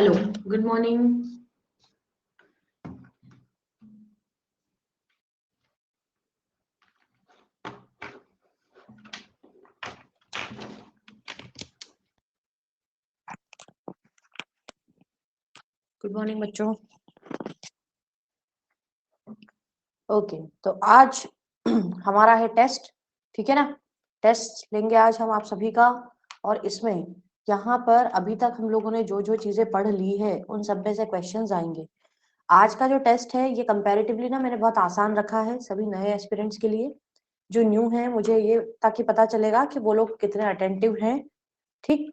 Hello, good morning. Good morning बच्चों। Okay, तो आज हमारा है टेस्ट, ठीक है ना। टेस्ट लेंगे आज हम आप सभी का, और इसमें यहाँ पर अभी तक हम लोगों ने जो जो चीजें पढ़ ली है उन सब में से क्वेश्चंस आएंगे। आज का जो टेस्ट है ये कंपैरेटिवली ना मैंने बहुत आसान रखा है सभी नए एस्पिरेंट्स के लिए। जो न्यू है मुझे ये ताकि पता चलेगा कि वो लोग कितने अटेंटिव हैं, ठीक।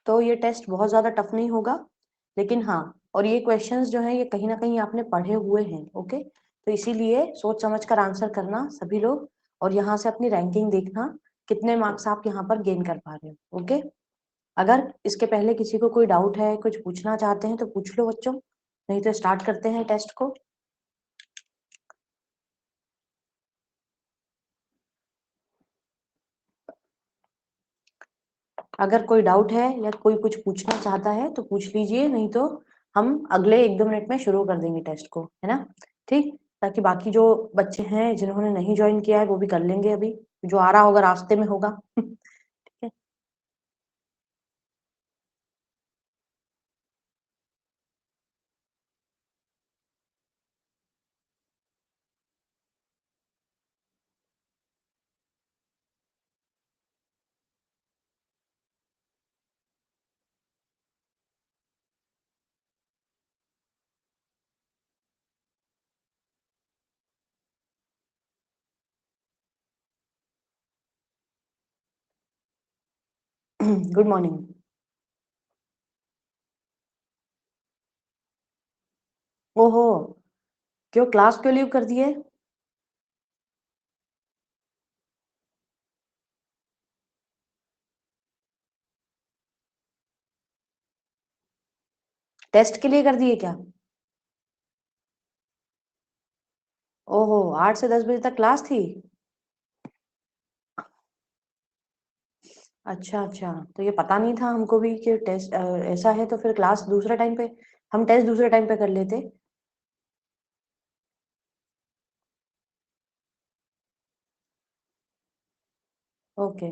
तो ये टेस्ट बहुत ज्यादा टफ नहीं होगा, लेकिन हाँ, और ये क्वेश्चंस जो है ये कहीं ना कहीं आपने पढ़े हुए हैं, ओके। तो इसीलिए सोच समझ कर आंसर करना सभी लोग, और यहाँ से अपनी रैंकिंग देखना कितने मार्क्स आप यहाँ पर गेन कर पा रहे हो, ओके। अगर इसके पहले किसी को कोई डाउट है, कुछ पूछना चाहते हैं तो पूछ लो बच्चों, नहीं तो स्टार्ट करते हैं टेस्ट को। अगर कोई डाउट है या कोई कुछ पूछना चाहता है तो पूछ लीजिए, नहीं तो हम अगले 1-2 मिनट में शुरू कर देंगे टेस्ट को, है ना। ठीक, ताकि बाकी जो बच्चे हैं जिन्होंने नहीं ज्वाइन किया है वो भी कर लेंगे, अभी जो आ रहा होगा रास्ते में होगा। ठीक है। Good morning. ओहो, क्यों क्लास क्यों लीव कर दिए? टेस्ट के लिए कर दिए क्या? ओहो, 8 से 10 बजे तक क्लास थी? अच्छा अच्छा, तो ये पता नहीं था हमको भी कि टेस्ट ऐसा है, तो फिर क्लास दूसरे टाइम पे, हम टेस्ट दूसरे टाइम पे कर लेते। ओके,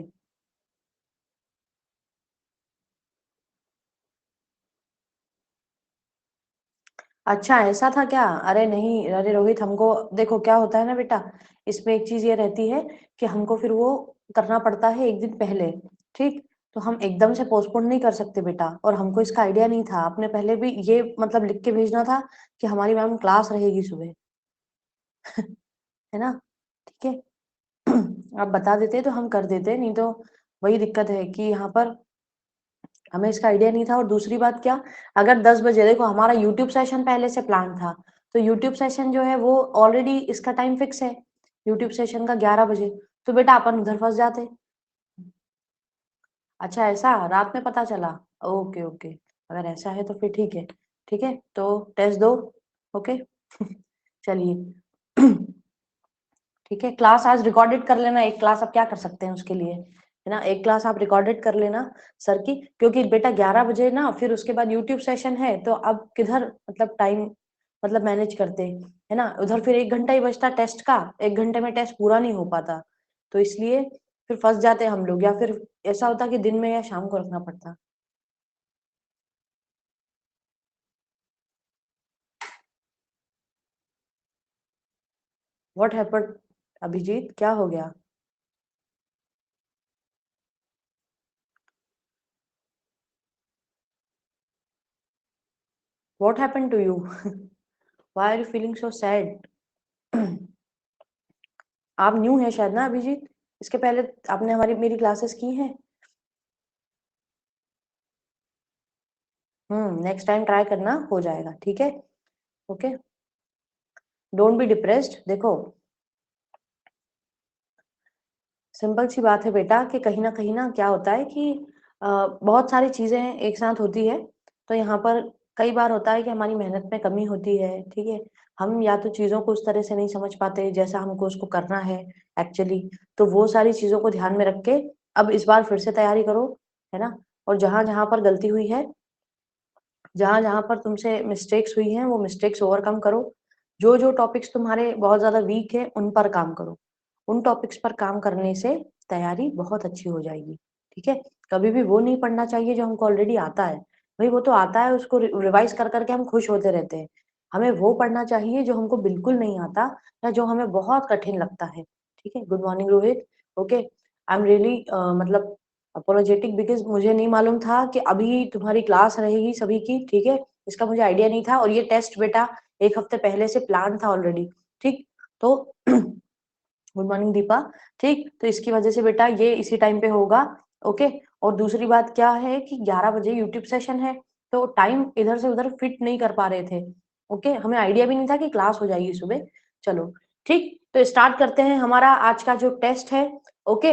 अच्छा ऐसा था क्या? अरे नहीं, अरे रोहित, हमको देखो क्या होता है ना बेटा, इसमें एक चीज ये रहती है कि हमको फिर वो करना पड़ता है एक दिन पहले, ठीक। तो हम एकदम से पोस्टपोन नहीं कर सकते बेटा, और हमको इसका आइडिया नहीं था, आपने पहले भी ये मतलब लिख के भेजना था कि हमारी मैम क्लास रहेगी सुबह, है ना। ठीक है। आप बता देते तो हम कर देते, नहीं तो वही दिक्कत है कि यहाँ पर हमें इसका आइडिया नहीं था। और दूसरी बात क्या, अगर 10 बजे, देखो हमारा यूट्यूब सेशन पहले से प्लान था, तो यूट्यूब सेशन जो है वो ऑलरेडी इसका टाइम फिक्स है, यूट्यूब सेशन का 11 बजे, तो बेटा अपन उधर फंस जाते। अच्छा ऐसा रात में पता चला? ओके ओके, अगर ऐसा है तो फिर ठीक है, ठीक है, तो टेस्ट दो, ओके। चलिए। ठीक है, क्लास आज रिकॉर्डेड कर लेना, एक क्लास आप क्या कर सकते हैं उसके लिए, है ना, एक क्लास आप रिकॉर्डेड कर लेना सर की, क्योंकि बेटा 11 बजे ना फिर उसके बाद यूट्यूब सेशन है, तो अब किधर मतलब टाइम मतलब मैनेज करते, है ना, उधर फिर 1 घंटा ही बचता टेस्ट का, 1 घंटे में टेस्ट पूरा नहीं हो पाता, तो इसलिए फिर फंस जाते हम लोग, या फिर ऐसा होता कि दिन में या शाम को रखना पड़ता। What happened? अभिजीत क्या हो गया? What happened to you? Why are you feeling so sad? आप न्यू है शायद ना अभिजीत, इसके पहले आपने हमारी मेरी क्लासेस की हैं? नेक्स्ट टाइम ट्राई करना, हो जाएगा, ठीक है। Okay, don't be depressed. देखो सिंपल सी बात है बेटा कि कहीं ना क्या होता है कि बहुत सारी चीजें एक साथ होती है, तो यहाँ पर कई बार होता है कि हमारी मेहनत में कमी होती है, ठीक है। हम या तो चीजों को उस तरह से नहीं समझ पाते जैसा हमको उसको करना है एक्चुअली, तो वो सारी चीजों को ध्यान में रख के अब इस बार फिर से तैयारी करो, है ना। और जहां जहां पर गलती हुई है जहां जहां पर तुमसे मिस्टेक्स हुई हैं वो मिस्टेक्स ओवरकम करो। जो जो टॉपिक्स तुम्हारे बहुत ज्यादा वीक है उन पर काम करो। उन टॉपिक्स पर काम करने से तैयारी बहुत अच्छी हो जाएगी। ठीक है, कभी भी वो नहीं पढ़ना चाहिए जो हमको ऑलरेडी आता है। भाई वो तो आता है, उसको रिवाइज कर करके हम खुश होते रहते हैं। हमें वो पढ़ना चाहिए जो हमको बिल्कुल नहीं आता या जो हमें बहुत कठिन लगता है। ठीक है, good morning Rohit. Okay, I am really मतलब अपोलोजेटिक बिकॉज मुझे नहीं मालूम था कि अभी तुम्हारी क्लास रहेगी सभी की। ठीक है, इसका मुझे आइडिया नहीं था, और ये टेस्ट बेटा एक हफ्ते पहले से प्लान था ऑलरेडी। ठीक, तो गुड मॉर्निंग दीपा। ठीक, तो इसकी वजह से बेटा ये इसी टाइम पे होगा। ओके, और दूसरी बात क्या है कि 11 बजे यूट्यूब सेशन है, तो टाइम इधर से उधर फिट नहीं कर पा रहे थे। ओके, हमें आइडिया भी नहीं था कि क्लास हो जाएगी सुबह। चलो ठीक, तो स्टार्ट करते हैं हमारा आज का जो टेस्ट है। ओके,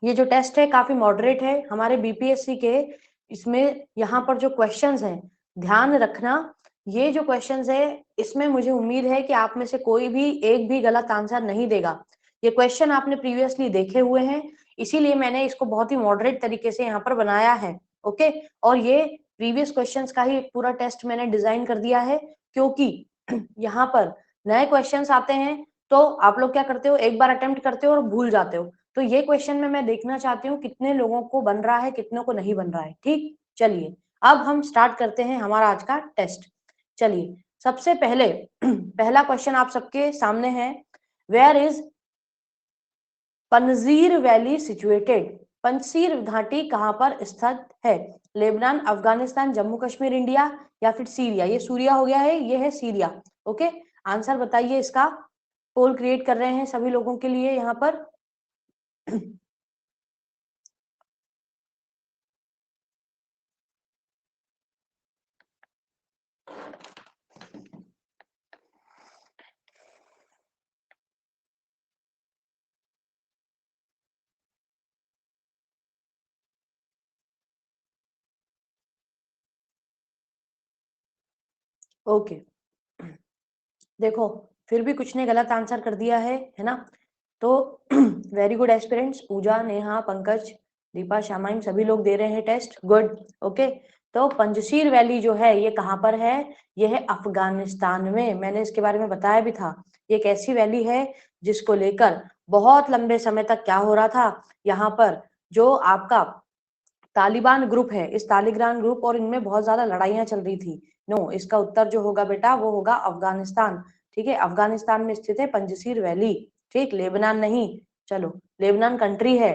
ये जो टेस्ट है काफी मॉडरेट है हमारे बीपीएससी के। इसमें यहाँ पर जो क्वेश्चंस हैं ध्यान रखना, ये जो क्वेश्चंस है इसमें मुझे उम्मीद है कि आप में से कोई भी एक भी गलत आंसर नहीं देगा। ये क्वेश्चन आपने प्रीवियसली देखे हुए हैं, इसीलिए मैंने इसको बहुत ही मॉडरेट तरीके से यहाँ पर बनाया है। ओके, और ये प्रीवियस क्वेश्चंस का ही एक पूरा टेस्ट मैंने डिजाइन कर दिया है, क्योंकि यहाँ पर नए क्वेश्चंस आते हैं तो आप लोग क्या करते हो, एक बार अटेम्प्ट करते हो और भूल जाते हो। तो ये क्वेश्चन में मैं देखना चाहती हूँ कितने लोगों को बन रहा है, कितनों को नहीं बन रहा है। ठीक, चलिए अब हम स्टार्ट करते हैं हमारा आज का टेस्ट। चलिए, सबसे पहले पहला क्वेश्चन आप सबके सामने है, where is पनजीर valley situated? Panjshir घाटी कहां पर स्थित है? लेबनान, अफगानिस्तान, जम्मू कश्मीर, इंडिया, या फिर सीरिया? ये सूर्या हो गया है, ये है सीरिया। ओके, आंसर बताइए इसका। पोल क्रिएट कर रहे हैं सभी लोगों के लिए यहाँ पर। ओके, देखो फिर भी कुछ ने गलत आंसर कर दिया है ना? तो वेरी गुड एस्पिरेंट्स, पूजा, नेहा, पंकज, दीपा, श्यामाइन, सभी लोग दे रहे हैं टेस्ट। गुड। ओके, तो पंजशीर वैली जो है ये कहाँ पर है? ये है अफगानिस्तान में। मैंने इसके बारे में बताया भी था। ये एक ऐसी वैली है जिसको लेकर बहुत लंबे समय तक क्या हो रहा था, यहाँ पर जो आपका तालिबान ग्रुप है, इस तालिबान ग्रुप और इनमें बहुत ज्यादा लड़ाइयां चल रही थी। नो, इसका उत्तर जो होगा बेटा वो होगा अफगानिस्तान। ठीक है, अफगानिस्तान में स्थित है पंजशीर वैली। ठीक, लेबनान नहीं। चलो, लेबनान कंट्री है।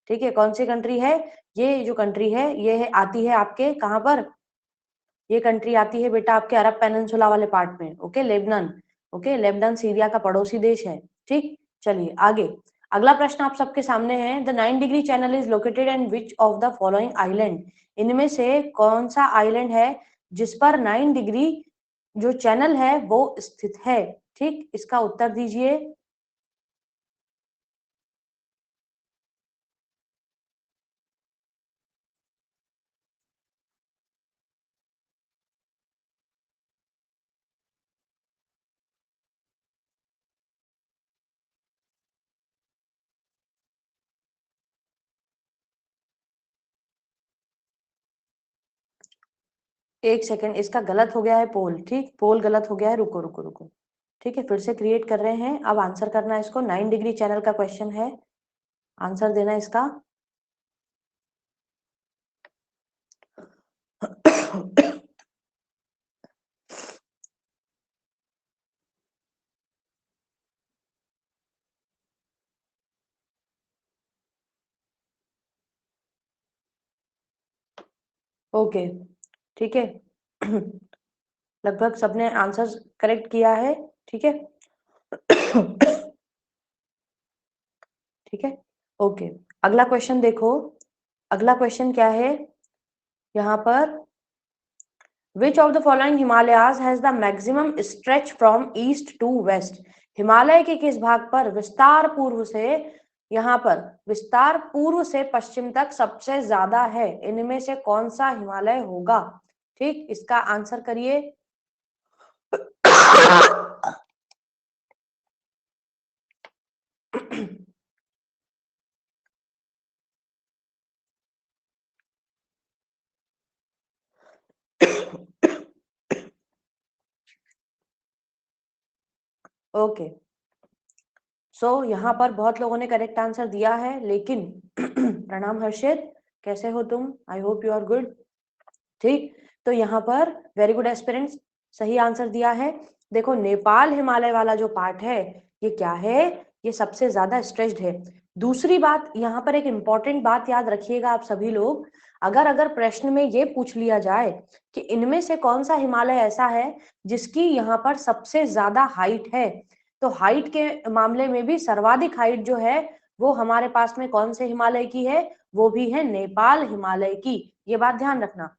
ठीक है, कौन सी कंट्री है? ये जो कंट्री है ये है, आती है आपके कहाँ पर? ये कंट्री आती है बेटा आपके अरब पेनिनसुला वाले पार्ट में। Okay, Lebanon. Okay, Lebanon Syria का पड़ोसी देश है। ठीक, चलिए आगे। अगला प्रश्न आप सबके सामने है, the 9 degree channel is located in which of the following island? इनमें से कौन सा आइलैंड है जिस पर 9 डिग्री जो चैनल है वो स्थित है? ठीक, इसका उत्तर दीजिए। एक सेकेंड, इसका गलत हो गया है पोल। ठीक, पोल गलत हो गया है, रुको रुको रुको। ठीक है, फिर से क्रिएट कर रहे हैं। अब आंसर करना है इसको। 9 डिग्री चैनल का क्वेश्चन है, आंसर देना है इसका। ओके, ठीक है। लगभग सबने आंसर करेक्ट किया है। ठीक है। ठीक है, ओके। अगला क्वेश्चन देखो, अगला क्वेश्चन क्या है यहाँ पर, which of the following Himalayas has the maximum stretch from east to west? Himalaya के किस भाग पर विस्तार पूर्व से, यहाँ पर विस्तार पूर्व से पश्चिम तक सबसे ज्यादा है? इनमें से कौन सा हिमालय होगा? ठीक, इसका आंसर करिए। ओके, सो यहाँ पर बहुत लोगों ने करेक्ट आंसर दिया है, लेकिन प्रणाम हर्षित, कैसे हो तुम? I hope you are good. ठीक, तो यहाँ पर वेरी गुड एस्पिरेंट्स, सही आंसर दिया है। देखो, नेपाल हिमालय वाला जो पार्ट है ये क्या है, ये सबसे ज्यादा स्ट्रेच्ड है। दूसरी बात, यहाँ पर एक इंपॉर्टेंट बात याद रखिएगा आप सभी लोग, अगर प्रश्न में ये पूछ लिया जाए कि इनमें से कौन सा हिमालय ऐसा है जिसकी यहाँ पर सबसे ज्यादा हाइट है, तो हाइट के मामले में भी सर्वाधिक हाइट जो है वो हमारे पास में कौन से हिमालय की है, वो भी है नेपाल हिमालय की। ये बात ध्यान रखना।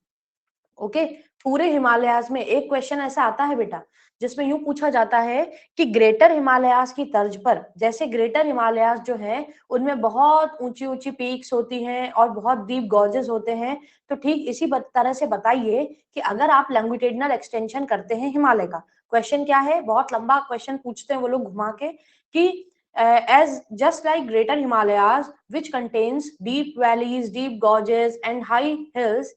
ओके, पूरे हिमालयाज में एक क्वेश्चन ऐसा आता है बेटा जिसमें यूं पूछा जाता है कि ग्रेटर हिमालयाज की तर्ज पर, जैसे ग्रेटर हिमालयाज जो है उनमें बहुत ऊंची ऊंची पीक्स होती हैं और बहुत डीप गॉर्जेस होते हैं, तो ठीक इसी तरह से बताइए कि अगर आप लॉन्गिट्यूडिनल एक्सटेंशन करते हैं हिमालय का, क्वेश्चन क्या है, बहुत लंबा क्वेश्चन पूछते हैं वो लोग घुमा के, कि as just like greater Himalayas which contains deep valleys, deep gorges and high hills,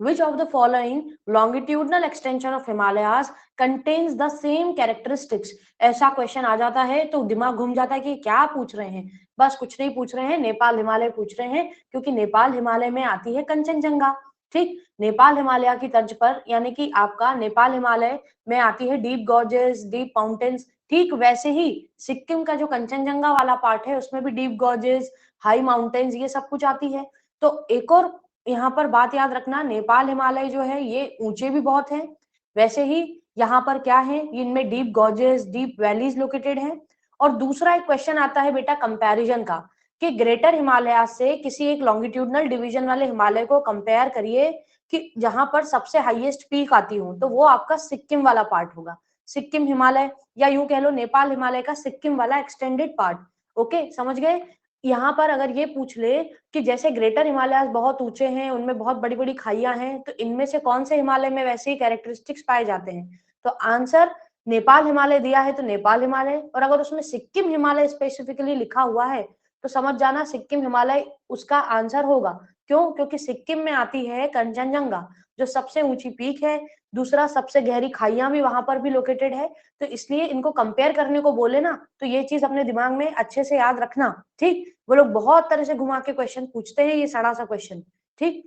which of the following longitudinal extension of Himalayas contains the same characteristics? ऐसा क्वेश्चन आ जाता है तो दिमाग घूम जाता है कि क्या पूछ रहे हैं। बस कुछ नहीं पूछ रहे हैं, नेपाल हिमालय पूछ रहे हैं, क्योंकि नेपाल हिमालय में आती है कंचनजंगा। ठीक, नेपाल हिमालय की तर्ज पर, यानी कि आपका नेपाल हिमालय में आती है डीप गॉर्जेस, डीप माउंटेन्स। ठीक वैसे ही सिक्किम का जो कंचनजंगा वाला पार्ट है उसमें भी डीप गॉर्जेस, हाई माउंटेन्स, ये सब कुछ आती है। तो एक और यहाँ पर बात याद रखना, नेपाल हिमालय जो है ये ऊंचे भी बहुत हैं, वैसे ही यहाँ पर क्या है, इनमें deep gorges, deep valleys located हैं। और दूसरा एक क्वेश्चन आता है बेटा कंपैरिजन का, कि ग्रेटर हिमालय से किसी एक लॉन्गिट्यूडनल डिवीजन वाले हिमालय को कंपेयर करिए कि जहां पर सबसे हाईएस्ट पीक आती हो, तो वो आपका सिक्किम वाला पार्ट होगा, सिक्किम हिमालय, या यूं कह लो नेपाल हिमालय का सिक्किम वाला एक्सटेंडेड पार्ट। ओके, समझ गए? यहाँ पर अगर ये पूछ ले कि जैसे ग्रेटर हिमालय बहुत ऊंचे हैं, उनमें बहुत बड़ी बड़ी खाइयां हैं, तो इनमें से कौन से हिमालय में वैसे ही कैरेक्टरिस्टिक्स पाए जाते हैं, तो आंसर नेपाल हिमालय दिया है तो नेपाल हिमालय, और अगर उसमें सिक्किम हिमालय स्पेसिफिकली लिखा हुआ है तो समझ जाना सिक्किम हिमालय उसका आंसर होगा। क्यों? क्योंकि सिक्किम में आती है कंचनजंगा जो सबसे ऊंची पीक है, दूसरा सबसे गहरी खाइयां भी वहां पर भी लोकेटेड है, तो इसलिए इनको कंपेयर करने को बोले ना, तो ये चीज अपने दिमाग में अच्छे से याद रखना। ठीक, वो लोग बहुत तरह से घुमा के क्वेश्चन पूछते हैं, ये सड़ा सा क्वेश्चन। ठीक,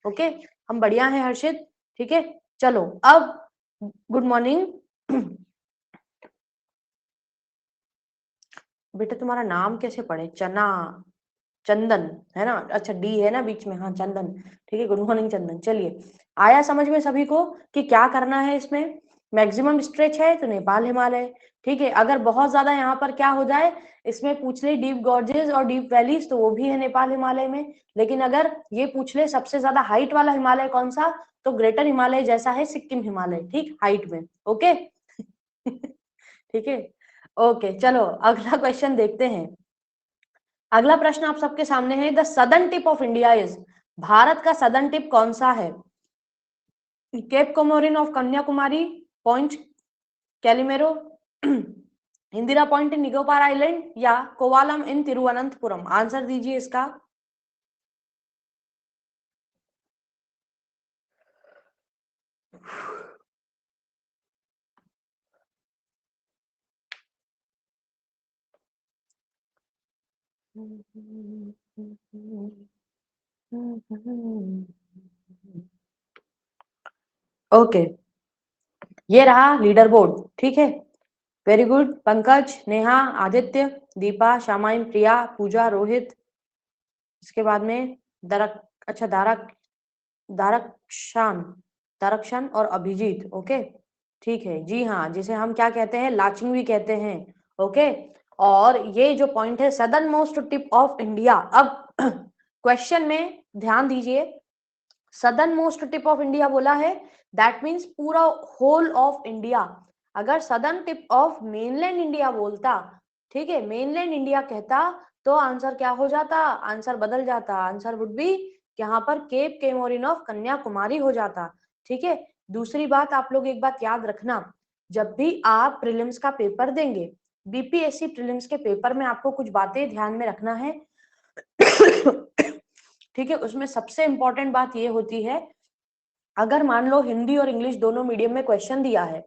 ओके, हम बढ़िया हैं हर्षित। ठीक है, चलो अब गुड मॉर्निंग। बेटा तुम्हारा नाम कैसे पढ़े, चना, चंदन है ना, अच्छा डी है ना बीच में, हाँ चंदन, ठीक है, गुड मॉर्निंग चंदन। चलिए, आया समझ में सभी को कि क्या करना है इसमें? मैक्सिमम स्ट्रेच है तो नेपाल हिमालय, ठीक है, अगर बहुत ज्यादा यहाँ पर क्या हो जाए, इसमें पूछ ले डीप गॉर्जेस और डीप वैलीज, तो वो भी है नेपाल हिमालय में, लेकिन अगर ये पूछ ले सबसे ज्यादा हाइट वाला हिमालय कौन सा, तो ग्रेटर हिमालय जैसा है सिक्किम हिमालय, ठीक, हाइट में। ओके ठीक है, ओके, चलो अगला क्वेश्चन देखते हैं। अगला प्रश्न आप सबके सामने है, the southern tip of India is, Bharat का सदर्न टिप कौन सा है? Cape Comorin of Kanyakumari, point Calimere, Indira point in Nicobar island, या कोवालम इन तिरुवनंतपुरम? आंसर दीजिए इसका। ओके, ये रहा लीडर बोर्ड, ठीक है, वेरी गुड, पंकज, नेहा, आदित्य, दीपा, शामाइन, प्रिया, पूजा, रोहित, इसके बाद में दरक, अच्छा दारक, दारक्षान, दारक्षान और अभिजीत। ओके, ठीक है जी, हाँ, जिसे हम क्या कहते हैं, लाचिंग भी कहते हैं। ओके, और ये जो पॉइंट है southern most tip of India, अब क्वेश्चन में ध्यान दीजिए, southern most tip of India बोला है, दैट मीन्स पूरा होल ऑफ इंडिया। अगर southern tip of mainland India बोलता, ठीक है, मेनलैंड इंडिया कहता, तो आंसर क्या हो जाता, आंसर बदल जाता, आंसर वुड बी यहाँ पर केप केमोरिन ऑफ कन्याकुमारी हो जाता। ठीक है, दूसरी बात आप लोग एक बात याद रखना, जब भी आप प्रीलिम्स का पेपर देंगे, बीपीएससी प्रीलिम्स के पेपर में आपको कुछ बातें ध्यान में रखना है। ठीक है, उसमें सबसे इंपॉर्टेंट बात ये होती है अगर मान लो हिंदी और इंग्लिश दोनों मीडियम में क्वेश्चन दिया है,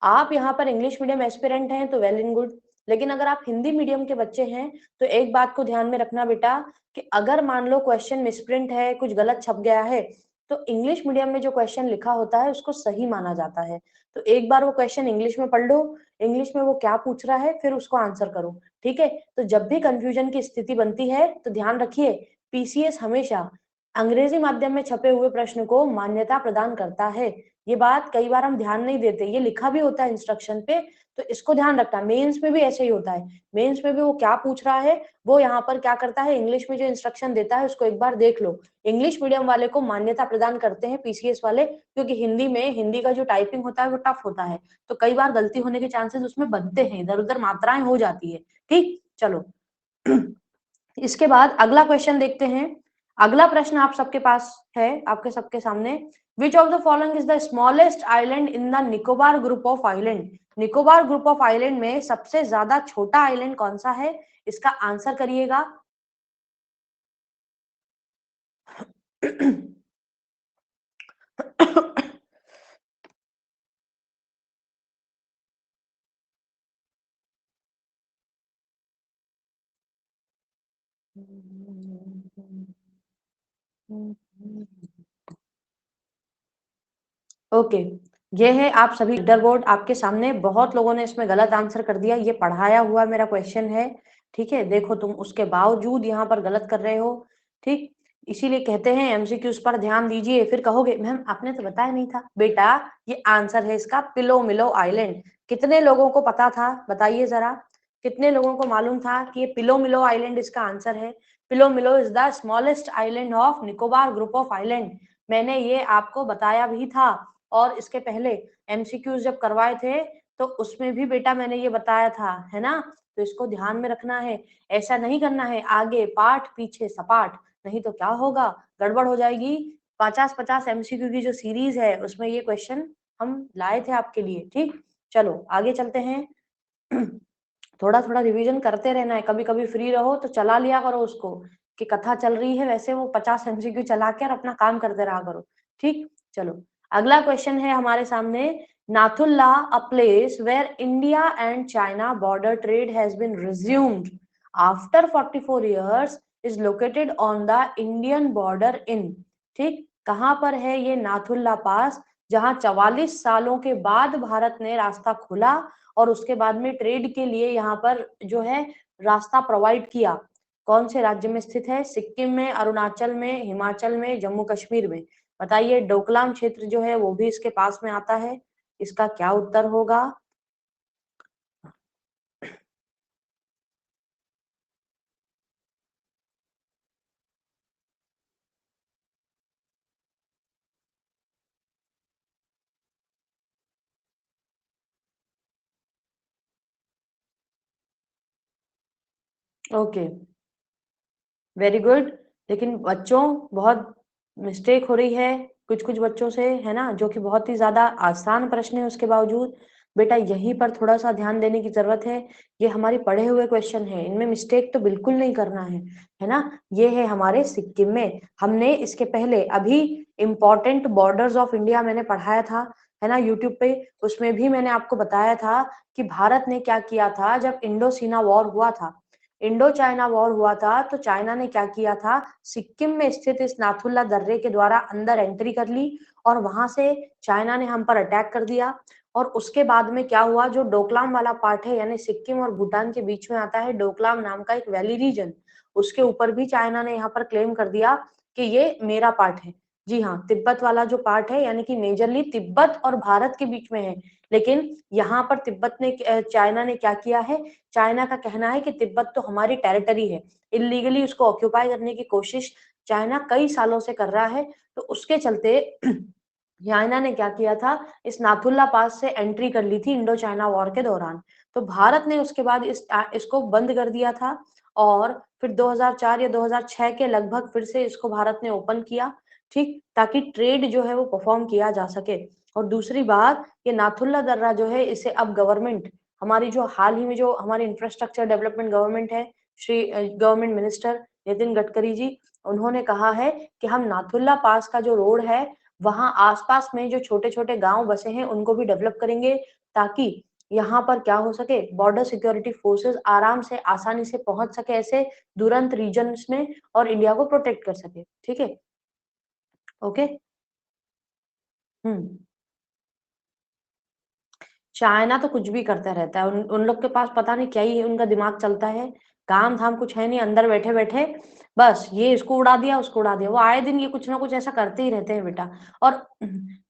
आप यहाँ पर इंग्लिश मीडियम एस्पिरेंट हैं तो वेल एंड गुड, लेकिन अगर आप हिंदी मीडियम के बच्चे हैं तो एक बात को ध्यान में रखना बेटा कि अगर मान लो क्वेश्चन मिसप्रिंट है, कुछ गलत छप गया है, तो इंग्लिश मीडियम में जो क्वेश्चन लिखा होता है उसको सही माना जाता है। तो एक बार वो क्वेश्चन इंग्लिश में पढ़ लो, इंग्लिश में वो क्या पूछ रहा है, फिर उसको आंसर करो। ठीक है, तो जब भी कंफ्यूजन की स्थिति बनती है तो ध्यान रखिए, पीसीएस हमेशा अंग्रेजी माध्यम में छपे हुए प्रश्न को मान्यता प्रदान करता है। ये बात कई बार हम ध्यान नहीं देते, ये लिखा भी होता है इंस्ट्रक्शन पे, तो इसको ध्यान रखना। मेंस में भी ऐसे ही होता है, मेंस में भी वो क्या पूछ रहा है, वो यहाँ पर क्या करता है, इंग्लिश में जो इंस्ट्रक्शन देता है उसको एक बार देख लो। इंग्लिश मीडियम वाले को मान्यता प्रदान करते हैं पीसीएस वाले, क्योंकि हिंदी का जो टाइपिंग होता है वो टफ होता है, तो कई बार गलती होने के चांसेस उसमें बनते हैं, इधर उधर मात्राएं हो जाती है। ठीक, चलो इसके बाद अगला क्वेश्चन देखते हैं। अगला प्रश्न आप सबके पास है, आपके सबके सामने। विच of the following is the smallest island in the Nicobar group of island? Nicobar group of island में सबसे ज्यादा छोटा आइलैंड कौन सा है? इसका आंसर करिएगा। ओके, ये है आप सभी लीडर बोर्ड आपके सामने। बहुत लोगों ने इसमें गलत आंसर कर दिया, ये पढ़ाया हुआ मेरा क्वेश्चन है। ठीक है, देखो तुम उसके बावजूद यहाँ पर गलत कर रहे हो। ठीक, इसीलिए कहते हैं एमसीक्यूज पर ध्यान दीजिए। फिर कहोगे मैम आपने तो बताया नहीं था। बेटा ये आंसर है इसका, पिलो मिलो आइलैंड। कितने लोगों को पता था बताइए जरा, कितने लोगों को मालूम था कि ये पिलो मिलो आइलैंड इसका आंसर है? पिलो मिलो is the smallest island of Nicobar group of island. मैंने ये आपको बताया भी था, और इसके पहले एमसीक्यूज जब करवाए थे तो उसमें भी बेटा मैंने ये बताया था, है ना? तो इसको ध्यान में रखना है, ऐसा नहीं करना है आगे पाठ पीछे सपाट, नहीं तो क्या होगा, गड़बड़ हो जाएगी। 50-50 एमसीक्यू की जो सीरीज है उसमें ये क्वेश्चन हम लाए थे आपके लिए। ठीक, चलो आगे चलते हैं। थोड़ा थोड़ा रिवीजन करते रहना है, कभी कभी फ्री रहो तो चला लिया करो उसको, कि कथा चल रही है वैसे वो 50 एमसीक्यू चला के और अपना काम करते रहा करो। ठीक, चलो अगला क्वेश्चन है हमारे सामने। Nathula, a place where India and China border trade has been resumed after 44 years is located on the Indian border in. ठीक, कहां पर है ये नाथुल्ला पास, जहां 44 सालों के बाद भारत ने रास्ता खोला और उसके बाद में ट्रेड के लिए यहाँ पर जो है रास्ता प्रोवाइड किया। कौन से राज्य में स्थित है? सिक्किम में, अरुणाचल में, हिमाचल में, जम्मू कश्मीर में। बताइए, डोकलाम क्षेत्र जो है वो भी इसके पास में आता है। इसका क्या उत्तर होगा? Okay, very good. लेकिन बच्चों बहुत मिस्टेक हो रही है कुछ कुछ बच्चों से, है ना, जो कि बहुत ही ज्यादा आसान प्रश्न है उसके बावजूद। बेटा यहीं पर थोड़ा सा ध्यान देने की जरूरत है। ये हमारे पढ़े हुए क्वेश्चन है, इनमें मिस्टेक तो बिल्कुल नहीं करना है ना। ये है हमारे सिक्किम में। हमने इसके पहले अभी इंपॉर्टेंट बॉर्डर्स ऑफ इंडिया मैंने पढ़ाया था, है ना, यूट्यूब पे। उसमें भी मैंने आपको बताया था कि भारत ने क्या किया था जब इंडो सीना वॉर हुआ था, इंडो चाइना वॉर हुआ था, तो चाइना ने क्या किया था, सिक्किम में स्थित इस नाथुल्ला दर्रे के द्वारा अंदर एंट्री कर ली और वहां से चाइना ने हम पर अटैक कर दिया। और उसके बाद में क्या हुआ, जो डोकलाम वाला पार्ट है, यानी सिक्किम और भूटान के बीच में आता है डोकलाम नाम का एक वैली रीजन, उसके ऊपर भी चाइना ने यहाँ पर क्लेम कर दिया कि ये मेरा पार्ट है। जी हाँ, तिब्बत वाला जो पार्ट है, यानी कि मेजरली तिब्बत और भारत के बीच में है। लेकिन यहाँ पर तिब्बत ने चाइना ने क्या किया है, चाइना का कहना है कि तिब्बत तो हमारी टेरिटरी है, इलीगली उसको ऑक्यूपाई करने की कोशिश चाइना कई सालों से कर रहा है। तो उसके चलते चाइना ने क्या किया था, इस नाथुल्ला पास से एंट्री कर ली थी इंडो चाइना वॉर के दौरान। तो भारत ने उसके बाद इसको बंद कर दिया था, और फिर 2004 या 2006 के लगभग फिर से इसको भारत ने ओपन किया। ठीक, ताकि ट्रेड जो है वो परफॉर्म किया जा सके। और दूसरी बात, ये नाथुल्ला दर्रा जो है इसे अब गवर्नमेंट, हमारी जो हाल ही में जो हमारी इंफ्रास्ट्रक्चर डेवलपमेंट गवर्नमेंट है, श्री गवर्नमेंट मिनिस्टर नितिन गडकरी जी, उन्होंने कहा है कि हम नाथुल्ला पास का जो रोड है वहां आसपास में जो छोटे छोटे गांव बसे हैं उनको भी डेवलप करेंगे, ताकि यहाँ पर क्या हो सके, बॉर्डर सिक्योरिटी फोर्सेस आराम से आसानी से पहुंच सके ऐसे दूरंत रीजन्स में और इंडिया को प्रोटेक्ट कर सके। ठीक है, ओके। हम्म। चाइना तो कुछ भी करता रहता है, उन लोग के पास पता नहीं क्या ही उनका दिमाग चलता है, काम धाम कुछ है नहीं, अंदर बैठे बैठे बस ये इसको उड़ा दिया उसको उड़ा दिया, वो आए दिन ये कुछ ना कुछ ऐसा करते ही रहते हैं बेटा। और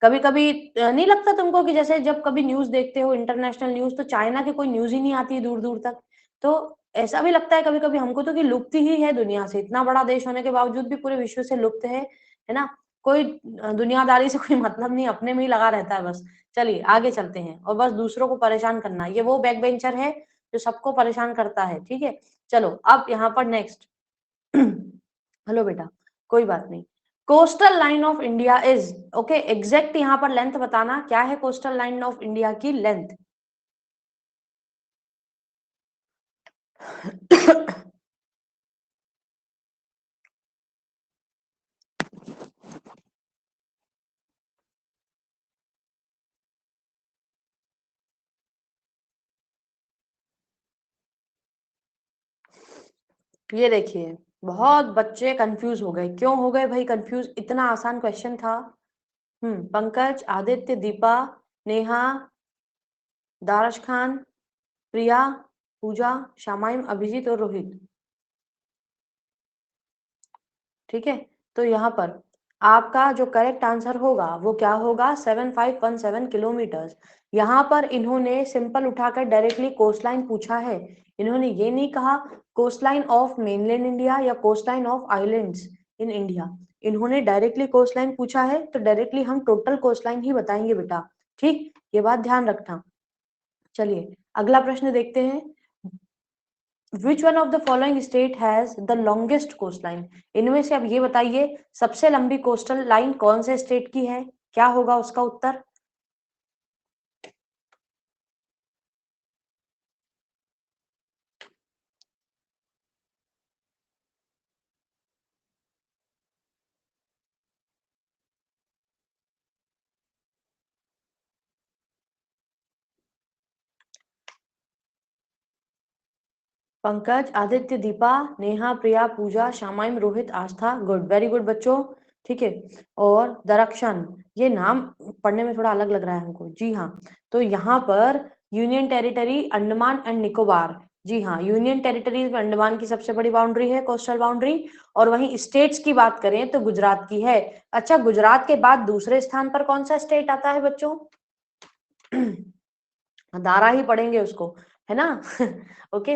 कभी कभी नहीं लगता तुमको कि जैसे जब कभी न्यूज देखते हो इंटरनेशनल न्यूज, तो चाइना की कोई न्यूज ही नहीं आती है दूर दूर तक, तो ऐसा भी लगता है कभी कभी हमको तो कि लुप्त ही है दुनिया से, इतना बड़ा देश होने के बावजूद भी पूरे विश्व से लुप्त है ना। कोई दुनियादारी से कोई मतलब नहीं, अपने में ही लगा रहता है बस। चलिए आगे चलते हैं, और बस दूसरों को परेशान करना, ये वो बैक बेंचर है जो सबको परेशान करता है। ठीक है, चलो अब यहाँ पर नेक्स्ट। हेलो बेटा, कोई बात नहीं। Coastal line of India is, okay, exact यहाँ पर लेंथ बताना, क्या है कोस्टल लाइन ऑफ इंडिया की लेंथ? ये देखिए, बहुत बच्चे कंफ्यूज हो गए, क्यों हो गए भाई कंफ्यूज, इतना आसान क्वेश्चन था। पंकज, आदित्य, दीपा, नेहा, दारश खान, प्रिया, पूजा, शामाइम, अभिजीत और रोहित। ठीक है, तो यहाँ पर आपका जो करेक्ट आंसर होगा वो क्या होगा, 7517 किलोमीटर। यहाँ पर इन्होंने सिंपल उठाकर डायरेक्टली कोस्ट लाइन पूछा है, इन्होंने ये नहीं कहा coast line of mainland India या coast line of islands in India, इन्होंने डायरेक्टली कोस्ट लाइन पूछा है, तो डायरेक्टली हम टोटल कोस्ट लाइन ही बताएंगे बेटा। ठीक, ये बात ध्यान रखना। चलिए अगला प्रश्न देखते हैं। Which one of the following state has the longest coast line? इनमें से अब ये बताइए सबसे लंबी कोस्टल लाइन कौन से स्टेट की है, क्या होगा उसका उत्तर? पंकज, आदित्य, दीपा, नेहा, प्रिया, पूजा, शामाइम, रोहित, आस्था, गुड, वेरी गुड बच्चों। ठीक है, और दरक्षण, ये नाम पढ़ने में थोड़ा अलग लग रहा है हमको, जी हाँ। तो यहाँ पर union territory Andaman and Nicobar, जी हाँ, यूनियन टेरिटरीज में अंडमान की सबसे बड़ी बाउंड्री है कोस्टल बाउंड्री, और वहीं स्टेट्स की बात करें तो गुजरात की है। अच्छा, गुजरात के बाद दूसरे स्थान पर कौन सा स्टेट आता है बच्चों? दारा ही पढ़ेंगे उसको, है ना। ओके,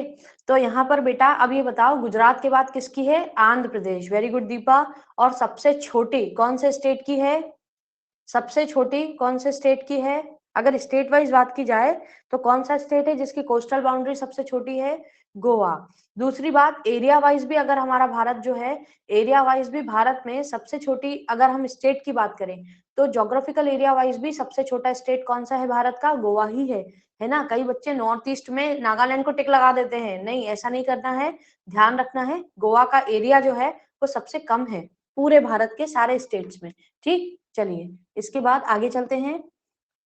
तो यहाँ पर बेटा अब ये बताओ गुजरात के बाद किसकी है? Andhra Pradesh, very good Deepa. और सबसे छोटी कौन से स्टेट की है? सबसे छोटी कौन से स्टेट की है? अगर स्टेट वाइज बात की जाए तो कौन सा स्टेट है जिसकी कोस्टल बाउंड्री सबसे छोटी है? गोवा। दूसरी बात, एरिया वाइज भी अगर हमारा भारत जो है, एरिया वाइज भी भारत में सबसे छोटी अगर हम स्टेट की बात करें, तो जोग्राफिकल एरिया वाइज भी सबसे छोटा स्टेट कौन सा है भारत का? गोवा ही है ना। कई बच्चे नॉर्थ ईस्ट में नागालैंड को टिक लगा देते हैं, नहीं ऐसा नहीं करना है, ध्यान रखना है गोवा का एरिया जो है वो सबसे कम है पूरे भारत के सारे स्टेट्स में। ठीक, चलिए इसके बाद आगे चलते हैं।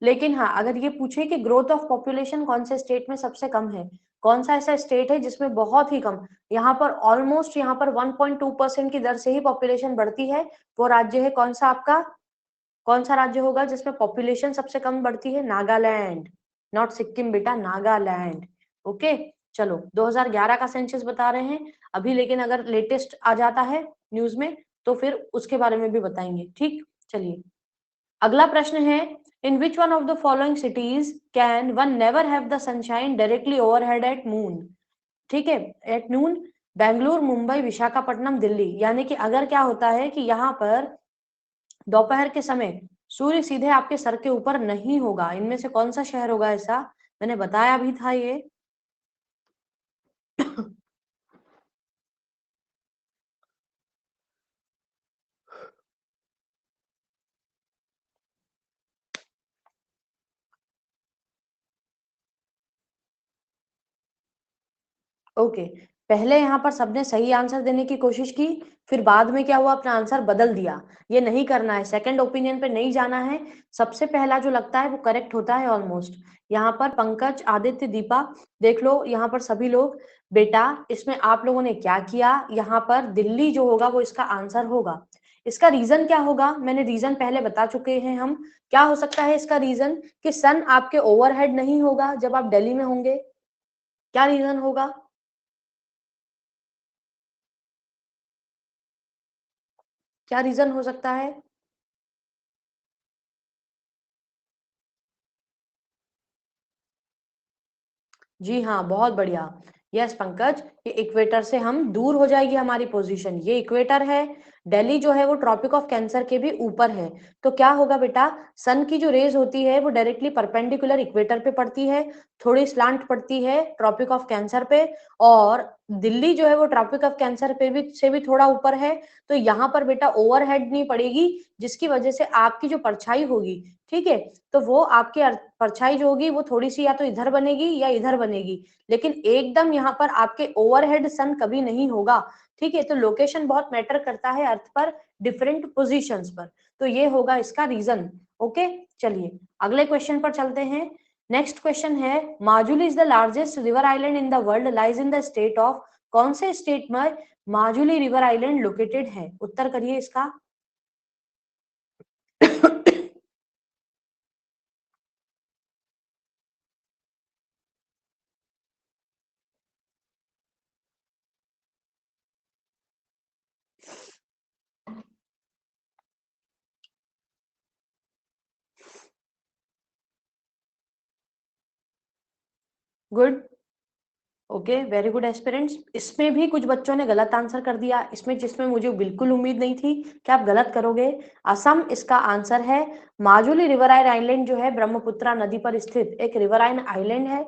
लेकिन हाँ, अगर ये पूछे कि ग्रोथ ऑफ पॉपुलेशन कौन से स्टेट में सबसे कम है, कौन सा ऐसा स्टेट है जिसमें बहुत ही कम, यहाँ पर ऑलमोस्ट यहाँ पर 1.2% की दर से ही पॉपुलेशन बढ़ती है, वो राज्य है कौन सा आपका? कौन सा राज्य होगा जिसमें पॉपुलेशन सबसे कम बढ़ती है? नागालैंड, नॉट सिक्किम बेटा, नागालैंड। ओके, चलो 2011 का सेंसस बता रहे हैं अभी, लेकिन अगर लेटेस्ट आ जाता है न्यूज में तो फिर उसके बारे में भी बताएंगे। ठीक, चलिए अगला प्रश्न है, in which one of the following cities can one never have the sunshine directly overhead at moon? ठीक है, एट नून, बेंगलुरु, मुंबई, विशाखापट्टनम, दिल्ली। यानी कि अगर क्या होता है कि यहाँ पर दोपहर के समय सूर्य सीधे आपके सर के ऊपर नहीं होगा, इनमें से कौन सा शहर होगा ऐसा? मैंने बताया भी था ये। ओके, पहले यहाँ पर सबने सही आंसर देने की कोशिश की, फिर बाद में क्या हुआ, अपना आंसर बदल दिया। ये नहीं करना है, सेकंड ओपिनियन पे नहीं जाना है। सबसे पहला जो लगता है वो करेक्ट होता है ऑलमोस्ट। यहाँ पर पंकज, आदित्य, दीपा, देख लो यहाँ पर सभी लोग। बेटा इसमें आप लोगों ने क्या किया, यहाँ पर दिल्ली जो होगा वो इसका आंसर होगा। इसका रीजन क्या होगा, मैंने रीजन पहले बता चुके हैं हम। क्या हो सकता है इसका रीजन, कि सन आपके ओवरहेड नहीं होगा जब आप दिल्ली में होंगे। क्या रीजन होगा, क्या रीजन हो सकता है? जी हाँ, बहुत बढ़िया। यस पंकज, ये इक्वेटर से हम दूर हो जाएगी हमारी पोजीशन। ये इक्वेटर है, दिल्ली जो है वो ट्रॉपिक ऑफ कैंसर के भी ऊपर है। तो क्या होगा बेटा, सन की जो रेज होती है वो डायरेक्टली परपेंडिकुलर इक्वेटर पे पड़ती है, थोड़ी स्लांट पड़ती है ट्रॉपिक ऑफ कैंसर पे, और दिल्ली जो है वो ट्रॉपिक ऑफ कैंसर पे भी से भी थोड़ा ऊपर है। तो यहाँ पर बेटा ओवरहेड नहीं पड़ेगी, जिसकी वजह से आपकी जो परछाई होगी, ठीक है, तो वो आपकी परछाई जो होगी वो थोड़ी सी या तो इधर बनेगी या इधर बनेगी, लेकिन एकदम यहाँ पर आपके ओवरहेड सन कभी नहीं होगा। ठीक है, तो लोकेशन बहुत मैटर करता है अर्थ पर, डिफरेंट पोजीशंस पर। तो ये होगा इसका रीजन। ओके, चलिए अगले क्वेश्चन पर चलते हैं। नेक्स्ट क्वेश्चन है, Majuli is the largest river island in the world, lies in the state of, कौन से स्टेट में माजुली रिवर आइलैंड लोकेटेड है? उत्तर करिए इसका। Good, okay, very good aspirants. इसमें भी कुछ बच्चों ने गलत आंसर कर दिया, इसमें जिसमें मुझे बिल्कुल उम्मीद नहीं थी कि आप गलत करोगे। असम इसका आंसर है। माजुली रिवराइन आइलैंड जो है ब्रह्मपुत्रा नदी पर स्थित एक रिवराइन आइलैंड है।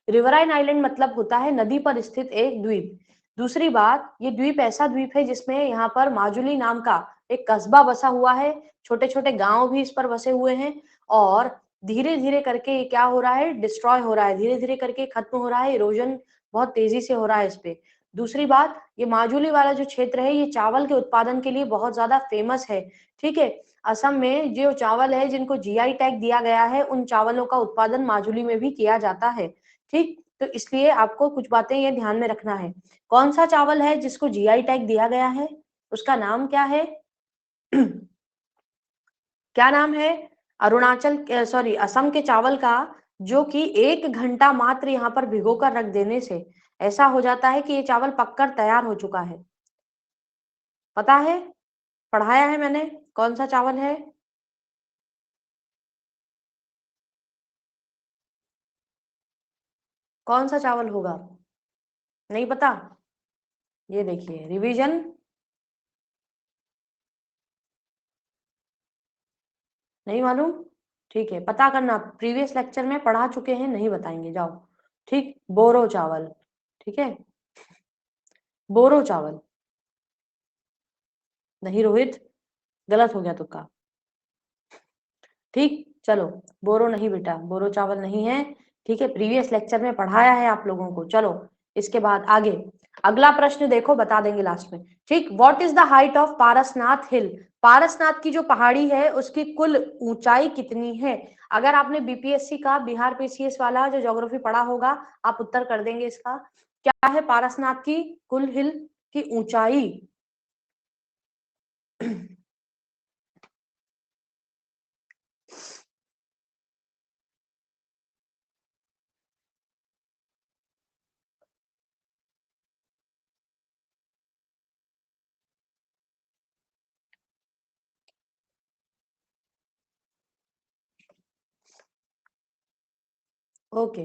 रिवराइन आइलैंड मतलब होता है नदी पर स्थित एक द्वीप। दूसरी बात, ये द्वीप ऐसा द्वीप है जिसमें यहाँ पर माजुली नाम का एक कस्बा बसा हुआ है, छोटे छोटे गांव भी इस पर बसे हुए हैं, और धीरे धीरे करके ये क्या हो रहा है, डिस्ट्रॉय हो रहा है, धीरे धीरे करके खत्म हो रहा है, इरोजन बहुत तेजी से हो रहा है इस पे। दूसरी बात, ये माजुली वाला जो क्षेत्र है ये चावल के उत्पादन के लिए बहुत ज्यादा फेमस है। ठीक है, असम में जो चावल है जिनको जीआई टैग दिया गया है, उन चावलों का उत्पादन माजुली में भी किया जाता है। ठीक, तो इसलिए आपको कुछ बातें ये ध्यान में रखना है। कौन सा चावल है जिसको जीआई टैग दिया गया है, उसका नाम क्या है? क्या नाम है? अरुणाचल, सॉरी, असम के चावल का, जो कि 1 घंटा मात्र यहाँ पर भिगोकर रख देने से ऐसा हो जाता है कि ये चावल पककर तैयार हो चुका है। पता है, पढ़ाया है मैंने, कौन सा चावल है? कौन सा चावल होगा? नहीं पता? ये देखिए, रिवीजन। नहीं मालूम? ठीक है, पता करना, प्रीवियस लेक्चर में पढ़ा चुके हैं, नहीं बताएंगे, जाओ। ठीक, बोरो चावल। ठीक है, बोरो चावल। नहीं रोहित, गलत हो गया तुक्का। ठीक, चलो, बोरो नहीं बेटा, बोरो चावल नहीं है। ठीक है, प्रीवियस लेक्चर में पढ़ाया है आप लोगों को। चलो इसके बाद आगे, अगला प्रश्न देखो, बता देंगे लास्ट में। ठीक, what is the height of Parasnath hill? Parasnath की जो पहाड़ी है उसकी कुल ऊंचाई कितनी है? अगर आपने बीपीएससी का, बिहार पीसीएस वाला जो ज्योग्राफी पढ़ा होगा, आप उत्तर कर देंगे इसका। क्या है पारसनाथ की कुल हिल की ऊंचाई? ओके,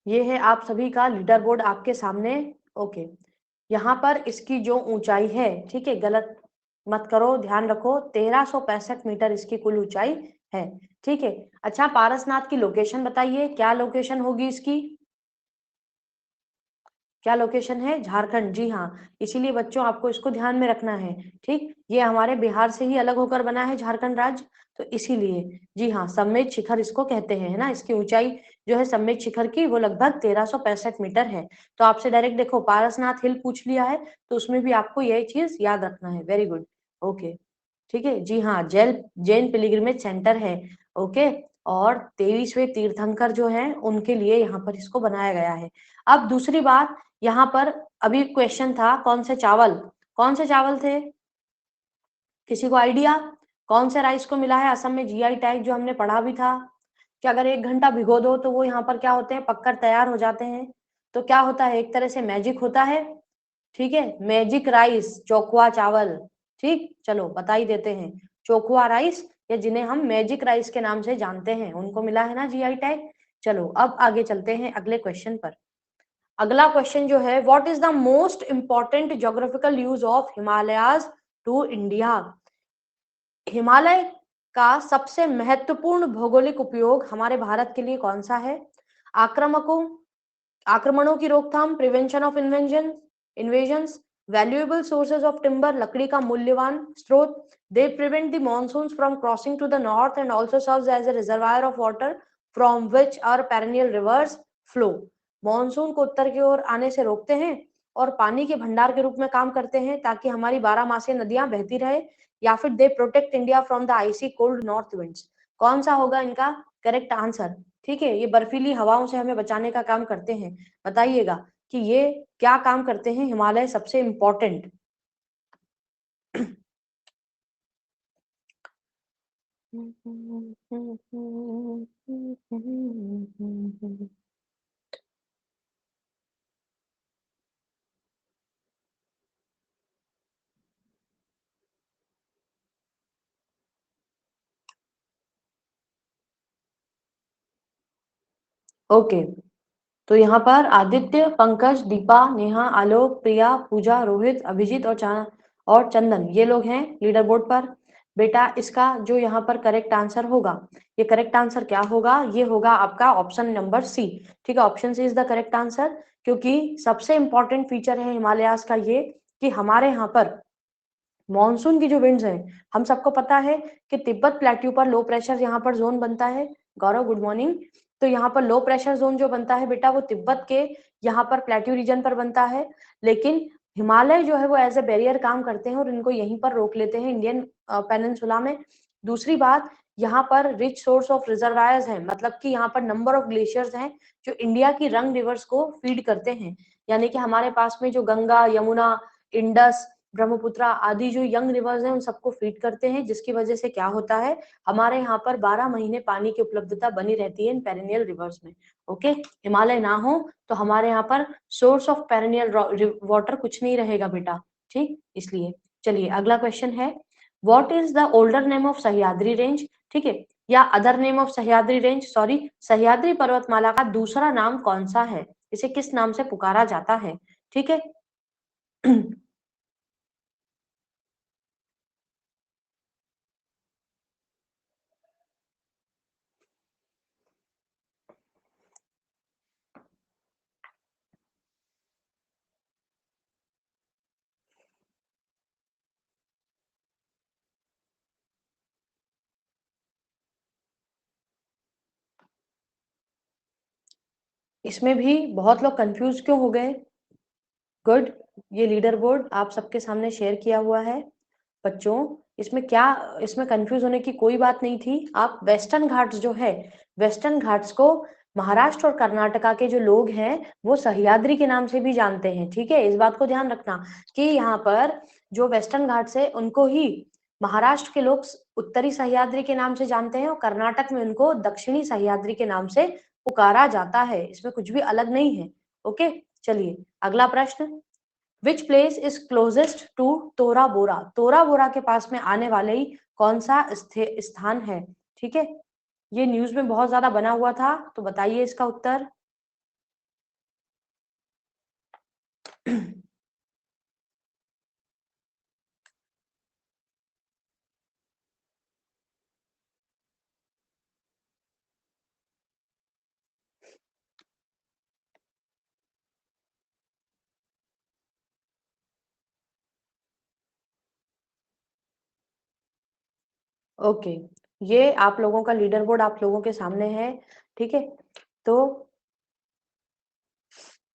ये है आप सभी का लीडर बोर्ड आपके सामने। ओके, यहाँ पर इसकी जो ऊंचाई है, ठीक है, गलत मत करो, ध्यान रखो, 1365 मीटर इसकी कुल ऊंचाई है। ठीक है, अच्छा, पारसनाथ की लोकेशन बताइए, क्या लोकेशन होगी इसकी? क्या लोकेशन है? झारखंड, जी हाँ, इसीलिए बच्चों आपको इसको ध्यान में रखना है। ठीक, ये हमारे बिहार से ही अलग होकर बना है झारखंड राज्य, तो इसीलिए जी हाँ, सम्मेद शिखर इसको कहते हैं, है ना। इसकी ऊंचाई जो है सम्मेद शिखर की वो लगभग 1365 मीटर है। तो आपसे डायरेक्ट देखो पारसनाथ हिल पूछ लिया है, तो उसमें भी आपको यही चीज याद रखना है। वेरी गुड, ओके, ठीक है, जी हाँ, जैन पिलग्रिमेज सेंटर है। ओके, और 23वें तीर्थंकर जो है उनके लिए यहाँ पर इसको बनाया गया है। अब दूसरी बात, यहाँ पर अभी क्वेश्चन था कौन से चावल थे? किसी को आइडिया? कौन से राइस को मिला है असम में जीआई टैग, जो हमने पढ़ा भी था कि अगर 1 घंटा भिगो दो तो वो यहाँ पर क्या होते हैं, पककर तैयार हो जाते हैं। तो क्या होता है, एक तरह से मैजिक होता है। ठीक है, मैजिक राइस, चोखुआ चावल। ठीक, चलो बता ही देते हैं, चोखुआ राइस, या जिन्हें हम मैजिक राइस के नाम से जानते हैं, उनको मिला है ना जीआई टैग। चलो अब आगे चलते हैं अगले क्वेश्चन पर। अगला क्वेश्चन जो है, what is the most important geographical use of Himalayas to India? Himalaya का सबसे महत्वपूर्ण भौगोलिक उपयोग हमारे भारत के लिए कौन सा है? आक्रामकों आक्रमणों की रोकथाम, prevention of invasions, valuable sources of timber, लकड़ी का मूल्यवान स्रोत। They prevent the monsoons from crossing to the north and also serves as a reservoir of water from which our perennial rivers flow. Monsoon को उत्तर की ओर आने से रोकते हैं और पानी के भंडार के रूप में काम करते हैं, ताकि हमारी 12 मासी नदियां बहती रहे, या फिर they protect India from the icy cold north winds. कौन सा होगा इनका करेक्ट आंसर? ठीक है, ये बर्फीली हवाओं से हमें बचाने का काम करते हैं। बताइएगा कि ये क्या काम करते हैं हिमालय सबसे इंपॉर्टेंट? ओके, तो यहाँ पर आदित्य, पंकज, दीपा, नेहा, आलोक, प्रिया, पूजा, रोहित, अभिजीत और चंदन, ये लोग हैं लीडर बोर्ड पर। बेटा इसका जो यहाँ पर करेक्ट आंसर होगा, ये करेक्ट आंसर क्या होगा? ये होगा आपका ऑप्शन नंबर सी। ठीक है, option C is the correct answer, क्योंकि सबसे इंपॉर्टेंट फीचर है हिमालयास का ये कि हमारे यहाँ पर मॉनसून की जो विंड्स है, हम सबको पता है कि तिब्बत प्लेट्यू पर लो प्रेशर यहाँ पर जोन बनता है। गौरव गुड मॉर्निंग। तो यहाँ पर लो प्रेशर जोन जो बनता है बेटा, वो तिब्बत के यहाँ पर प्लेट्यू रीजन पर बनता है, लेकिन हिमालय जो है वो एज ए बैरियर काम करते हैं और इनको यहीं पर रोक लेते हैं इंडियन पेनिनसुला में। दूसरी बात, यहाँ पर रिच सोर्स ऑफ रिजर्वायर्स है, मतलब कि यहाँ पर नंबर ऑफ ग्लेशियर्स हैं जो इंडिया की रंग रिवर्स को फीड करते हैं। यानी कि हमारे पास में जो गंगा, यमुना, इंडस, ब्रह्मपुत्रा आदि जो यंग रिवर्स हैं उन सबको फीड करते हैं, जिसकी वजह से क्या होता है, हमारे यहाँ पर 12 महीने पानी की उपलब्धता बनी रहती है इन पेरिनियल रिवर्स में। ओके, हिमालय ना हो तो हमारे यहाँ पर सोर्स ऑफ पेरिनियल वाटर कुछ नहीं रहेगा बेटा। ठीक, इसलिए चलिए अगला क्वेश्चन है, what is the older name of Sahyadri range? ठीक है, या other name of Sahyadri range, sorry, Sahyadri पर्वतमाला का दूसरा नाम कौन सा है? इसे किस नाम से पुकारा जाता है? ठीक है। इसमें भी बहुत लोग कंफ्यूज क्यों हो गए? गुड, ये लीडर बोर्ड आप सबके सामने शेयर किया हुआ है बच्चों। इसमें क्या, इसमें कंफ्यूज होने की कोई बात नहीं थी। आप वेस्टर्न घाट्स जो है, वेस्टर्न घाट्स को महाराष्ट्र और कर्नाटका के जो लोग हैं वो सह्याद्री के नाम से भी जानते हैं। ठीक है, इस बात को ध्यान रखना कि यहाँ पर जो वेस्टर्न घाट्स है उनको ही महाराष्ट्र के लोग उत्तरी सह्याद्री के नाम से जानते हैं और कर्नाटक में उनको दक्षिणी सह्याद्री के नाम से पुकारा जाता है। इसमें कुछ भी अलग नहीं है। ओके, चलिए अगला प्रश्न, which place is closest to Tora Bora? तोरा बोरा के पास में आने वाले ही कौन सा स्थान है? ठीक है, ये न्यूज में बहुत ज्यादा बना हुआ था, तो बताइए इसका उत्तर। ओके, ये आप लोगों का लीडर बोर्ड आप लोगों के सामने है, ठीक है? तो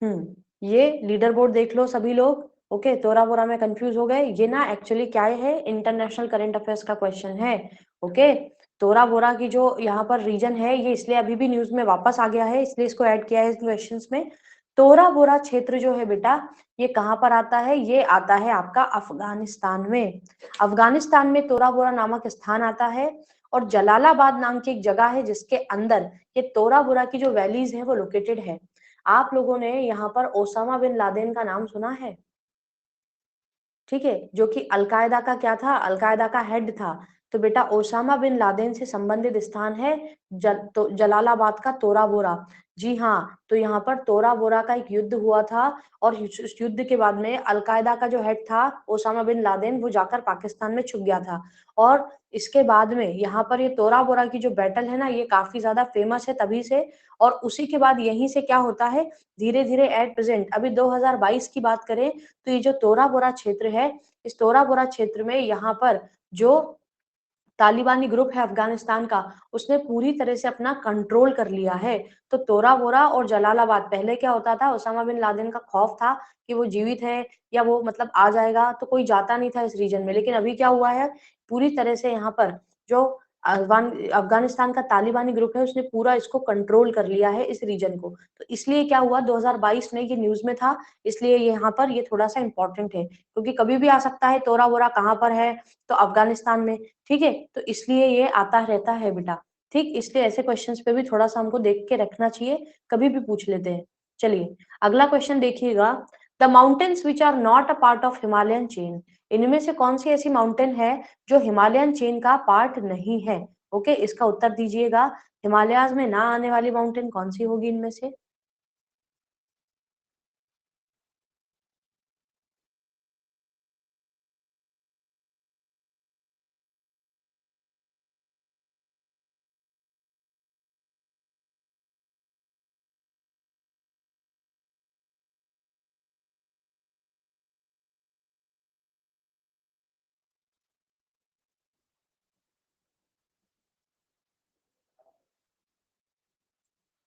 ये लीडर बोर्ड देख लो सभी लोग। ओके, तोरा बोरा में कंफ्यूज हो गए? ये ना एक्चुअली क्या है, इंटरनेशनल करंट अफेयर्स का क्वेश्चन है। ओके, तोरा बोरा की जो यहाँ पर रीजन है, ये इसलिए अभी भी न्यूज में वापस आ गया है, इसलिए इसको ऐड किया है इस क्वेश्चंस में। तोरा बोरा क्षेत्र जो है बेटा, ये कहाँ पर आता है? ये आता है आपका अफगानिस्तान में। अफगानिस्तान में तोरा बोरा नामक स्थान आता है, और जलालाबाद नाम की एक जगह है जिसके अंदर ये तोरा बोरा की जो वैलीज है वो लोकेटेड है। आप लोगों ने यहाँ पर ओसामा बिन लादेन का नाम सुना है? ठीक है, जो कि अलकायदा का क्या था? अलकायदा का हेड था। तो बेटा ओसामा बिन लादेन से संबंधित स्थान है जलालाबाद का तोरा बोरा। जी हाँ, तो यहाँ पर तोरा बोरा का एक युद्ध हुआ था, और इस युद्ध के बाद में अलकायदा का जो हेड था ओसामा बिन लादेन, वो जाकर पाकिस्तान में छुप गया था। और इसके बाद में यहाँ पर ये तोरा बोरा की जो बैटल है ना, ये काफी ज्यादा फेमस है तभी से। और उसी के बाद यहीं से क्या होता है, धीरे धीरे एट प्रेजेंट अभी 2022 की बात करें, तो ये जो तोरा बोरा क्षेत्र है, इस तोरा बोरा क्षेत्र में यहाँ पर जो तालिबानी ग्रुप है अफगानिस्तान का, उसने पूरी तरह से अपना कंट्रोल कर लिया है। तो तोरा बोरा और जलालाबाद, पहले क्या होता था, ओसामा बिन लादेन का खौफ था कि वो जीवित है या वो मतलब आ जाएगा, तो कोई जाता नहीं था इस रीजन में। लेकिन अभी क्या हुआ है, पूरी तरह से यहाँ पर जो अफगानिस्तान का तालिबानी ग्रुप है, उसने पूरा इसको कंट्रोल कर लिया है इस रीजन को। तो इसलिए क्या हुआ, 2022 में ये न्यूज में था, इसलिए यहाँ पर ये थोड़ा सा इंपॉर्टेंट है, क्योंकि कभी भी आ सकता है तोरा बोरा कहाँ पर है, तो अफगानिस्तान में। ठीक है, तो इसलिए ये आता रहता है बेटा। ठीक, इसलिए ऐसे क्वेश्चंस पे भी थोड़ा सा हमको देख के रखना चाहिए, कभी भी पूछ लेते हैं। चलिए अगला क्वेश्चन देखिएगा। The mountains which are not a part of Himalayan chain, इनमें से कौन सी ऐसी माउंटेन है जो हिमालयन चेन का पार्ट नहीं है? ओके, इसका उत्तर दीजिएगा। हिमालयाज में ना आने वाली माउंटेन कौन सी होगी इनमें से?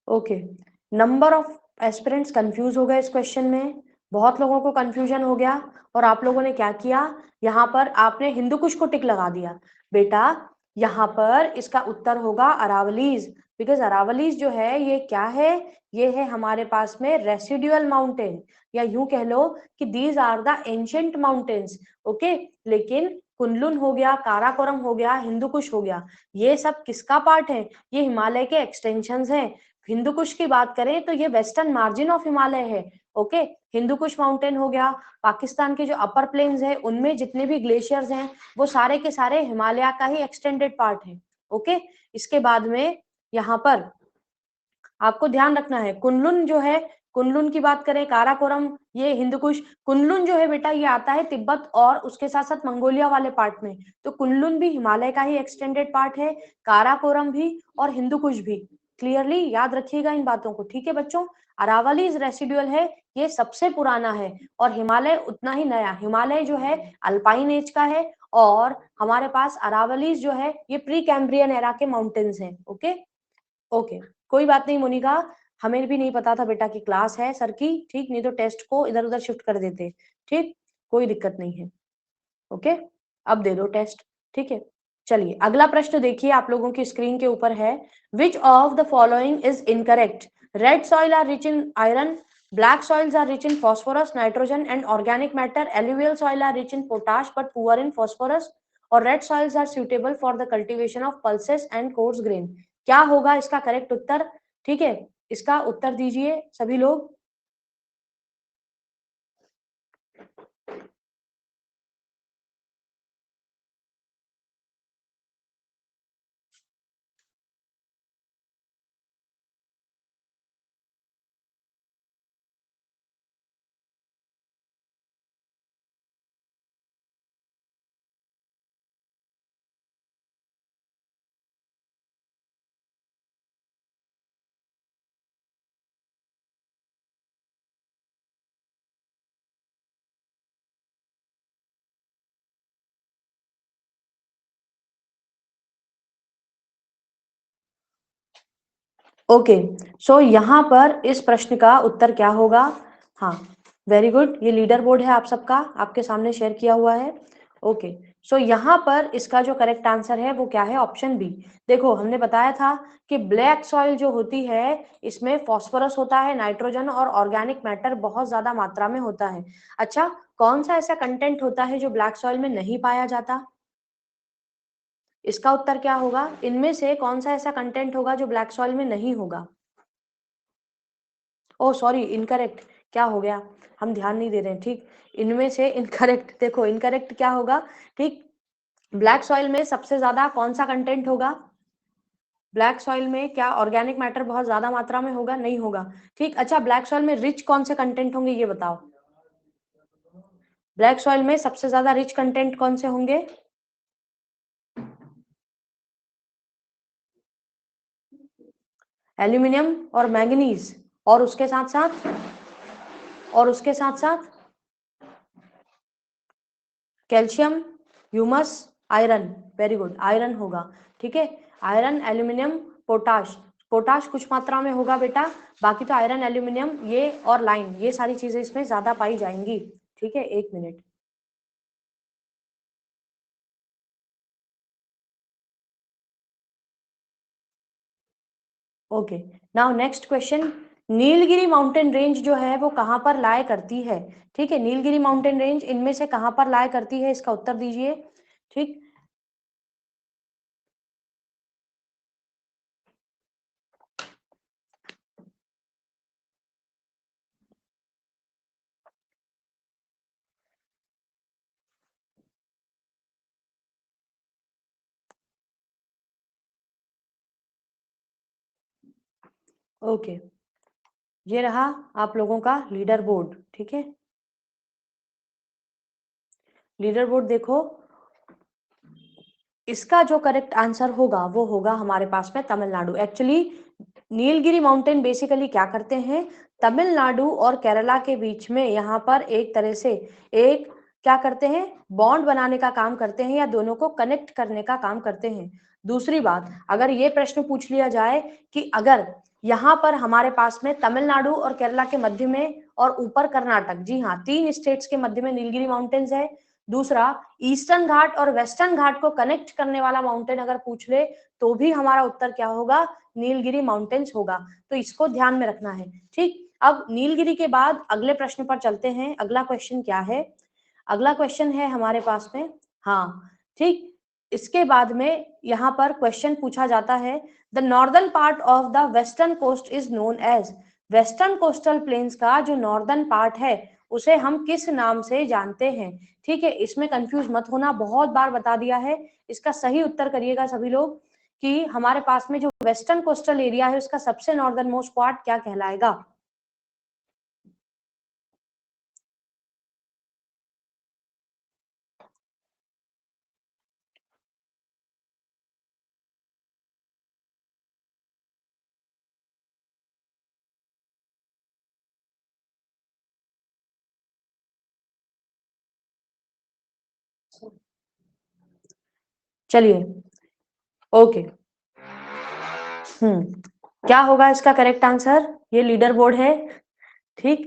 Okay, number of aspirants confuse हो गए इस क्वेश्चन में, बहुत लोगों को कंफ्यूजन हो गया। और आप लोगों ने क्या किया, यहाँ पर आपने हिंदू कुश को टिक लगा दिया। बेटा यहाँ पर इसका उत्तर होगा अरावलीज, बिकॉज अरावलीज जो है ये क्या है, ये है हमारे पास में रेसिडुअल माउंटेन, या यूं कह लो कि these are the ancient mountains. Okay, लेकिन कुनलुन हो गया, काराकोरम हो गया, हिंदू कुश हो गया, ये सब किसका पार्ट है? ये हिमालय के एक्सटेंशन हैं। हिंदू कुश की बात करें तो ये वेस्टर्न मार्जिन ऑफ हिमालय है। ओके, हिंदू कुश माउंटेन हो गया, पाकिस्तान के जो अपर प्लेन्स है उनमें जितने भी ग्लेशियर्स हैं वो सारे के सारे हिमालय का ही एक्सटेंडेड पार्ट है। ओके, इसके बाद में यहाँ पर आपको ध्यान रखना है, कुनलुन जो है, कुनलुन की बात करें, काराकोरम, ये हिंदू कुश, कुनलुन जो है बेटा ये आता है तिब्बत और उसके साथ साथ मंगोलिया वाले पार्ट में। तो कुनलुन भी हिमालय का ही एक्सटेंडेड पार्ट है, काराकोरम भी और हिंदू कुश भी। क्लियरली याद रखिएगा इन बातों को, ठीक है बच्चों? अरावली इज रेसिडुअल है, ये सबसे पुराना है, और हिमालय उतना ही नया। हिमालय जो है अल्पाइन एज का है, और हमारे पास अरावलीज जो है ये प्री कैम्ब्रियन एरा के माउंटेन्स हैं। ओके ओके, कोई बात नहीं मोनिका, हमें भी नहीं पता था बेटा की क्लास है सर की, ठीक, नहीं तो टेस्ट को इधर उधर शिफ्ट कर देते। ठीक, कोई दिक्कत नहीं है। ओके, अब दे दो टेस्ट, ठीक है? चलिए अगला प्रश्न देखिए, आप लोगों की स्क्रीन के ऊपर है। Which of the following is incorrect? Red soil are rich in iron, black soils are rich in phosphorus, nitrogen and organic matter, alluvial soil are rich in potash but poor in phosphorus, और red soils are suitable for the cultivation of pulses and coarse grain। क्या होगा इसका correct उत्तर? ठीक है, इसका उत्तर दीजिए सभी लोग। ओके, सो यहाँ पर इस प्रश्न का उत्तर क्या होगा? हाँ, वेरी गुड, ये लीडर बोर्ड है आप सबका, आपके सामने शेयर किया हुआ है। ओके, सो यहाँ पर इसका जो करेक्ट आंसर है वो क्या है? Option B. देखो हमने बताया था कि ब्लैक सॉइल जो होती है इसमें फॉस्फोरस होता है, नाइट्रोजन और ऑर्गेनिक मैटर बहुत ज्यादा मात्रा में होता है। अच्छा, कौन सा ऐसा कंटेंट होता है जो ब्लैक सॉइल में नहीं पाया जाता? इसका उत्तर क्या होगा? इनमें से कौन सा ऐसा कंटेंट होगा जो ब्लैक सॉइल में नहीं होगा? ओ सॉरी, इनकरेक्ट, क्या हो गया, हम ध्यान नहीं दे रहे हैं, ठीक। इनमें से इनकरेक्ट, देखो इनकरेक्ट क्या होगा, ठीक। ब्लैक सॉइल में सबसे ज्यादा कौन सा कंटेंट होगा? ब्लैक सॉइल में क्या ऑर्गेनिक मैटर बहुत ज्यादा मात्रा में होगा? नहीं होगा, ठीक। अच्छा, ब्लैक सॉइल में रिच कौन से कंटेंट होंगे ये बताओ? ब्लैक सॉइल में सबसे ज्यादा रिच कंटेंट कौन से होंगे? एल्यूमिनियम और मैंगनीज, और उसके साथ साथ, और उसके साथ साथ calcium, humus, iron. Very good, iron होगा, ठीक है। Iron, aluminium, potash. पोटाश कुछ मात्रा में होगा बेटा, बाकी तो आयरन, एल्यूमिनियम ये और लाइन, ये सारी चीजें इसमें ज्यादा पाई जाएंगी, ठीक है। एक minute. Okay, now next question. Nilgiri mountain range जो है वो कहां पर लाया करती है? ठीक है, नीलगिरी माउंटेन रेंज इनमें से कहां पर लाया करती है, इसका उत्तर दीजिए, ठीक। ओके, ये रहा आप लोगों का लीडर बोर्ड, ठीक है। लीडर बोर्ड देखो, इसका जो करेक्ट आंसर होगा वो होगा हमारे पास में Tamil Nadu. Actually Nilgiri mountain basically क्या करते हैं, तमिलनाडु और केरला के बीच में यहाँ पर एक तरह से एक क्या करते हैं, बॉन्ड बनाने का काम करते हैं, या दोनों को कनेक्ट करने का काम करते हैं। दूसरी बात, अगर ये प्रश्न पूछ लिया जाए कि अगर यहाँ पर हमारे पास में तमिलनाडु और केरला के मध्य में और ऊपर कर्नाटक, जी हाँ, तीन स्टेट्स के मध्य में नीलगिरी माउंटेन्स है। दूसरा, ईस्टर्न घाट और वेस्टर्न घाट को कनेक्ट करने वाला माउंटेन अगर पूछ ले तो भी हमारा उत्तर क्या होगा? नीलगिरी माउंटेन्स होगा। तो इसको ध्यान में रखना है, ठीक। अब नीलगिरी के बाद अगले प्रश्न पर चलते हैं। अगला क्वेश्चन क्या है? अगला क्वेश्चन है हमारे पास में, हाँ, ठीक। इसके बाद में यहाँ पर क्वेश्चन पूछा जाता है, the northern part of the western coast is known as. Western coastal plains का जो नॉर्दर्न पार्ट है उसे हम किस नाम से जानते हैं? ठीक है, इसमें कंफ्यूज मत होना, बहुत बार बता दिया है। इसका सही उत्तर करिएगा सभी लोग कि हमारे पास में जो वेस्टर्न कोस्टल एरिया है उसका सबसे नॉर्दर्न मोस्ट पार्ट क्या कहलाएगा? चलिए, ओके, क्या होगा इसका करेक्ट आंसर? ये लीडर बोर्ड है, ठीक।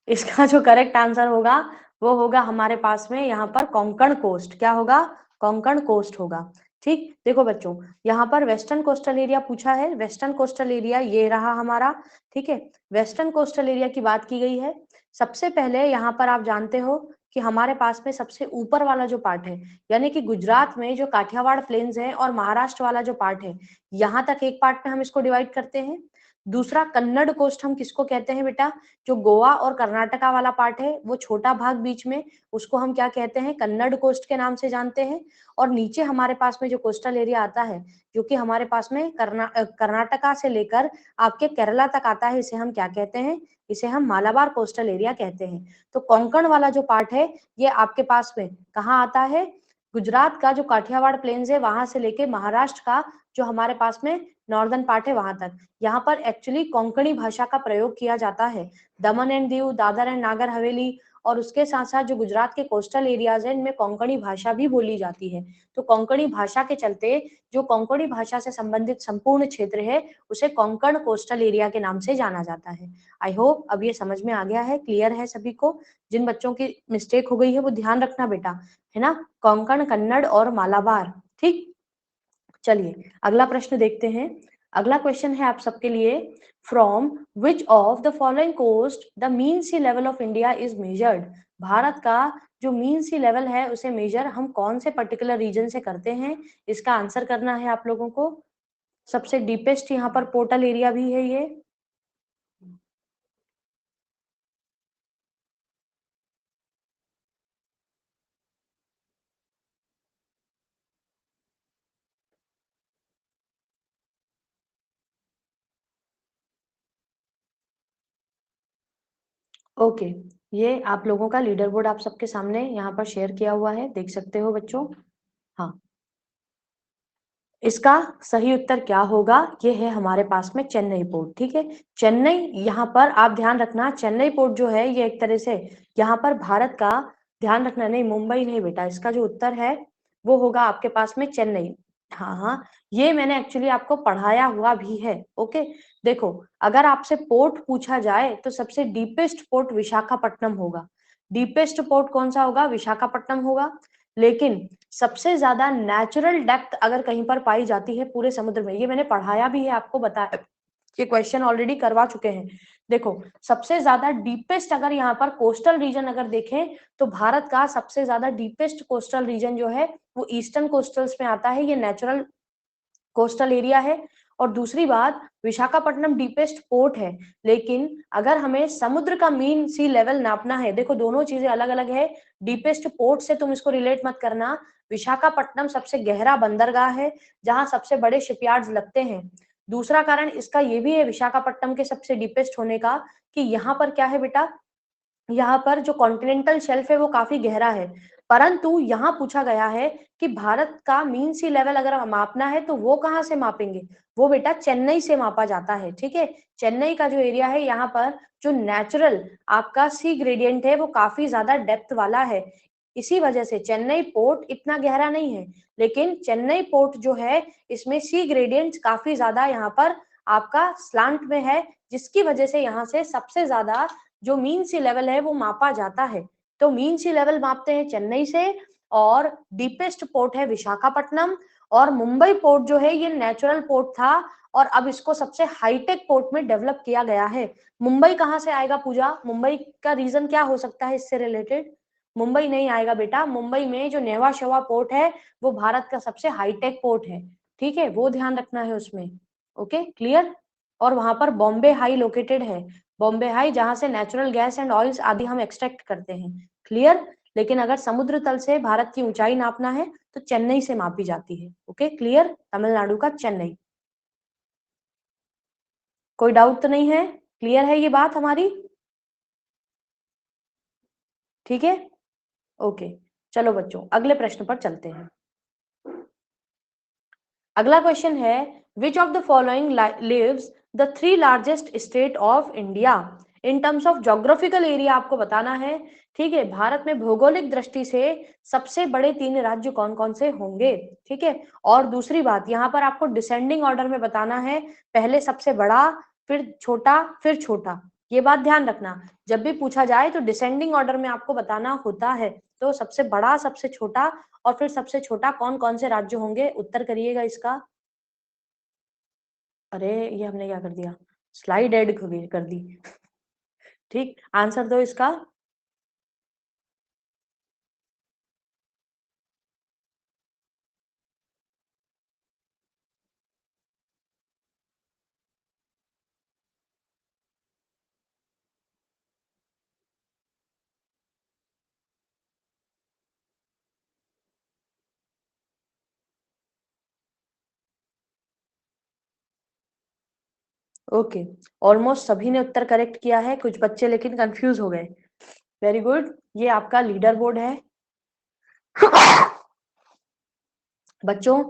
इसका जो करेक्ट आंसर होगा वो होगा हमारे पास में यहाँ पर कोंकण कोस्ट। क्या होगा? कोंकण कोस्ट होगा, ठीक। देखो बच्चों, यहाँ पर वेस्टर्न कोस्टल एरिया पूछा है, वेस्टर्न कोस्टल एरिया ये रहा हमारा, ठीक है। वेस्टर्न कोस्टल एरिया की बात की गई है। सबसे पहले यहाँ पर आप जानते हो कि हमारे पास में सबसे ऊपर वाला जो पार्ट है, यानी कि गुजरात में जो काठियावाड़ प्लेन्स है और महाराष्ट्र वाला जो पार्ट है, यहाँ तक एक पार्ट में हम इसको डिवाइड करते हैं। दूसरा, कन्नड़ कोस्ट हम किसको कहते हैं बेटा? जो गोवा और कर्नाटका वाला पार्ट है, वो छोटा भाग बीच में, उसको हम क्या कहते हैं? कन्नड़ कोस्ट के नाम से जानते हैं। और नीचे हमारे पास में जो कोस्टल एरिया आता है, जो कि हमारे पास में कर्नाटका से लेकर आपके केरला तक आता है, इसे हम क्या कहते हैं? इसे हम मालाबार कोस्टल एरिया कहते हैं। तो कोंकण वाला जो पार्ट है ये आपके पास में कहाँ आता है? गुजरात का जो काठियावाड़ प्लेन्स है वहां से लेके महाराष्ट्र का जो हमारे पास में नॉर्दर्न पार्ट है वहां तक। यहाँ पर एक्चुअली कोंकणी भाषा का प्रयोग किया जाता है। दमन एंड दीव, दादर एंड नागर हवेली और उसके साथ साथ जो गुजरात के कोस्टल एरियाज है इनमें कोंकणी भाषा भी बोली जाती है। तो कोंकणी भाषा के चलते जो कोंकणी भाषा से संबंधित संपूर्ण क्षेत्र है उसे कोंकण कोस्टल एरिया के नाम से जाना जाता है। आई होप अब ये समझ में आ गया है, क्लियर है सभी को। जिन बच्चों की मिस्टेक हो गई है वो ध्यान रखना बेटा, है ना, कोंकण, कन्नड़ और मालाबार। ठीक, चलिए अगला प्रश्न देखते हैं। अगला क्वेश्चन है आप सबके लिए, from which of the following coast the mean sea level of India is measured. Bharat का जो मीन सी लेवल है उसे मेजर हम कौन से पर्टिकुलर रीजन से करते हैं, इसका आंसर करना है आप लोगों को। सबसे डीपेस्ट यहाँ पर पोर्टल एरिया भी है ये। ओके, ये आप लोगों का लीडर बोर्ड आप सबके सामने यहाँ पर शेयर किया हुआ है, देख सकते हो बच्चों। हाँ, इसका सही उत्तर क्या होगा, ये है हमारे पास में चेन्नई पोर्ट। ठीक है, चेन्नई, यहाँ पर आप ध्यान रखना, चेन्नई पोर्ट जो है ये एक तरह से यहाँ पर भारत का, ध्यान रखना, नहीं मुंबई नहीं बेटा, इसका जो उत्तर है वो होगा आपके पास में चेन्नई। हाँ हाँ, ये मैंने एक्चुअली आपको पढ़ाया हुआ भी है। ओके, देखो अगर आपसे पोर्ट पूछा जाए तो सबसे डीपेस्ट पोर्ट विशाखापट्टनम होगा। डीपेस्ट पोर्ट कौन सा होगा, विशाखापट्टनम होगा। लेकिन सबसे ज्यादा नेचुरल डेप्थ अगर कहीं पर पाई जाती है पूरे समुद्र में, ये मैंने पढ़ाया भी है, आपको बताया, ये क्वेश्चन ऑलरेडी करवा चुके हैं। देखो सबसे ज्यादा डीपेस्ट अगर यहाँ पर कोस्टल रीजन अगर देखें तो भारत का सबसे ज्यादा डीपेस्ट कोस्टल रीजन जो है वो ईस्टर्न कोस्टल्स में आता है, ये नेचुरल कोस्टल एरिया है। और दूसरी बात, विशाखापट्टनम डीपेस्ट पोर्ट है, लेकिन अगर हमें समुद्र का मीन सी लेवल नापना है, देखो दोनों चीजें अलग अलग है। डीपेस्ट पोर्ट से तुम इसको रिलेट मत करना, विशाखापट्टनम सबसे गहरा बंदरगाह है जहां सबसे बड़े शिपयार्ड्स लगते हैं। दूसरा कारण इसका ये भी है विशाखापट्टनम के सबसे डीपेस्ट होने का, कि यहाँ पर क्या है बेटा, यहाँ पर जो कॉन्टिनेंटल शेल्फ है वो काफी गहरा है। परंतु यहाँ पूछा गया है कि भारत का मीन सी लेवल अगर मापना है तो वो कहाँ से मापेंगे, वो बेटा चेन्नई से मापा जाता है। ठीक है, चेन्नई का जो एरिया है यहाँ पर जो नेचुरल आपका सी ग्रेडियंट है वो काफी ज्यादा डेप्थ वाला है। इसी वजह से चेन्नई पोर्ट इतना गहरा नहीं है, लेकिन चेन्नई पोर्ट जो है इसमें सी ग्रेडियंट काफी ज्यादा यहाँ पर आपका स्लांट में है, जिसकी वजह से यहाँ से सबसे ज्यादा जो मीन सी लेवल है वो मापा जाता है। तो मीन सी लेवल मापते हैं चेन्नई से, और डीपेस्ट पोर्ट है विशाखापट्टनम। और मुंबई पोर्ट जो है ये नेचुरल पोर्ट था और अब इसको सबसे हाईटेक पोर्ट में डेवलप किया गया है। मुंबई कहाँ से आएगा पूजा, मुंबई का रीजन क्या हो सकता है इससे रिलेटेड, मुंबई नहीं आएगा बेटा। मुंबई में जो नेवा शेवा पोर्ट है वो भारत का सबसे हाईटेक पोर्ट है। ठीक है, वो ध्यान रखना है उसमें। Okay, clear. और वहां पर बॉम्बे हाई लोकेटेड है, बॉम्बे हाई जहां से नेचुरल गैस एंड ऑयल्स आदि हम एक्सट्रैक्ट करते हैं। क्लियर। लेकिन अगर समुद्र तल से भारत की ऊंचाई नापना है तो चेन्नई से मापी जाती है। ओके, क्लियर, तमिलनाडु का चेन्नई। कोई डाउट तो नहीं है, क्लियर है ये बात हमारी, ठीक है। ओके, चलो बच्चों अगले प्रश्न पर चलते हैं। अगला क्वेश्चन है, which of the following lives the three largest state of India in terms of geographical area, आपको बताना है। ठीक है, भारत में भौगोलिक दृष्टि से सबसे बड़े तीन राज्य कौन कौन से होंगे। ठीक है, और दूसरी बात यहाँ पर आपको डिसेंडिंग ऑर्डर में बताना है, पहले सबसे बड़ा फिर छोटा फिर छोटा, ये बात ध्यान रखना। जब भी पूछा जाए तो डिसेंडिंग ऑर्डर में आपको बताना होता है, तो सबसे बड़ा, सबसे छोटा और फिर सबसे छोटा कौन कौन से राज्य होंगे, उत्तर करिएगा इसका। अरे ये हमने क्या कर दिया, स्लाइड ऐड कर दी। ठीक, आंसर दो इसका। ओके, ऑलमोस्ट सभी ने उत्तर करेक्ट किया है, कुछ बच्चे लेकिन कंफ्यूज हो गए। वेरी गुड, ये आपका लीडर बोर्ड है। बच्चों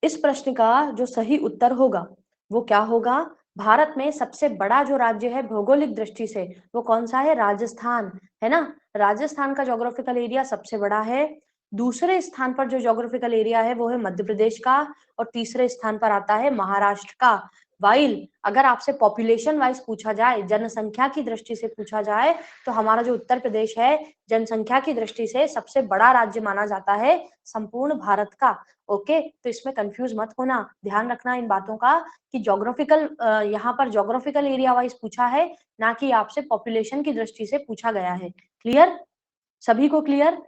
इस प्रश्न का जो सही उत्तर होगा वो क्या होगा, भारत में सबसे बड़ा जो राज्य है भौगोलिक दृष्टि से वो कौन सा है? राजस्थान, है ना। राजस्थान का ज्योग्राफिकल एरिया सबसे बड़ा है। दूसरे स्थान पर जो ज्योग्राफिकल एरिया है वो है मध्य प्रदेश का, और तीसरे स्थान पर आता है महाराष्ट्र का। वाइल अगर आपसे पॉपुलेशन वाइज पूछा जाए, जनसंख्या की दृष्टि से पूछा जाए, तो हमारा जो उत्तर प्रदेश है जनसंख्या की दृष्टि से सबसे बड़ा राज्य माना जाता है संपूर्ण भारत का। ओके, तो इसमें कंफ्यूज मत होना, ध्यान रखना इन बातों का कि ज्योग्राफिकल यहाँ पर ज्योग्राफिकल एरिया वाइज पूछा है, ना कि आपसे पॉपुलेशन की दृष्टि से पूछा गया है। क्लियर? सभी को क्लियर?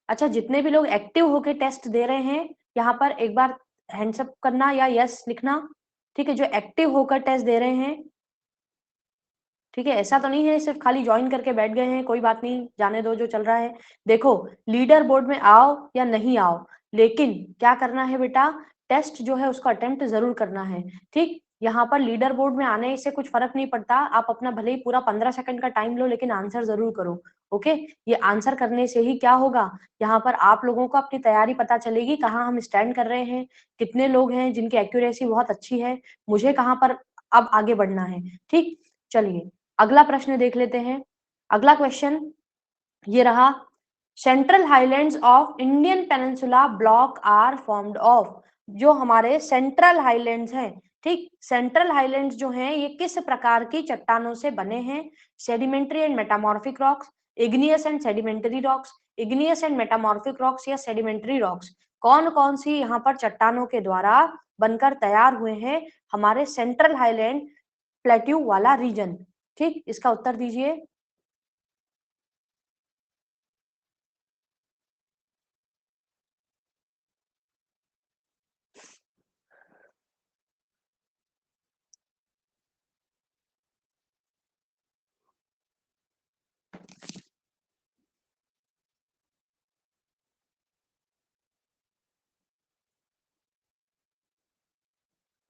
अच्छा, जितने भी लोग एक्टिव होके टेस्ट दे रहे हैं यहाँ पर एक बार हैंड्स अप करना या यस लिखना। ठीक है, जो एक्टिव होकर टेस्ट दे रहे हैं, ठीक है, ऐसा तो नहीं है सिर्फ खाली ज्वाइन करके बैठ गए हैं, कोई बात नहीं, जाने दो जो चल रहा है। देखो, लीडर बोर्ड में आओ या नहीं आओ, लेकिन क्या करना है बेटा, टेस्ट जो है उसका अटेम्प्ट जरूर करना है। ठीक, यहाँ पर लीडर बोर्ड में आने से कुछ फर्क नहीं पड़ता, आप अपना भले ही पूरा 15 सेकंड का टाइम लो, लेकिन आंसर जरूर करो। ओके, ये आंसर करने से ही क्या होगा, यहाँ पर आप लोगों को अपनी तैयारी पता चलेगी, कहाँ हम स्टैंड कर रहे हैं, कितने लोग हैं जिनकी एक्यूरेसी बहुत अच्छी है, मुझे कहाँ पर अब आगे बढ़ना है। ठीक, चलिए अगला प्रश्न देख लेते हैं। अगला क्वेश्चन ये रहा, central highlands of Indian peninsula block are formed of. जो हमारे सेंट्रल हाईलैंड्स हैं, ठीक, सेंट्रल हाईलैंड्स जो हैं ये किस प्रकार की चट्टानों से बने हैं? Sedimentary and metamorphic rocks, igneous and sedimentary rocks, igneous and metamorphic rocks या सेडिमेंट्री रॉक्स। कौन कौन सी यहाँ पर चट्टानों के द्वारा बनकर तैयार हुए हैं हमारे सेंट्रल हाईलैंड प्लेट्यू वाला रीजन? ठीक, इसका उत्तर दीजिए।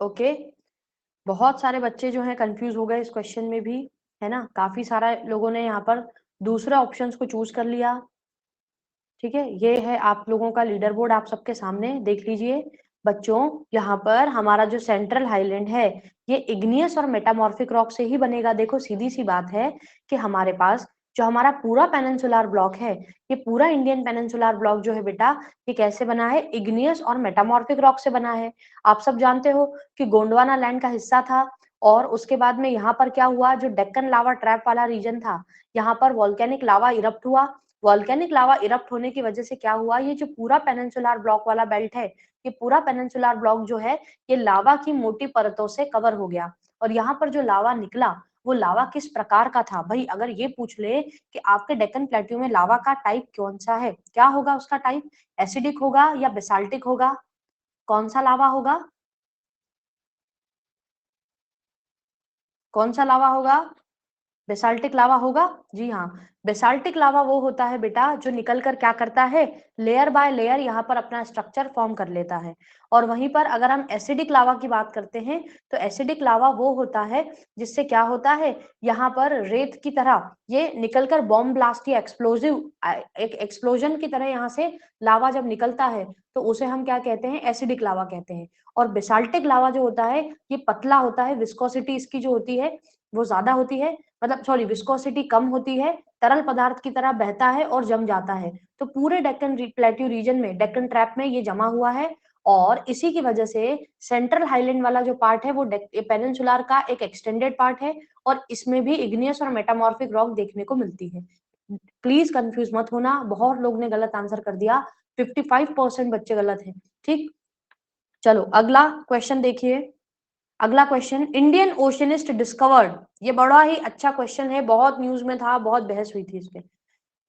ओके, बहुत सारे बच्चे जो हैं कंफ्यूज हो गए इस क्वेश्चन में भी, है ना, काफी सारा लोगों ने यहाँ पर दूसरा ऑप्शंस को चूज कर लिया। ठीक है, ये है आप लोगों का लीडर बोर्ड, आप सबके सामने देख लीजिए बच्चों। यहाँ पर हमारा जो सेंट्रल हाईलैंड है ये इग्नियस और मेटामॉर्फिक रॉक से ही बनेगा। देखो सीधी सी बात है कि हमारे पास जो हमारा पूरा पेनिनसुलर ब्लॉक है, ये पूरा इंडियन पेनिनसुलर ब्लॉक जो है बेटा, ये कैसे बना है? इग्नियस और मेटामॉर्फिक रॉक से बना है। आप सब जानते हो कि गोंडवाना लैंड का हिस्सा था, और उसके बाद में यहाँ पर क्या हुआ, जो डेक्कन लावा ट्रैप वाला रीजन था, यहाँ पर वॉल्केनिक लावा इरप्ट हुआ। वॉल्केनिक लावा इरप्ट होने की वजह से क्या हुआ, ये जो पूरा पेनिनसुलर ब्लॉक वाला बेल्ट है, ये पूरा पेनिनसुलर ब्लॉक जो है ये लावा की मोटी परतों से कवर हो गया। और यहाँ पर जो लावा निकला वो लावा किस प्रकार का था? भाई अगर ये पूछ ले कि आपके डेक्कन प्लेट्यू में लावा का टाइप कौन सा है, क्या होगा उसका टाइप? एसिडिक होगा या बेसाल्टिक होगा? कौन सा लावा होगा? कौन सा लावा होगा? बेसाल्टिक लावा होगा। जी हाँ, बेसाल्टिक लावा वो होता है बेटा जो निकलकर क्या करता है, लेयर बाय लेयर यहाँ पर अपना स्ट्रक्चर फॉर्म कर लेता है। और वहीं पर अगर हम एसिडिक लावा की बात करते हैं, तो एसिडिक लावा वो होता है जिससे क्या होता है, यहाँ पर रेत की तरह ये निकलकर बॉम्ब ब्लास्ट या एक्सप्लोजिव एक एक्सप्लोजन की तरह यहाँ से लावा जब निकलता है, तो उसे हम क्या कहते हैं? एसिडिक लावा कहते हैं। और बेसाल्टिक लावा जो होता है ये पतला होता है, विस्कोसिटी इसकी जो होती है वो ज्यादा होती है, मतलब सॉरी विस्कोसिटी कम होती है, तरल पदार्थ की तरह बहता है और जम जाता है। तो पूरे डेक्कन प्लेट्यू रीजन में, डेक्कन ट्रैप में ये जमा हुआ है, और इसी की वजह से सेंट्रल हाईलैंड वाला जो पार्ट है वो पेनिनसुलर का एक एक्सटेंडेड पार्ट है, और इसमें भी इग्नियस और मेटामॉर्फिक रॉक देखने को मिलती है। प्लीज कंफ्यूज मत होना, बहुत लोग ने गलत आंसर कर दिया, 55% बच्चे गलत हैं। ठीक, चलो अगला क्वेश्चन देखिए। अगला क्वेश्चन, इंडियन ओशनिस्ट डिस्कवर्ड। ये बड़ा ही अच्छा क्वेश्चन है, बहुत न्यूज में था, बहुत बहस हुई थी इस पे।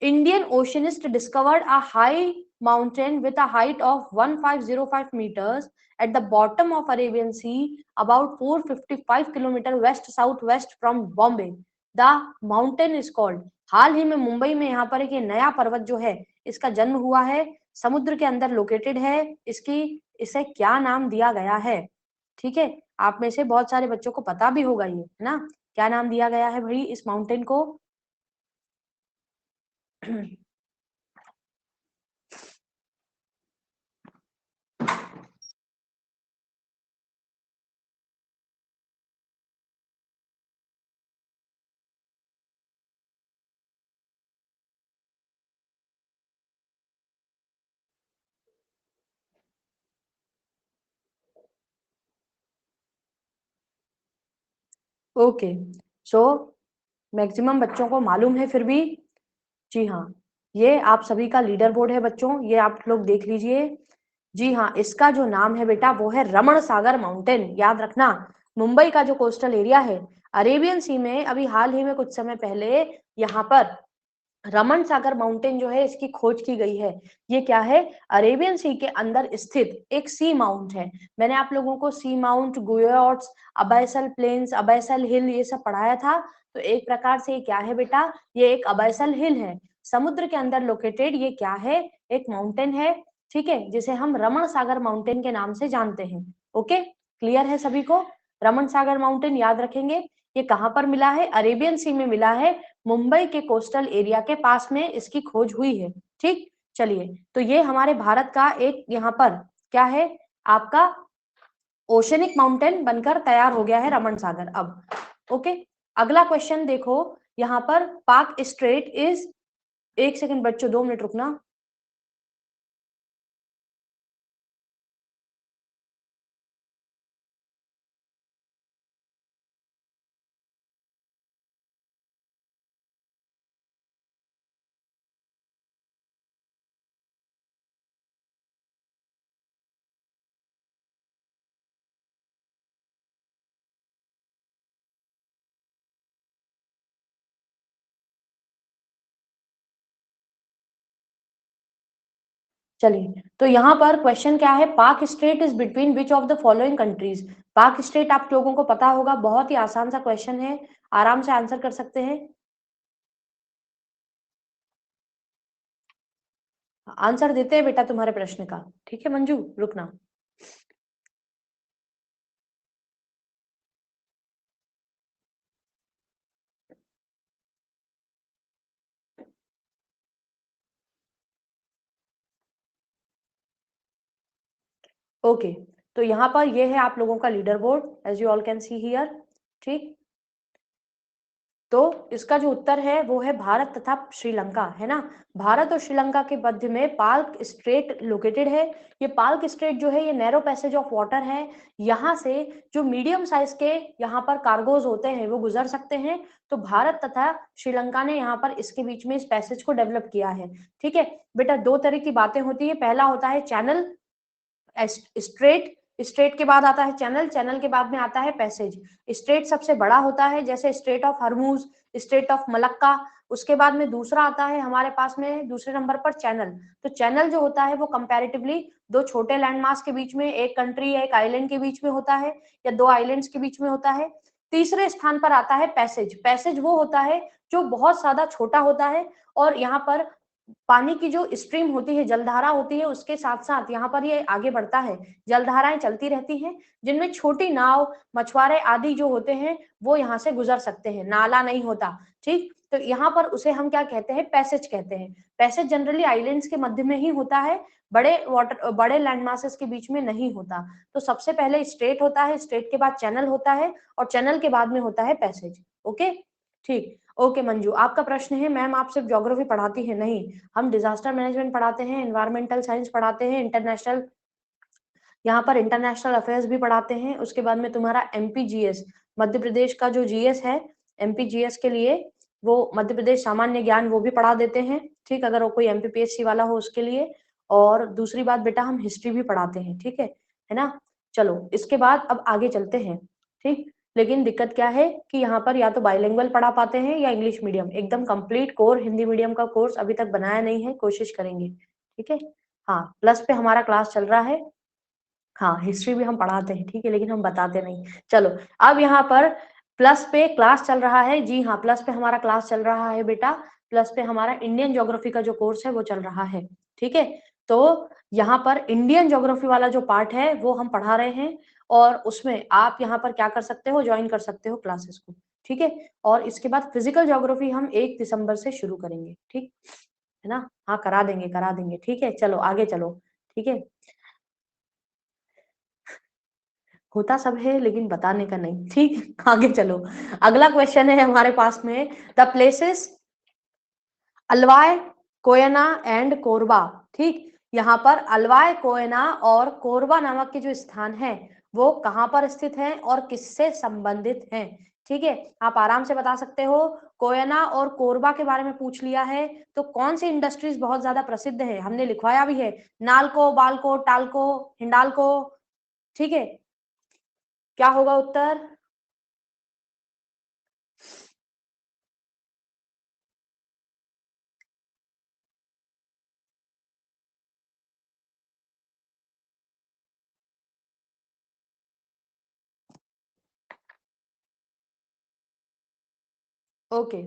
Indian oceanist discovered a high mountain with a height of 1505 meters at the bottom of Arabian Sea about 455 kilometer west southwest from Bombay. The mountain is called। हाल ही में मुंबई में यहाँ पर एक ये नया पर्वत जो है इसका जन्म हुआ है, समुद्र के अंदर लोकेटेड है, इसकी इसे क्या नाम दिया गया है? ठीक है, आप में से बहुत सारे बच्चों को पता भी होगा ये, है ना, क्या नाम दिया गया है भाई इस माउंटेन को? ओके, सो मैक्सिमम बच्चों को मालूम है फिर भी। जी हाँ, ये आप सभी का लीडर बोर्ड है बच्चों, ये आप लोग देख लीजिए। जी हाँ, इसका जो नाम है बेटा वो है रमण सागर माउंटेन। याद रखना, मुंबई का जो कोस्टल एरिया है अरेबियन सी में, अभी हाल ही में कुछ समय पहले यहाँ पर रमन सागर माउंटेन जो है इसकी खोज की गई है। ये क्या है? अरेबियन सी के अंदर स्थित एक सी माउंट है। मैंने आप लोगों को सी माउंट, गुयोट्स, अबैसल प्लेन्स, अबैसल हिल ये सब पढ़ाया था। तो एक प्रकार से ये क्या है बेटा? ये एक अबैसल हिल है, समुद्र के अंदर लोकेटेड। ये क्या है? एक माउंटेन है, ठीक है, जिसे हम रमण सागर माउंटेन के नाम से जानते हैं। ओके, क्लियर है सभी को? रमण सागर माउंटेन याद रखेंगे। ये कहाँ पर मिला है? अरेबियन सी में मिला है, मुंबई के कोस्टल एरिया के पास में इसकी खोज हुई है। ठीक, चलिए, तो ये हमारे भारत का एक यहाँ पर क्या है आपका ओशनिक माउंटेन बनकर तैयार हो गया है रमन सागर अब। ओके, अगला क्वेश्चन देखो, यहाँ पर पाक स्ट्रेट इज, एक सेकंड बच्चों, 2 मिनट रुकना। चलिए, तो यहाँ पर क्वेश्चन क्या है? पाक state is between which of the following countries. पाक स्टेट आप लोगों को पता होगा, बहुत ही आसान सा क्वेश्चन है, आराम से आंसर कर सकते हैं। आंसर देते हैं बेटा तुम्हारे प्रश्न का, ठीक है मंजू, रुकना। ओके, तो यहाँ पर ये है आप लोगों का leader board, as you all can see here. ठीक, तो इसका जो उत्तर है वो है भारत तथा श्रीलंका, है ना। भारत और श्रीलंका के मध्य में पाल्क स्ट्रेट लोकेटेड है। ये पाल्क स्ट्रेट जो है ये नैरो पैसेज ऑफ वाटर है। यहाँ से जो मीडियम साइज के यहाँ पर कार्गोज होते हैं वो गुजर सकते हैं। तो भारत तथा श्रीलंका ने यहाँ पर इसके बीच में इस पैसेज को डेवलप किया है। ठीक है बेटा, दो तरह की बातें होती है, पहला होता है चैनल, स्ट्रेट, स्ट्रेट के बाद आता है चैनल, चैनल के बाद में आता है पैसेज। स्ट्रेट सबसे बड़ा होता है, जैसे strait of Hormuz, strait of Malacca. उसके बाद में दूसरा आता है हमारे पास में दूसरे नंबर पर चैनल। तो चैनल जो होता है वो कंपैरेटिवली दो छोटे लैंडमास के बीच में, एक कंट्री या एक आइलैंड के बीच में होता है, या दो आइलैंड्स के बीच में होता है। तीसरे स्थान पर आता है पैसेज। पैसेज वो होता है जो बहुत ज्यादा छोटा होता है, और यहाँ पर पानी की जो स्ट्रीम होती है, जलधारा होती है, उसके साथ साथ यहाँ पर ये आगे बढ़ता है, जलधाराएं चलती रहती हैं, जिनमें छोटी नाव, मछुआरे आदि जो होते हैं वो यहाँ से गुजर सकते हैं, नाला नहीं होता। ठीक, तो यहाँ पर उसे हम क्या कहते हैं? पैसेज कहते हैं। पैसेज जनरली आइलैंड्स के मध्य में ही होता है, बड़े लैंड मासेस के बीच में नहीं होता। तो सबसे पहले स्ट्रेट होता है, स्ट्रेट के बाद चैनल होता है, और चैनल के बाद में होता है पैसेज। ओके, ठीक। ओके मंजू, आपका प्रश्न है मैम आप सिर्फ ज्योग्राफी पढ़ाती है? नहीं, हम डिजास्टर मैनेजमेंट पढ़ाते हैं, एनवायरमेंटल साइंस पढ़ाते हैं, इंटरनेशनल, यहाँ पर इंटरनेशनल अफेयर्स भी पढ़ाते हैं। उसके बाद में तुम्हारा एमपीजीएस, मध्य प्रदेश का जो जीएस है, एमपीजीएस के लिए वो मध्य प्रदेश सामान्य ज्ञान वो भी पढ़ा देते हैं। ठीक, अगर वो कोई एमपीपीएससी वाला हो उसके लिए। और दूसरी बात बेटा, हम हिस्ट्री भी पढ़ाते हैं, ठीक है ना। चलो, इसके बाद अब आगे चलते हैं। ठीक, लेकिन दिक्कत क्या है कि यहाँ पर या तो बाइलिंगुअल पढ़ा पाते हैं या इंग्लिश मीडियम, एकदम कंप्लीट कोर हिंदी मीडियम का कोर्स अभी तक बनाया नहीं है, कोशिश करेंगे। ठीक है, हाँ, प्लस पे हमारा क्लास चल रहा है। हाँ, हिस्ट्री भी हम पढ़ाते हैं, ठीक है, लेकिन हम बताते नहीं। चलो, अब यहाँ पर प्लस पे क्लास चल रहा है। जी हाँ, प्लस पे हमारा क्लास चल रहा है बेटा। प्लस पे हमारा इंडियन ज्योग्राफी का जो कोर्स है वो चल रहा है। ठीक है, तो यहाँ पर इंडियन ज्योग्राफी वाला जो पार्ट है वो हम पढ़ा रहे हैं, और उसमें आप यहाँ पर क्या कर सकते हो? ज्वाइन कर सकते हो क्लासेस को। ठीक है, और इसके बाद फिजिकल ज्योग्राफी हम 1 दिसंबर से शुरू करेंगे। ठीक है ना, हाँ, करा देंगे करा देंगे। ठीक है, चलो आगे चलो। ठीक है, होता सब है लेकिन बताने का नहीं। ठीक, आगे चलो। अगला क्वेश्चन है हमारे पास में, the places अलवाय, Koyna and Korba. ठीक, यहाँ पर अलवाय, कोयना और कोरबा नामक के जो स्थान है वो कहाँ पर स्थित हैं और किससे संबंधित हैं? ठीक है, आप आराम से बता सकते हो। कोयना और कोरबा के बारे में पूछ लिया है, तो कौन सी इंडस्ट्रीज बहुत ज्यादा प्रसिद्ध है, हमने लिखवाया भी है, नालको, बालको, टालको, हिंडालको। ठीक है, क्या होगा उत्तर? ओके,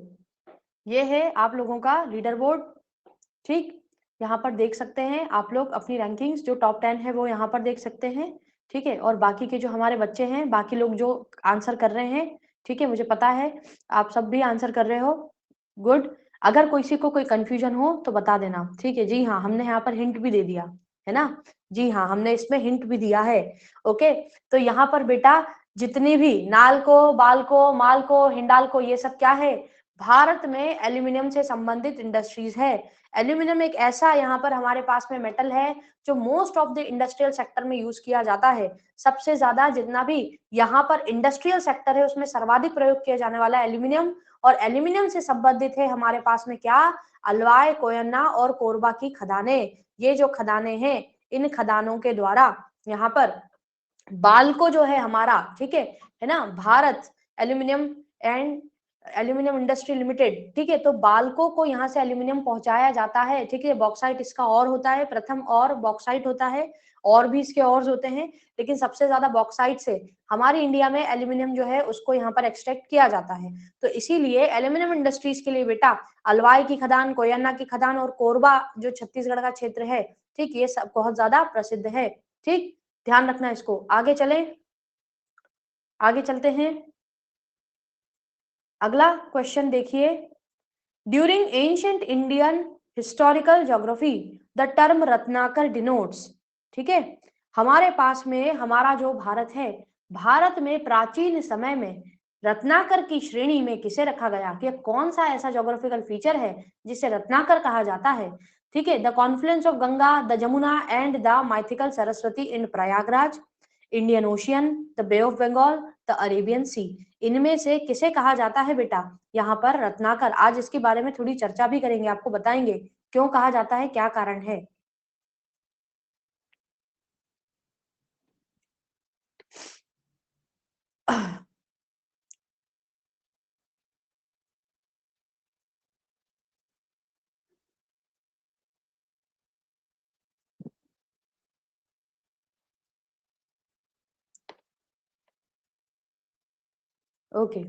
ये है आप लोगों का लीडर बोर्ड। ठीक, यहाँ पर देख सकते हैं आप लोग अपनी रैंकिंग्स, जो टॉप 10 है वो यहाँ पर देख सकते हैं। ठीक है, और बाकी के जो हमारे बच्चे हैं, बाकी लोग जो आंसर कर रहे हैं, ठीक है, मुझे पता है आप सब भी आंसर कर रहे हो। गुड, अगर किसी को कोई कंफ्यूजन हो तो बता देना। ठीक है, जी हाँ, हमने यहाँ पर हिंट भी दे दिया है ना। जी हाँ, हमने इसमें हिंट भी दिया है। ओके, तो यहाँ पर बेटा जितनी भी नालको, बालको, मालको, हिंडालको, ये सब क्या है, भारत में एल्यूमिनियम से संबंधित इंडस्ट्रीज है। एल्यूमिनियम एक ऐसा यहाँ पर हमारे पास में मेटल है जो most of the industrial sector में यूज किया जाता है। सबसे ज्यादा जितना भी यहाँ पर इंडस्ट्रियल सेक्टर है उसमें सर्वाधिक प्रयोग किया जाने वाला एल्यूमिनियम, और एल्यूमिनियम से संबंधित है हमारे पास में क्या, अलवाय, कोयना और कोरबा की खदानें। ये जो खदानें हैं, इन खदानों के द्वारा यहाँ पर बाल्को जो है हमारा, ठीक है ना, Bharat aluminium and aluminium industry limited, ठीक है, तो बाल्को को यहाँ से एल्यूमिनियम पहुंचाया जाता है। ठीक है, बॉक्साइट इसका और होता है, प्रथम और बॉक्साइट होता है, और भी इसके और होते हैं, लेकिन सबसे ज्यादा बॉक्साइट से हमारी इंडिया में एल्यूमिनियम जो है उसको यहाँ पर एक्सट्रैक्ट किया जाता है। तो इसीलिए एल्यूमिनियम इंडस्ट्रीज के लिए बेटा अलवाई की खदान, कोयना की खदान और कोरबा जो छत्तीसगढ़ का क्षेत्र है, ठीक, ये सब बहुत ज्यादा प्रसिद्ध है। ठीक, ध्यान रखना इसको। आगे चले, आगे चलते हैं। अगला क्वेश्चन देखिए, during ancient Indian historical geography the term Ratnakar denotes, ठीक है, हमारे पास में हमारा जो भारत है, भारत में प्राचीन समय में रत्नाकर की श्रेणी में किसे रखा गया, कि कौन सा ऐसा ज्योग्राफिकल फीचर है जिसे रत्नाकर कहा जाता है। ठीक है, the confluence of Ganga, the Jamuna and the mythical Saraswati in Prayagraj, Indian ocean, the bay of Bengal, the Arabian sea, इनमें से किसे कहा जाता है बेटा यहाँ पर रत्नाकर। आज इसके बारे में थोड़ी चर्चा भी करेंगे, आपको बताएंगे क्यों कहा जाता है, क्या कारण है। ओके,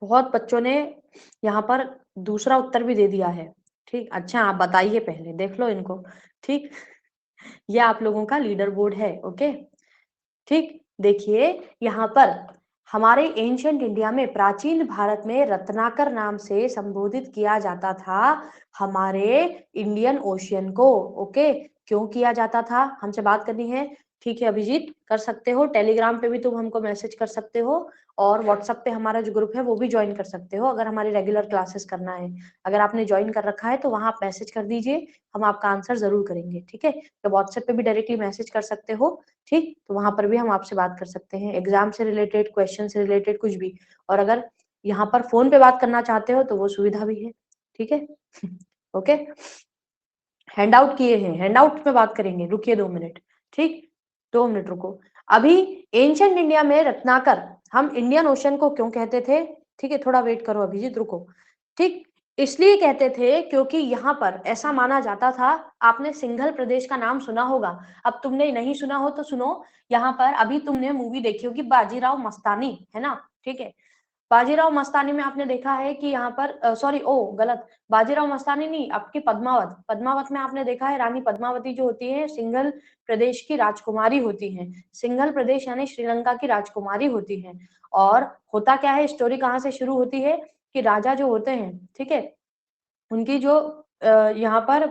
बहुत बच्चों ने यहाँ पर दूसरा उत्तर भी दे दिया है। ठीक, अच्छा आप बताइए, पहले देख लो इनको। ठीक, ये आप लोगों का लीडर बोर्ड है। ओके, ठीक, देखिए यहाँ पर हमारे एंशियंट इंडिया में, प्राचीन भारत में रत्नाकर नाम से संबोधित किया जाता था हमारे इंडियन ओशियन को। ओके, क्यों किया जाता था, हमसे बात करनी है। ठीक है अभिजीत, कर सकते हो, टेलीग्राम पे भी तुम हमको मैसेज कर सकते हो, और व्हाट्सएप पे हमारा जो ग्रुप है वो भी ज्वाइन कर सकते हो, अगर हमारी रेगुलर क्लासेस करना है। अगर आपने ज्वाइन कर रखा है तो वहां आप मैसेज कर दीजिए, हम आपका आंसर जरूर करेंगे। ठीक है, तो व्हाट्सएप पे भी डायरेक्टली मैसेज कर सकते हो। ठीक, तो वहां पर भी हम आपसे बात कर सकते हैं, एग्जाम से रिलेटेड, क्वेश्चन से रिलेटेड, कुछ भी। और अगर यहाँ पर फोन पे बात करना चाहते हो तो वो सुविधा भी है। ठीक है ओके, हैंड आउट किए हैं, हैंड आउट में बात करेंगे, रुकिए 2 मिनट। ठीक, 2 मिनट रुको। अभी एंशियंट इंडिया में रत्नाकर हम इंडियन ओशन को क्यों कहते थे, ठीक है, थोड़ा वेट करो अभिजीत, रुको। ठीक, इसलिए कहते थे क्योंकि यहाँ पर ऐसा माना जाता था, आपने सिंघल प्रदेश का नाम सुना होगा, अब तुमने नहीं सुना हो तो सुनो। यहाँ पर अभी तुमने मूवी देखी होगी बाजीराव मस्तानी, है ना, ठीक है, बाजीराव मस्तानी में आपने देखा है कि यहाँ पर सॉरी, ओ गलत, बाजीराव मस्तानी नहीं, आपकी पद्मावत, पद्मावत में आपने देखा है रानी पद्मावती जो होती है सिंघल प्रदेश की राजकुमारी होती है। सिंघल प्रदेश यानी श्रीलंका की राजकुमारी होती है। और होता क्या है, स्टोरी कहाँ से शुरू होती है, कि राजा जो होते हैं, ठीक है, उनकी जो यहाँ पर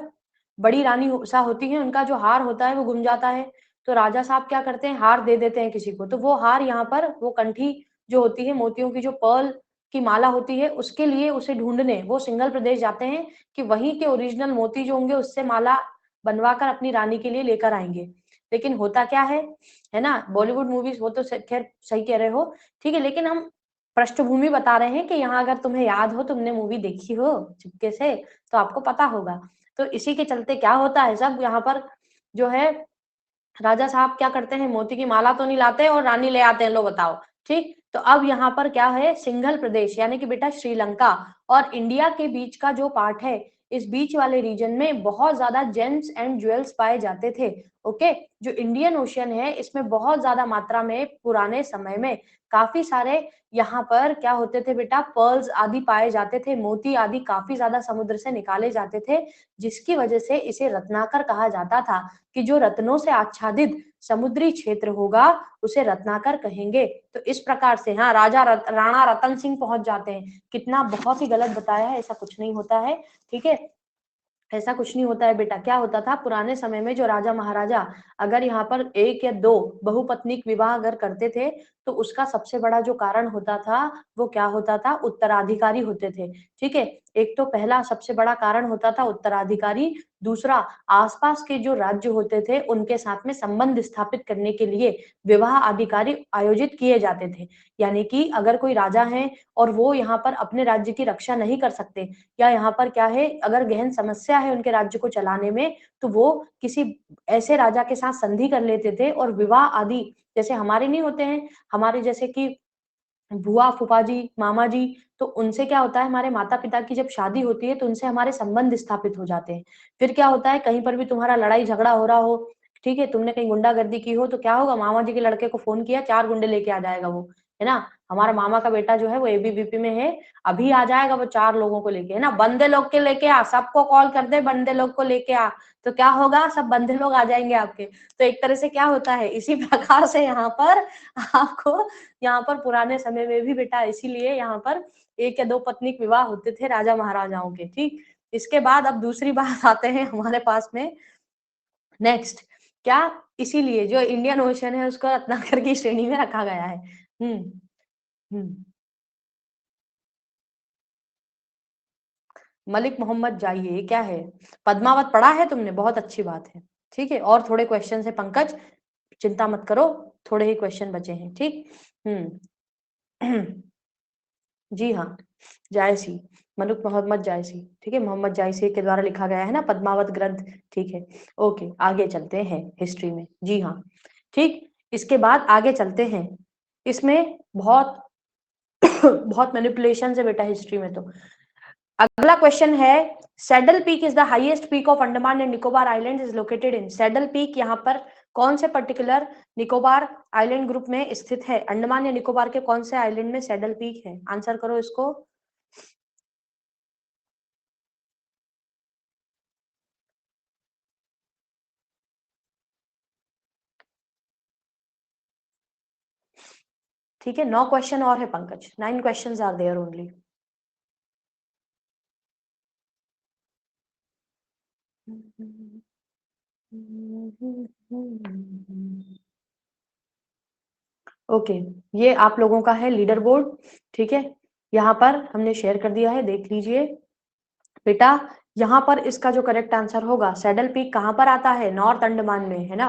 बड़ी रानी सा होती है, उनका जो हार होता है वो गुम जाता है। तो राजा साहब क्या करते हैं, हार दे देते हैं किसी को, तो वो हार यहाँ पर, वो कंठी जो होती है, मोतियों की जो पर्ल की माला होती है, उसके लिए उसे ढूंढने वो सिंघल प्रदेश जाते हैं, कि वहीं के ओरिजिनल मोती जो होंगे उससे माला बनवाकर अपनी रानी के लिए लेकर आएंगे। लेकिन होता क्या है ना, बॉलीवुड मूवीज वो तो खैर सही कह रहे हो, ठीक है, लेकिन हम पृष्ठभूमि बता रहे हैं कि यहाँ अगर तुम्हें याद हो, तुमने मूवी देखी हो चुपके से, तो आपको पता होगा। तो इसी के चलते क्या होता है, सब यहाँ पर जो है राजा साहब क्या करते हैं, मोती की माला तो नहीं लाते और रानी ले आते हैं, लो बताओ। ठीक, तो अब यहाँ पर क्या है, सिंघल प्रदेश यानी कि बेटा श्रीलंका और इंडिया के बीच का जो पार्ट है, इस बीच वाले रीजन में बहुत ज्यादा जेम्स एंड ज्वेल्स पाए जाते थे। ओके, जो इंडियन ओशियन है इसमें बहुत ज्यादा मात्रा में पुराने समय में काफी सारे यहाँ पर क्या होते थे बेटा, पर्ल्स आदि पाए जाते थे, मोती आदि काफी ज्यादा समुद्र से निकाले जाते थे, जिसकी वजह से इसे रत्नाकर कहा जाता था, कि जो रत्नों से आच्छादित समुद्री क्षेत्र होगा उसे रत्नाकर कहेंगे। तो इस प्रकार से हाँ, राणा रतन सिंह पहुंच जाते हैं। कितना बहुत ही गलत बताया है, ऐसा कुछ नहीं होता है, ठीक है, ऐसा कुछ नहीं होता है बेटा। क्या होता था पुराने समय में, जो राजा महाराजा अगर यहाँ पर एक या दो बहुपत्नीक विवाह अगर करते थे, तो उसका सबसे बड़ा जो कारण होता था वो क्या होता था, उत्तराधिकारी होते थे। ठीक है, एक तो पहला सबसे बड़ा कारण होता था उत्तराधिकारी, दूसरा आसपास के जो राज्य होते थे उनके साथ में संबंध स्थापित करने के लिए विवाह अधिकारी आयोजित किए जाते थे। यानी कि अगर कोई राजा है और वो यहाँ पर अपने राज्य की रक्षा नहीं कर सकते, या यहाँ पर क्या है, अगर गहन समस्या है उनके राज्य को चलाने में, तो वो किसी ऐसे राजा के साथ संधि कर लेते थे और विवाह आदि, जैसे हमारे नहीं होते हैं, हमारे जैसे कि बुआ फूफा जी, मामा जी, तो उनसे क्या होता है, हमारे माता पिता की जब शादी होती है तो उनसे हमारे संबंध स्थापित हो जाते हैं। फिर क्या होता है, कहीं पर भी तुम्हारा लड़ाई झगड़ा हो रहा हो, ठीक है, तुमने कहीं गुंडागर्दी की हो, तो क्या होगा, मामा जी के लड़के को फोन किया, 4 गुंडे लेके आ जाएगा वो, है ना। हमारा मामा का बेटा जो है वो एबीवीपी में है, अभी आ जाएगा वो 4 लोगों को लेके, है ना, बंदे लोग के लेके आ, सबको कॉल कर दे, बंदे लोग को लेके आ, तो क्या होगा, सब बंदे लोग आ जाएंगे आपके। तो एक तरह से क्या होता है, इसी प्रकार से यहाँ पर आपको, यहाँ पर पुराने समय में भी बेटा इसीलिए यहाँ पर एक या दो पत्नी विवाह होते थे राजा महाराजाओं के। ठीक, इसके बाद अब दूसरी बात आते हैं हमारे पास में, नेक्स्ट क्या, इसीलिए जो इंडियन ओशन है उसको रत्नाकर की श्रेणी में रखा गया है। हम्म मलिक मोहम्मद जाइए क्या है, पद्मावत पढ़ा है तुमने, बहुत अच्छी बात है। ठीक है, और थोड़े क्वेश्चन है पंकज, चिंता मत करो, थोड़े ही क्वेश्चन बचे हैं। ठीक, जी हाँ, जायसी, मलिक मोहम्मद जायसी, ठीक है, मोहम्मद जायसी के द्वारा लिखा गया है ना पद्मावत ग्रंथ। ठीक है, ओके, आगे चलते हैं हिस्ट्री में। जी हाँ, ठीक, इसके बाद आगे चलते हैं, इसमें बहुत बहुत मैनिपुलेशन है बेटा हिस्ट्री में। तो अगला क्वेश्चन है, saddle peak is the highest peak of Andaman and Nicobar island, is located in, saddle peak यहाँ पर कौन से पर्टिकुलर निकोबार आइलैंड ग्रुप में स्थित है, अंडमान या निकोबार के कौन से आइलैंड में सैडल पीक है, आंसर करो इसको। ठीक है, 9 क्वेश्चन और है Pankaj, 9 questions are there only. Okay, ये आप लोगों का है लीडर बोर्ड, ठीक है, यहाँ पर हमने शेयर कर दिया है, देख लीजिए बेटा। यहाँ पर इसका जो करेक्ट आंसर होगा, सैडल पीक कहाँ पर आता है, नॉर्थ अंडमान में, है ना।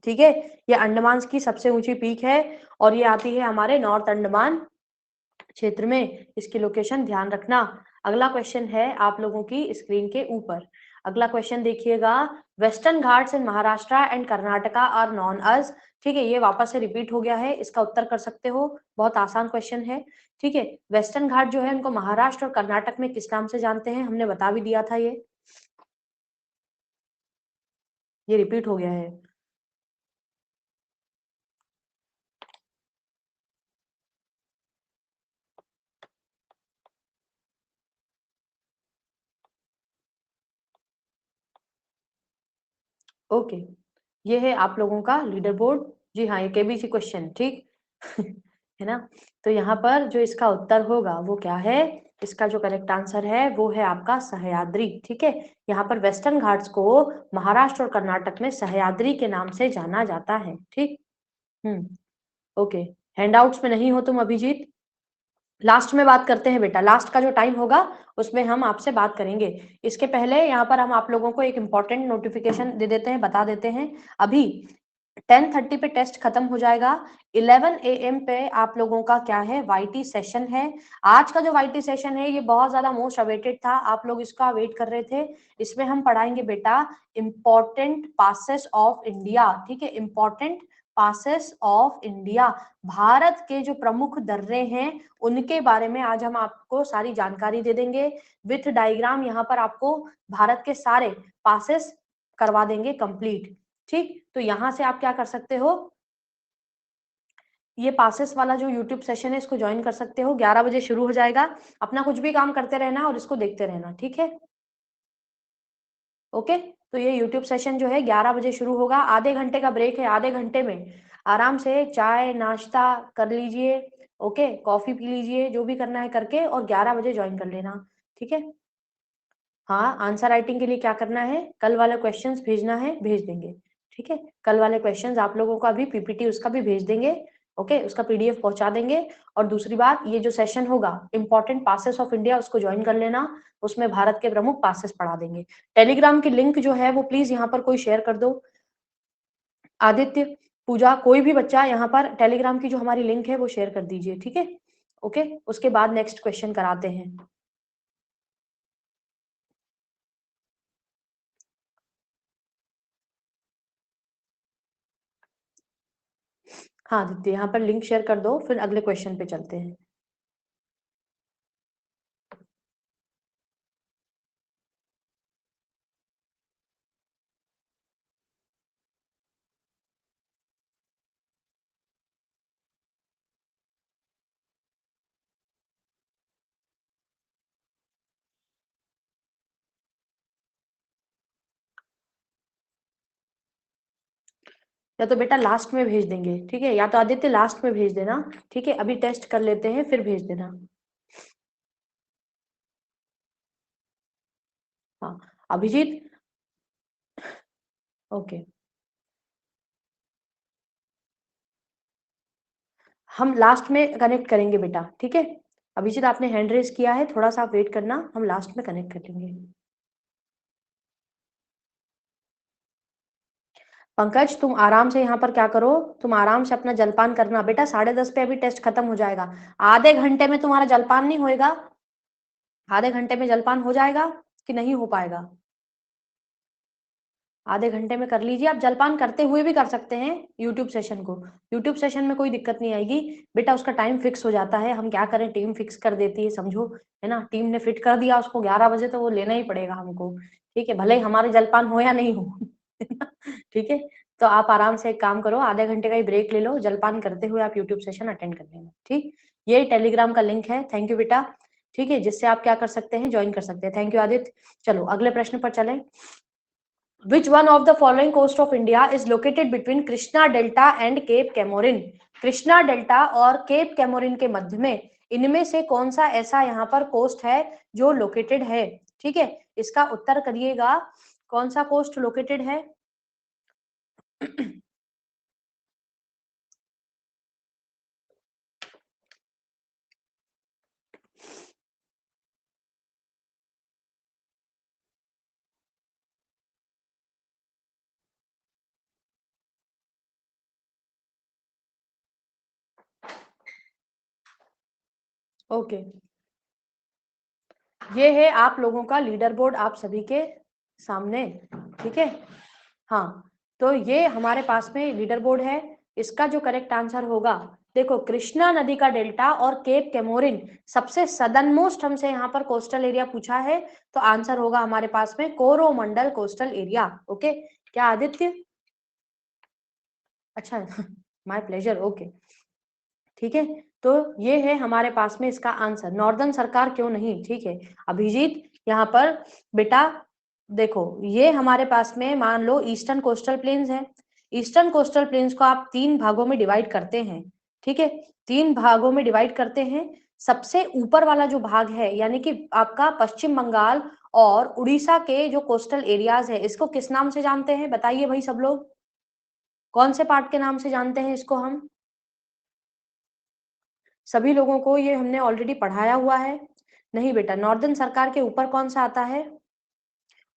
ठीक है, ये अंडमान की सबसे ऊंची पीक है और ये आती है हमारे नॉर्थ अंडमान क्षेत्र में, इसकी लोकेशन ध्यान रखना। अगला क्वेश्चन है आप लोगों की स्क्रीन के ऊपर, अगला क्वेश्चन देखिएगा, western ghats in Maharashtra and Karnataka are known as, ठीक है, ये वापस से रिपीट हो गया है, इसका उत्तर कर सकते हो, बहुत आसान क्वेश्चन है। ठीक है, वेस्टर्न घाट जो है उनको महाराष्ट्र और कर्नाटक में किस नाम से जानते हैं, हमने बता भी दिया था, ये रिपीट हो गया है। ओके, ये है आप लोगों का लीडर बोर्ड। जी हाँ, ये केबीसी क्वेश्चन, ठीक है ना। तो यहाँ पर जो इसका उत्तर होगा वो क्या है, इसका जो करेक्ट आंसर है वो है आपका सह्याद्री। ठीक है, यहाँ पर वेस्टर्न घाट्स को महाराष्ट्र और कर्नाटक में सह्याद्री के नाम से जाना जाता है। ठीक, ओके, हैंडआउट्स में नहीं हो तुम अभिजीत, लास्ट में बात करते हैं बेटा, लास्ट का जो टाइम होगा उसमें हम आपसे बात करेंगे। इसके पहले यहाँ पर हम आप लोगों को एक इम्पॉर्टेंट नोटिफिकेशन दे देते हैं, बता देते हैं। अभी 10:30 पे टेस्ट खत्म हो जाएगा। 11 AM पे आप लोगों का क्या है, वाईटी सेशन है। आज का जो वाईटी सेशन है ये बहुत ज्यादा मोस्ट अवेटेड था, आप लोग इसका वेट कर रहे थे। इसमें हम पढ़ाएंगे बेटा इंपॉर्टेंट पासेस ऑफ इंडिया, ठीक है, important passes of India, Bharat के जो प्रमुख दर्रे हैं उनके बारे में आज हम आपको सारी जानकारी दे देंगे विथ डायग्राम। यहाँ पर आपको भारत के सारे पासेस करवा देंगे कंप्लीट, ठीक। तो यहां से आप क्या कर सकते हो, ये पासेस वाला जो यूट्यूब सेशन है इसको ज्वाइन कर सकते हो। 11 बजे शुरू हो जाएगा, अपना कुछ भी काम करते रहना और इसको देखते रहना, ठीक है। ओके, तो ये यूट्यूब सेशन जो है 11 बजे शुरू होगा, आधे घंटे का ब्रेक है, आधे घंटे में आराम से चाय नाश्ता कर लीजिए, ओके, कॉफी पी लीजिए, जो भी करना है करके, और 11 बजे ज्वाइन कर लेना, ठीक है। हाँ, आंसर राइटिंग के लिए क्या करना है, कल वाले क्वेश्चंस भेजना है, भेज देंगे, ठीक है। कल वाले क्वेश्चंस आप लोगों का भी पीपीटी उसका भी भेज देंगे, ओके, उसका पीडीएफ पहुंचा देंगे। और दूसरी बात, ये जो सेशन होगा इंपॉर्टेंट पासेस ऑफ इंडिया उसको ज्वाइन कर लेना, उसमें भारत के प्रमुख पासेस पढ़ा देंगे। टेलीग्राम की लिंक जो है वो प्लीज यहाँ पर कोई शेयर कर दो, आदित्य, पूजा, कोई भी बच्चा यहाँ पर टेलीग्राम की जो हमारी लिंक है वो शेयर कर दीजिए, ठीक है। ओके, उसके बाद नेक्स्ट क्वेश्चन कराते हैं। हाँ आदित्य, यहाँ पर लिंक शेयर कर दो, फिर अगले क्वेश्चन पे चलते हैं। या तो बेटा लास्ट में भेज देंगे, ठीक है, या तो आदित्य लास्ट में भेज देना, ठीक है, अभी टेस्ट कर लेते हैं फिर भेज देना। हाँ अभिजीत, ओके, हम लास्ट में कनेक्ट करेंगे बेटा, ठीक है। अभिजीत आपने हैंड रेज किया है, थोड़ा सा आप वेट करना, हम लास्ट में कनेक्ट कर लेंगे। पंकज तुम आराम से यहाँ पर क्या करो, तुम आराम से अपना जलपान करना बेटा, 10:30 पे अभी टेस्ट खत्म हो जाएगा, आधे घंटे में तुम्हारा जलपान नहीं होएगा, आधे घंटे में जलपान हो जाएगा कि नहीं हो पाएगा, आधे घंटे में कर लीजिए। आप जलपान करते हुए भी कर सकते हैं यूट्यूब सेशन को, यूट्यूब सेशन में कोई दिक्कत नहीं आएगी बेटा, उसका टाइम फिक्स हो जाता है, हम क्या करें, टीम फिक्स कर देती है, समझो, है ना, टीम ने फिट कर दिया उसको 11 बजे, तो वो लेना ही पड़ेगा हमको, ठीक है, भले ही हमारे जलपान हो या नहीं हो ठीक है। तो आप आराम से एक काम करो, आधे घंटे का ही ब्रेक ले लो, जलपान करते हुए आप यूट्यूब सेशन अटेंड कर लेना, ठीक। ये टेलीग्राम का लिंक है, थैंक यू बेटा, ठीक है, जिससे आप क्या कर सकते हैं, ज्वाइन कर सकते हैं, थैंक यू आदित्य। चलो अगले प्रश्न पर चलें। Which one of the following coast of India is located between Krishna Delta and Cape Comorin? Krishna delta और केप कैमोरिन के मध्य में इनमें से कौन सा ऐसा यहाँ पर कोस्ट है जो लोकेटेड है, ठीक है, इसका उत्तर करिएगा, कौन सा कोस्ट लोकेटेड है। ओके, ये है आप लोगों का लीडर बोर्ड आप सभी के सामने, ठीक है। हाँ, तो ये हमारे पास में लीडर बोर्ड है, इसका जो करेक्ट आंसर होगा, देखो कृष्णा नदी का डेल्टा और केप कैमोरिन सबसे सदर्न मोस्ट हमसे यहाँ पर कोस्टल एरिया पूछा है, तो आंसर होगा हमारे पास में कोरोमंडल कोस्टल एरिया, ओके। क्या आदित्य, अच्छा माय प्लेजर, ओके, ठीक है। तो ये है हमारे पास में इसका आंसर, नॉर्दर्न सरकार क्यों नहीं, ठीक है। अभिजीत यहाँ पर बेटा देखो, ये हमारे पास में मान लो ईस्टर्न कोस्टल प्लेन्स है, ईस्टर्न कोस्टल प्लेन्स को आप 3 भागों में डिवाइड करते हैं, ठीक है, 3 भागों में डिवाइड करते हैं। सबसे ऊपर वाला जो भाग है यानी कि आपका पश्चिम बंगाल और उड़ीसा के जो कोस्टल एरियाज है, इसको किस नाम से जानते हैं बताइए भाई सब लोग, कौन से पार्ट के नाम से जानते हैं इसको हम, सभी लोगों को ये हमने ऑलरेडी पढ़ाया हुआ है? नहीं बेटा, नॉर्दर्न सरकार के ऊपर कौन सा आता है?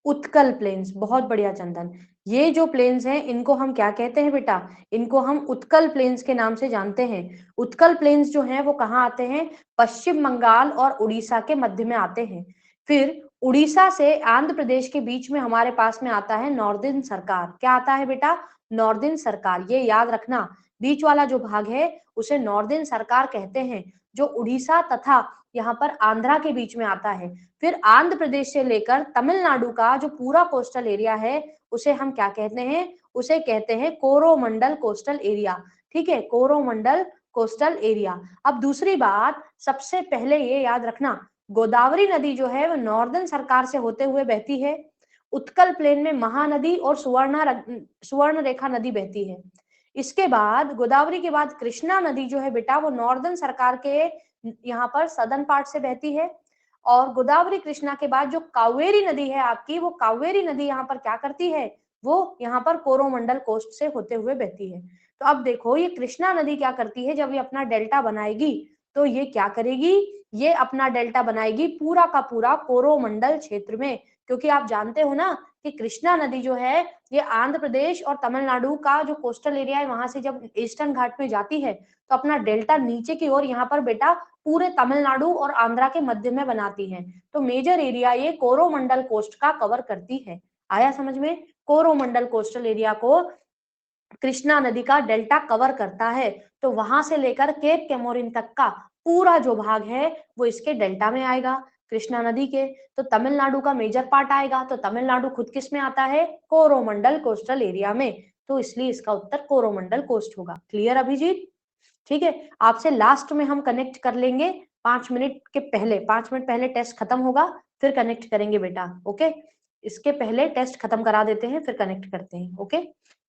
उत्कल प्लेन्स। बहुत बढ़िया चंदन, ये जो प्लेन्स हैं इनको हम क्या कहते हैं बेटा? इनको हम उत्कल प्लेन्स के नाम से जानते हैं। उत्कल प्लेन्स जो हैं वो कहाँ आते हैं? पश्चिम बंगाल और उड़ीसा के मध्य में आते हैं। फिर उड़ीसा से आंध्र प्रदेश के बीच में हमारे पास में आता है नॉर्दर्न सरकार। क्या आता है बेटा? नॉर्दर्न सरकार। ये याद रखना, बीच वाला जो भाग है उसे नॉर्दर्न सरकार कहते हैं, जो उड़ीसा तथा यहाँ पर आंध्रा के बीच में आता है। फिर आंध्र प्रदेश से लेकर तमिलनाडु का जो पूरा कोस्टल एरिया है उसे हम क्या कहते हैं? उसे कहते हैं कोरोमंडल कोस्टल एरिया। ठीक है, कोरोमंडल कोस्टल एरिया। अब दूसरी बात, सबसे पहले ये याद रखना, गोदावरी नदी जो है वो नॉर्दर्न सरकार से होते हुए बहती है। उत्कल प्लेन में महानदी और सुवर्ण रेखा नदी बहती है। इसके बाद गोदावरी के बाद कृष्णा नदी जो है बेटा वो नॉर्दर्न सरकार के यहाँ पर सदर्न पार्ट से बहती है। और गोदावरी कृष्णा के बाद जो कावेरी नदी है आपकी, वो कावेरी नदी यहाँ पर क्या करती है? वो यहाँ पर कोरोमंडल कोस्ट से होते हुए बहती है। तो अब देखो ये कृष्णा नदी क्या करती है, जब ये अपना डेल्टा बनाएगी तो ये क्या करेगी? ये अपना डेल्टा बनाएगी पूरा का पूरा कोरोमंडल क्षेत्र में, क्योंकि आप जानते हो ना कि कृष्णा नदी जो है ये आंध्र प्रदेश और तमिलनाडु का जो कोस्टल एरिया है वहां से जब ईस्टर्न घाट में जाती है तो अपना डेल्टा नीचे की ओर यहाँ पर बेटा पूरे तमिलनाडु और आंध्रा के मध्य में बनाती है। तो मेजर एरिया ये कोरोमंडल कोस्ट का कवर करती है। आया समझ में? कोरोमंडल कोस्टल एरिया को कृष्णा नदी का डेल्टा कवर करता है। तो वहां से लेकर केप कैमोरिन तक का पूरा जो भाग है वो इसके डेल्टा में आएगा कृष्णा नदी के। तो तमिलनाडु का मेजर पार्ट आएगा, तो तमिलनाडु खुद किस में आता है? कोरोमंडल कोस्टल एरिया में। तो इसलिए इसका उत्तर कोरोमंडल कोस्ट होगा। क्लियर अभिजीत? ठीक है, आपसे लास्ट में हम कनेक्ट कर लेंगे 5 मिनट के पहले। 5 मिनट पहले टेस्ट खत्म होगा, फिर कनेक्ट करेंगे बेटा। ओके, इसके पहले टेस्ट खत्म करा देते हैं, फिर कनेक्ट करते हैं। ओके,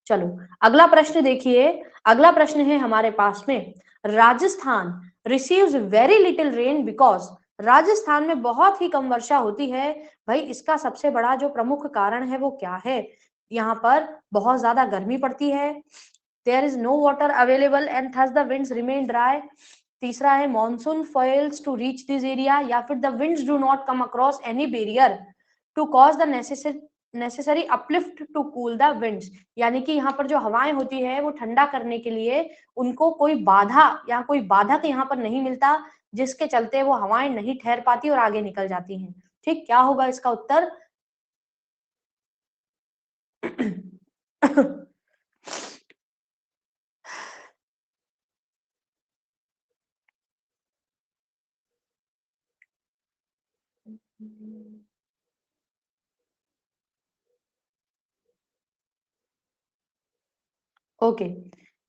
चलो अगला प्रश्न देखिए। अगला प्रश्न है हमारे पास में, Rajasthan receives very little rain because. Rajasthan में बहुत ही कम वर्षा होती है। भाई इसका सबसे बड़ा जो प्रमुख कारण है वो क्या है? यहाँ पर बहुत ज्यादा गर्मी पड़ती है। there is no water available and thus the winds remain dry। तीसरा है monsoon fails to reach this area, या फिर the winds do not come across any barrier to cause the necessary uplift to cool the winds। यानी कि यहाँ पर जो हवाएं होती है वो ठंडा करने के लिए उनको कोई बाधा या कोई बाधक यहाँ पर नहीं मिलता, जिसके चलते वो हवाएं नहीं ठहर पाती और आगे निकल जाती हैं। ठीक, क्या होगा इसका उत्तर? ओके,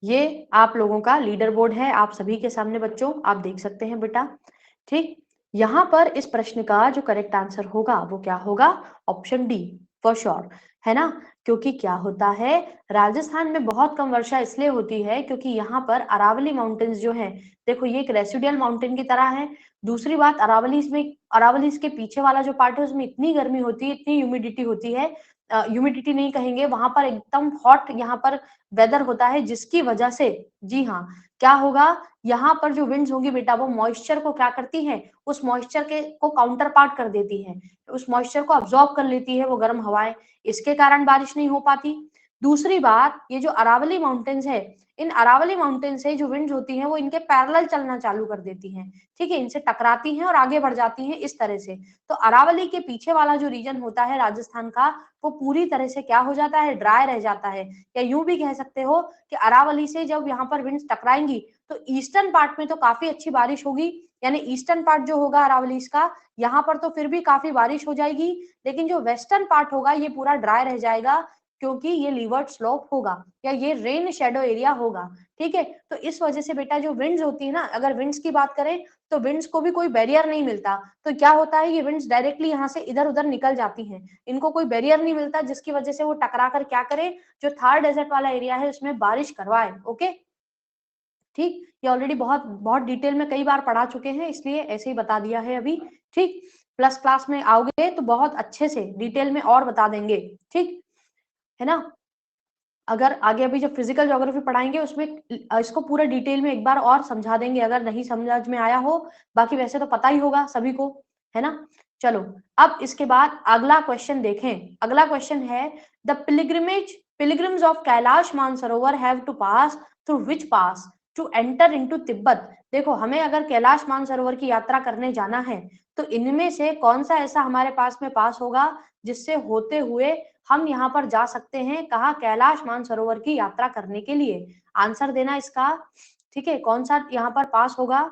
ये आप लोगों का लीडर बोर्ड है आप सभी के सामने बच्चों, आप देख सकते हैं बेटा। ठीक, यहाँ पर इस प्रश्न का जो करेक्ट आंसर होगा वो क्या होगा? ऑप्शन डी फॉर श्योर, है ना? क्योंकि क्या होता है, राजस्थान में बहुत कम वर्षा इसलिए होती है क्योंकि यहाँ पर अरावली माउंटेन्स जो है, देखो ये एक रेसिडुअल माउंटेन की तरह है। दूसरी बात, अरावली के पीछे वाला जो पार्ट है उसमें इतनी गर्मी होती है, इतनी ह्यूमिडिटी होती है, ह्यूमिडिटी नहीं कहेंगे, वहां पर एकदम हॉट यहाँ पर वेदर होता है, जिसकी वजह से, जी हाँ, क्या होगा, यहाँ पर जो विंड्स होगी बेटा वो मॉइस्चर को क्या करती है? उस मॉइस्चर के को काउंटर पार्ट कर देती है, उस मॉइस्चर को अब्सॉर्ब कर लेती है वो गर्म हवाएं, इसके कारण बारिश नहीं हो पाती। दूसरी बात, ये जो अरावली माउंटेन्स है, इन अरावली माउंटेन से जो विंड्स होती हैं वो इनके पैरेलल चलना चालू कर देती हैं। ठीक है, इनसे टकराती हैं और आगे बढ़ जाती हैं इस तरह से। तो अरावली के पीछे वाला जो रीजन होता है राजस्थान का, वो पूरी तरह से क्या हो जाता है? ड्राई रह जाता है। या यूं भी कह सकते हो कि अरावली से जब यहाँ पर विंड्स टकराएंगी तो ईस्टर्न पार्ट में तो काफी अच्छी बारिश होगी, यानी ईस्टर्न पार्ट जो होगा अरावली का, यहाँ पर तो फिर भी काफी बारिश हो जाएगी, लेकिन जो वेस्टर्न पार्ट होगा ये पूरा ड्राई रह जाएगा, क्योंकि ये लीवर्ड स्लोप होगा या ये रेन शेडो एरिया होगा। ठीक है, तो इस वजह से बेटा जो विंड्स होती है ना, अगर विंड्स की बात करें तो विंड्स को भी कोई बैरियर नहीं मिलता, तो क्या होता है, ये विंड्स डायरेक्टली यहाँ से इधर उधर निकल जाती हैं, इनको कोई बैरियर नहीं मिलता, जिसकी वजह से वो टकरा कर क्या करे, जो थार डेजर्ट वाला एरिया है उसमें बारिश करवाए। ओके, ठीक, ये ऑलरेडी बहुत बहुत डिटेल में कई बार पढ़ा चुके हैं, इसलिए ऐसे ही बता दिया है अभी। ठीक, प्लस क्लास में आओगे तो बहुत अच्छे से डिटेल में और बता देंगे। ठीक है ना? अगर आगे अभी जब फिजिकल ज्योग्राफी पढ़ाएंगे उसमें इसको पूरा डिटेल में एक बार और समझा देंगे अगर नहीं समझ में आया हो, बाकी वैसे तो पता ही होगा सभी को, है ना। चलो अब इसके बाद अगला क्वेश्चन देखें। अगला क्वेश्चन है the pilgrims of Kailash Mansarovar have to pass through which pass to enter into Tibet. देखो हमें अगर कैलाश मानसरोवर की यात्रा करने जाना है तो इनमें से कौन सा ऐसा हमारे पास में पास होगा जिससे होते हुए हम यहाँ पर जा सकते हैं, कहा, कैलाश मानसरोवर की यात्रा करने के लिए। आंसर देना इसका, ठीक है, कौन सा यहाँ पर पास होगा।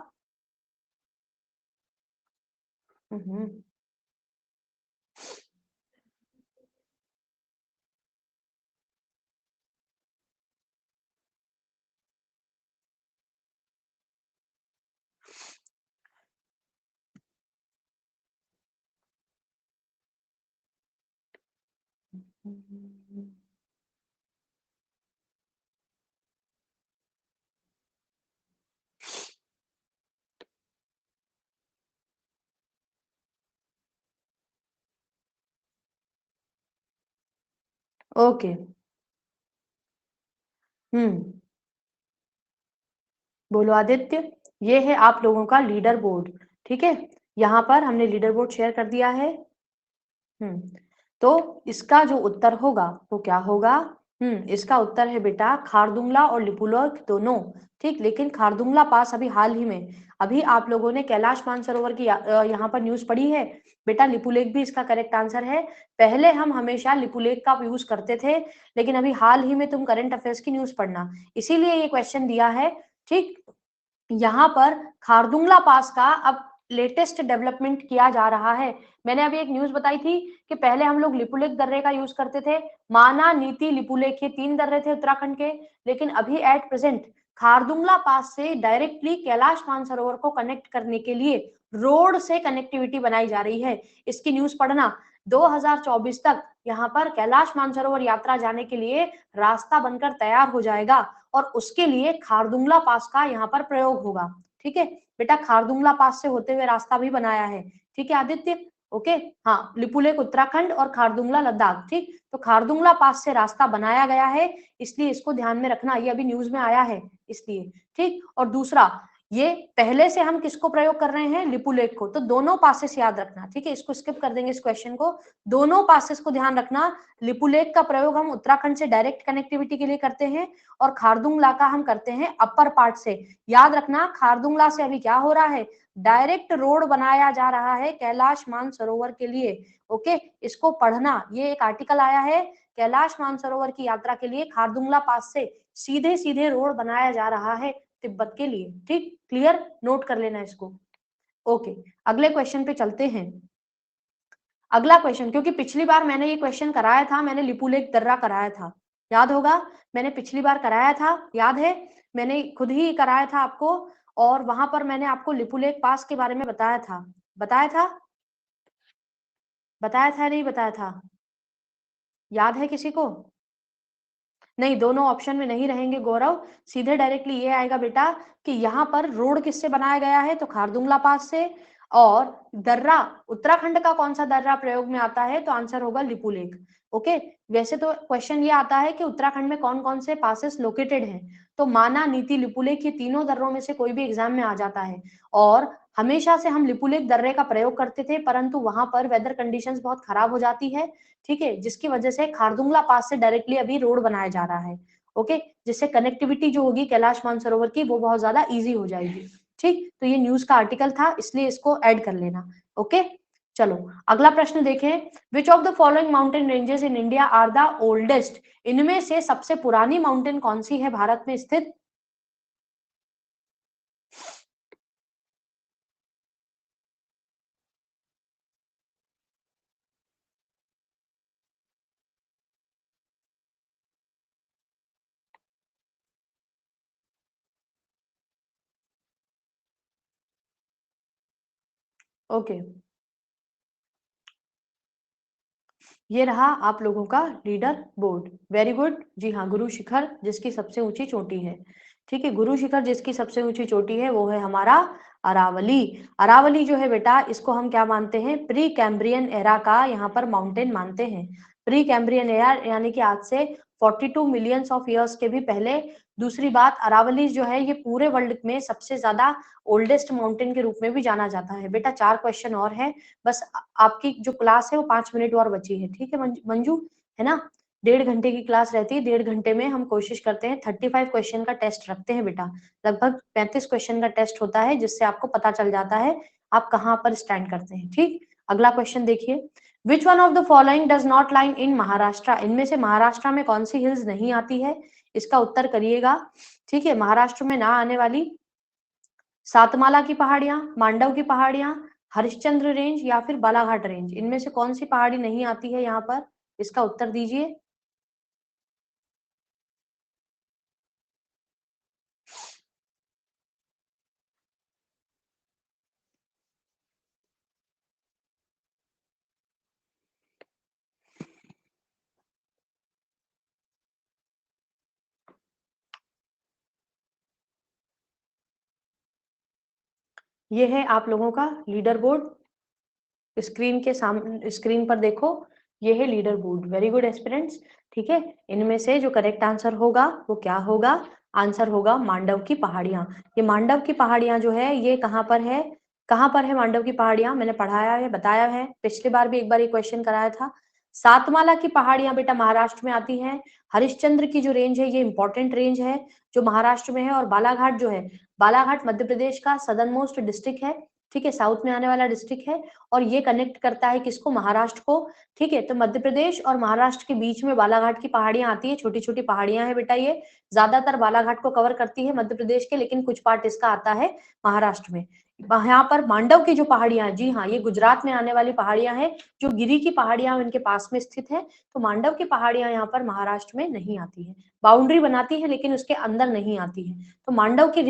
ओके। बोलो आदित्य। ये है आप लोगों का लीडर बोर्ड, ठीक है, यहाँ पर हमने लीडर बोर्ड शेयर कर दिया है। तो इसका जो उत्तर होगा वो क्या होगा। इसका उत्तर है बेटा खारदुंगला और लिपुलेख दोनों, ठीक। लेकिन खारदुंगला पास अभी हाल ही में, अभी आप लोगों ने कैलाश मानसरोवर की यहाँ पर न्यूज पढ़ी है बेटा, लिपुलेख भी इसका करेक्ट आंसर है। पहले हम हमेशा लिपुलेख का यूज करते थे, लेकिन अभी हाल ही में तुम करंट अफेयर्स की न्यूज पढ़ना, इसीलिए ये क्वेश्चन दिया है, ठीक। यहाँ पर खारदुंगला पास का अब लेटेस्ट डेवलपमेंट किया जा रहा है। मैंने अभी एक न्यूज बताई थी कि पहले हम लोग लिपुलेख दर्रे का यूज करते थे, माना, नीति, लिपुलेख, ये 3 दर्रे थे उत्तराखंड के, लेकिन अभी एट प्रेजेंट खारदुंगला पास से डायरेक्टली कैलाश मानसरोवर को कनेक्ट करने के लिए रोड से कनेक्टिविटी बनाई जा रही है। इसकी न्यूज पढ़ना, 2024 तक यहाँ पर कैलाश मानसरोवर यात्रा जाने के लिए रास्ता बनकर तैयार हो जाएगा और उसके लिए खारदुंगला पास का यहाँ पर प्रयोग होगा, ठीक है बेटा। खारदुंगला पास से होते हुए रास्ता भी बनाया है, ठीक है आदित्य, ओके। हाँ, लिपुलेख उत्तराखंड और खारदुंगला लद्दाख, ठीक। तो खारदुंगला पास से रास्ता बनाया गया है, इसलिए इसको ध्यान में रखना, ये अभी न्यूज में आया है इसलिए, ठीक। और दूसरा, ये पहले से हम किसको प्रयोग कर रहे हैं, लिपुलेख को, तो दोनों पासेस याद रखना, ठीक है। इसको स्किप कर देंगे इस क्वेश्चन को, दोनों पासेस को ध्यान रखना। लिपुलेख का प्रयोग हम उत्तराखंड से डायरेक्ट कनेक्टिविटी के लिए करते हैं और खारदुंगला का हम करते हैं अपर पार्ट से। याद रखना, खारदुंगला से अभी क्या हो रहा है, डायरेक्ट रोड बनाया जा रहा है कैलाश मानसरोवर के लिए, ओके। इसको पढ़ना, ये एक आर्टिकल आया है, कैलाश मानसरोवर की यात्रा के लिए खारदुंगला पास से सीधे सीधे रोड बनाया जा रहा है तिब्बत के लिए, ठीक। क्लियर, नोट कर लेना इसको, ओके। अगले क्वेश्चन पे चलते हैं। अगला क्वेश्चन, क्योंकि पिछली बार मैंने ये क्वेश्चन कराया था, मैंने लिपुलेख दर्रा कराया था, याद होगा, मैंने पिछली बार कराया था, याद है, मैंने खुद ही कराया था आपको, और वहां पर मैंने आपको लिपुलेख पास के बारे में बताया था, बताया था, बताया था नहीं बताया था, याद है किसी को। नहीं, दोनों ऑप्शन में नहीं रहेंगे गौरव, सीधे डायरेक्टली ये आएगा बेटा कि यहाँ पर रोड किससे बनाया गया है, तो खारदुंगला पास से, और दर्रा, उत्तराखंड का कौन सा दर्रा प्रयोग में आता है, तो आंसर होगा लिपुलेख, ओके। वैसे तो क्वेश्चन ये आता है कि उत्तराखंड में कौन कौन से पासेस लोकेटेड हैं, तो माना, नीति, लिपुलेख, ये तीनों दर्रों में से कोई भी एग्जाम में आ जाता है, और हमेशा से हम लिपुलेख दर्रे का प्रयोग करते थे, परंतु वहां पर वेदर कंडीशंस बहुत खराब हो जाती है, ठीक है, जिसकी वजह से खारदुंगला पास से डायरेक्टली अभी रोड बनाया जा रहा है, ओके, जिससे कनेक्टिविटी जो होगी कैलाश मानसरोवर की वो बहुत ज्यादा इजी हो जाएगी, ठीक। तो ये न्यूज का आर्टिकल था, इसलिए इसको ऐड कर लेना, ओके। चलो अगला प्रश्न देखें, which of the following mountain ranges in India are the oldest, इनमें से सबसे पुरानी माउंटेन कौन सी है भारत में स्थित। ओके, ये रहा आप लोगों का लीडर बोर्ड, वेरी गुड, जी हाँ, गुरु शिखर जिसकी सबसे ऊंची चोटी है, ठीक है, गुरु शिखर जिसकी सबसे ऊंची चोटी है वो है हमारा अरावली। अरावली जो है बेटा, इसको हम क्या मानते हैं, प्री कैम्ब्रियन एरा का यहाँ पर माउंटेन मानते हैं, प्री कैम्ब्रियन एरा यानी कि आज से 42 मिलियंस ऑफ ईयर्स के भी पहले। दूसरी बात, अरावली जो है ये पूरे वर्ल्ड में सबसे ज्यादा ओल्डेस्ट माउंटेन के रूप में भी जाना जाता है। बेटा 4 क्वेश्चन और है, बस आपकी जो क्लास है वो 5 मिनट और बची है, ठीक है मंजू, है ना? 1.5 घंटे की क्लास रहती है, 1.5 घंटे में हम कोशिश करते हैं 35 क्वेश्चन का टेस्ट रखते हैं बेटा। लगभग 35 क्वेश्चन का टेस्ट होता है, जिससे आपको पता चल जाता है आप कहाँ पर स्टैंड करते हैं, ठीक। अगला क्वेश्चन देखिए, विच one of the following does not line in Maharashtra? इनमें से महाराष्ट्र में कौन सी हिल्स नहीं आती है? इसका उत्तर करिएगा, ठीक है। महाराष्ट्र में ना आने वाली सातमाला की पहाड़ियां, मांडव की पहाड़ियां, हरिश्चंद्र रेंज या फिर बालाघाट रेंज, इनमें से कौन सी पहाड़ी नहीं आती है यहाँ पर? इसका उत्तर दीजिए। ये है आप लोगों का लीडर बोर्ड, स्क्रीन के सामने, स्क्रीन पर देखो, ये है leader board. Very good aspirants, ठीक है। इनमें से जो करेक्ट आंसर होगा वो क्या होगा? आंसर होगा मांडव की पहाड़ियां। ये मांडव की पहाड़ियां जो है ये कहाँ पर है? कहाँ पर है मांडव की पहाड़ियां? मैंने पढ़ाया है, बताया है, पिछली बार भी एक बार ये क्वेश्चन कराया था। सातमाला की पहाड़ियां बेटा महाराष्ट्र में आती हैं। हरिश्चंद्र की जो रेंज है ये इंपॉर्टेंट रेंज है जो महाराष्ट्र में है। और बालाघाट जो है, बालाघाट मध्य प्रदेश का सदर्न मोस्ट डिस्ट्रिक्ट है, ठीक है, साउथ में आने वाला डिस्ट्रिक्ट है। और ये कनेक्ट करता है किसको? महाराष्ट्र को, ठीक है। तो मध्य प्रदेश और महाराष्ट्र के बीच में बालाघाट की पहाड़ियां आती है, छोटी छोटी पहाड़ियां हैं बेटा। ये ज्यादातर बालाघाट को कवर करती है मध्य प्रदेश के, लेकिन कुछ पार्ट इसका आता है महाराष्ट्र में। यहाँ पर मांडव की जो पहाड़ियां, जी हाँ, ये गुजरात में आने वाली पहाड़ियां हैं, जो गिरी की पहाड़ियां इनके पास में स्थित है। तो मांडव की पहाड़ियां यहाँ पर महाराष्ट्र में नहीं आती है, बाउंड्री बनाती है लेकिन उसके अंदर नहीं आती है। तो मांडव की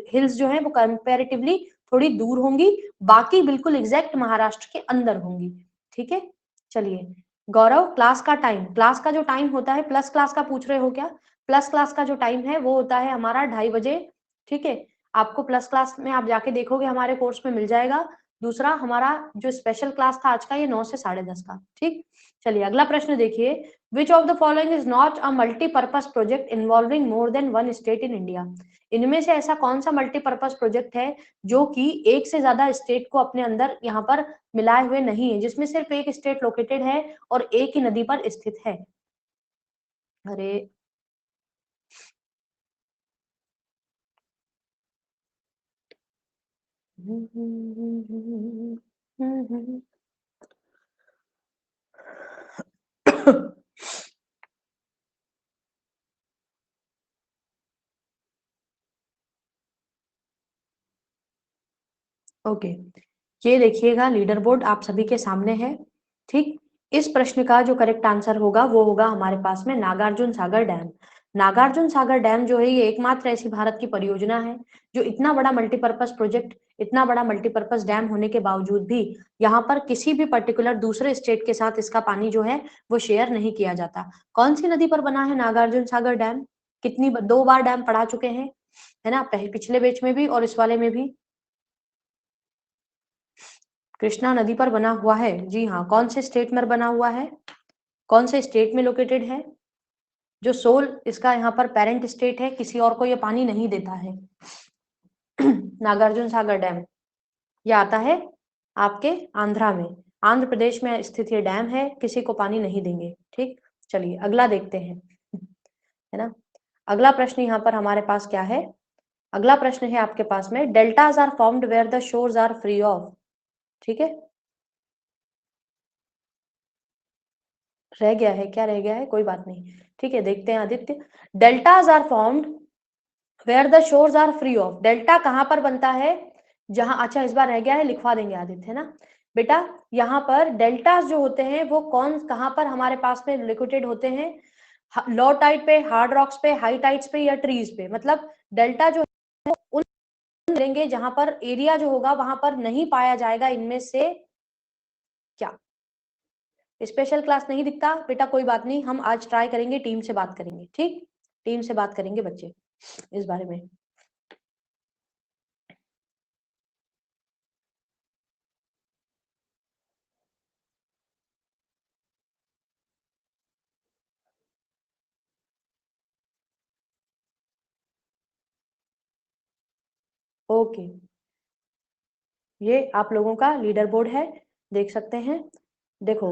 हिल्स जो है वो कंपेरेटिवली थोड़ी दूर होंगी, बाकी बिल्कुल एग्जैक्ट महाराष्ट्र के अंदर होंगी, ठीक है। चलिए गौरव, क्लास का टाइम, क्लास का जो टाइम होता है, प्लस क्लास का पूछ रहे हो क्या? प्लस क्लास का जो टाइम है वो होता है हमारा 2:30 बजे, ठीक है। आपको प्लस क्लास में आप जाके देखोगे हमारे कोर्स में मिल जाएगा। दूसरा हमारा जो स्पेशल क्लास था आज का, ये 9 से 10:30 का, ठीक। चलिए अगला प्रश्न देखिए, विच of the following is not a multipurpose project involving more than one state in India? इनमें से ऐसा कौन सा मल्टीपर्पज प्रोजेक्ट है जो कि एक से ज्यादा स्टेट को अपने अंदर यहाँ पर मिलाए हुए नहीं है, जिसमें सिर्फ एक स्टेट लोकेटेड है और एक ही नदी पर स्थित है? अरे ओके, ये देखिएगा लीडर बोर्ड आप सभी के सामने है, ठीक। इस प्रश्न का जो करेक्ट आंसर होगा वो होगा हमारे पास में नागार्जुन सागर डैम। नागार्जुन सागर डैम जो है ये एकमात्र ऐसी भारत की परियोजना है जो इतना बड़ा मल्टीपर्पज प्रोजेक्ट, इतना बड़ा मल्टीपर्पज डैम होने के बावजूद भी यहाँ पर किसी भी पर्टिकुलर दूसरे स्टेट के साथ इसका पानी जो है वो शेयर नहीं किया जाता। कौन सी नदी पर बना है नागार्जुन सागर डैम? कितनी 2 बार डैम पढ़ा चुके हैं, है ना, पिछले बैच में भी और इस वाले में भी। कृष्णा नदी पर बना हुआ है, जी हाँ। कौन से स्टेट में बना हुआ है? कौन से स्टेट में लोकेटेड है? जो सोल इसका यहाँ पर पेरेंट स्टेट है, किसी और को ये पानी नहीं देता है। नागार्जुन सागर डैम ये आता है आपके आंध्रा में, आंध्र प्रदेश में स्थित ये डैम है, किसी को पानी नहीं देंगे, ठीक। चलिए अगला देखते हैं, है ना। अगला प्रश्न यहाँ पर हमारे पास क्या है? अगला प्रश्न है आपके पास में, deltas are formed where the shores are free of, ठीक है। रह गया है क्या? रह गया है, कोई बात नहीं, ठीक है। देखते हैं Aditya, deltas are formed where the shores are free of. Delta कहां पर बनता है? जहां, अच्छा इस बार रह गया है, लिखवा देंगे आदित्य, है ना बेटा। यहाँ पर डेल्टास जो होते हैं वो कौन, कहां पर हमारे पास में लोकेटेड होते हैं? लो टाइड पे, हार्ड रॉक्स पे, हाई टाइड्स पे या ट्रीज पे। मतलब डेल्टा जो है उन लेंगे जहां पर एरिया जो होगा वहां पर नहीं पाया जाएगा इनमें से क्या? स्पेशल क्लास नहीं दिखता बेटा, कोई बात नहीं, हम आज ट्राई करेंगे, टीम से बात करेंगे, ठीक। टीम से बात करेंगे बच्चे इस बारे में। ओके, ये आप लोगों का लीडर बोर्ड है, देख सकते हैं। देखो,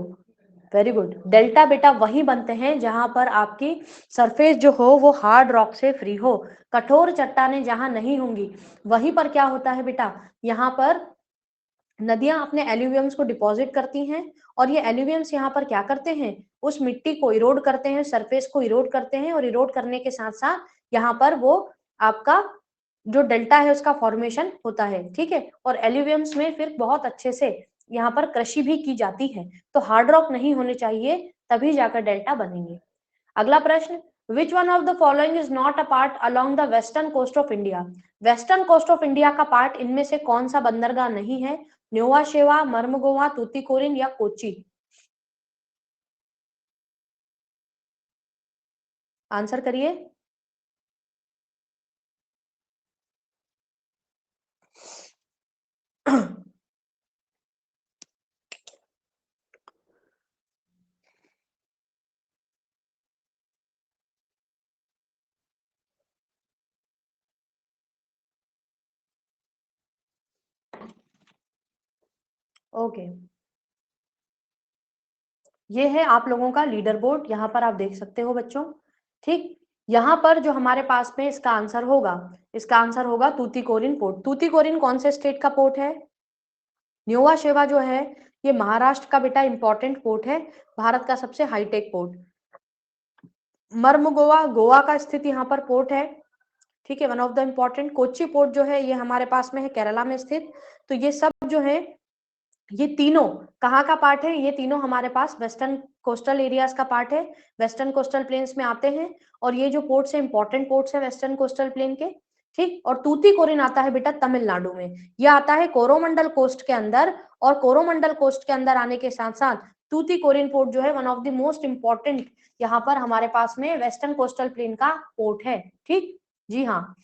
वेरी गुड। डेल्टा बेटा वही बनते हैं जहां पर आपकी सरफेस जो हो वो हार्ड रॉक से फ्री हो, कठोर चट्टानें जहां नहीं होंगी वहीं पर क्या होता है बेटा, यहाँ पर नदियां अपने एल्यूवियम्स को डिपॉजिट करती हैं और ये एल्यूवियम्स यहाँ पर क्या करते हैं, उस मिट्टी को इरोड करते हैं, सरफेस को इरोड करते हैं और इरोड करने के साथ साथ यहाँ पर वो आपका जो डेल्टा है उसका फॉर्मेशन होता है, ठीक है। और एल्यूवियम्स में फिर बहुत अच्छे से यहाँ पर कृषि भी की जाती है, तो हार्ड रॉक नहीं होने चाहिए तभी जाकर डेल्टा बनेंगे। अगला प्रश्न, which one of the following is not a part along the western coast of India. Western coast of India का पार्ट इनमें से कौन सा बंदरगाह नहीं है, न्योवा शेवा, मर्मगोवा, तूतीकोरिन या कोची। आंसर करिए। ओके, ये है आप लोगों का लीडर बोर्ड, यहाँ पर आप देख सकते हो बच्चों, ठीक। यहाँ पर जो हमारे पास में इसका आंसर होगा, इसका आंसर होगा तूतीकोरिन पोर्ट। तूतीकोरिन कौन से स्टेट का पोर्ट है, न्योवा शेवा जो है ये महाराष्ट्र का बेटा इंपॉर्टेंट पोर्ट है, भारत का सबसे हाईटेक पोर्ट। मर्मगोवा गोवा का स्थित यहाँ पर पोर्ट है, ठीक है, one of the important. Kochi port जो है ये हमारे पास में है केरला में स्थित। तो ये सब जो है ये तीनों कहाँ का पार्ट है, ये तीनों हमारे पास वेस्टर्न कोस्टल एरियाज का पार्ट है, वेस्टर्न कोस्टल प्लेन्स में आते हैं। और ये जो पोर्ट्स है इंपॉर्टेंट पोर्ट्स है वेस्टर्न कोस्टल प्लेन के, ठीक। और तूतीकोरिन आता है बेटा तमिलनाडु में, ये आता है कोरोमंडल कोस्ट के अंदर। और कोरोमंडल कोस्ट के अंदर आने के साथ साथ तूतीकोरिन पोर्ट जो है one of the most important यहाँ पर हमारे पास में वेस्टर्न कोस्टल प्लेन का पोर्ट है, ठीक। जी हाँ,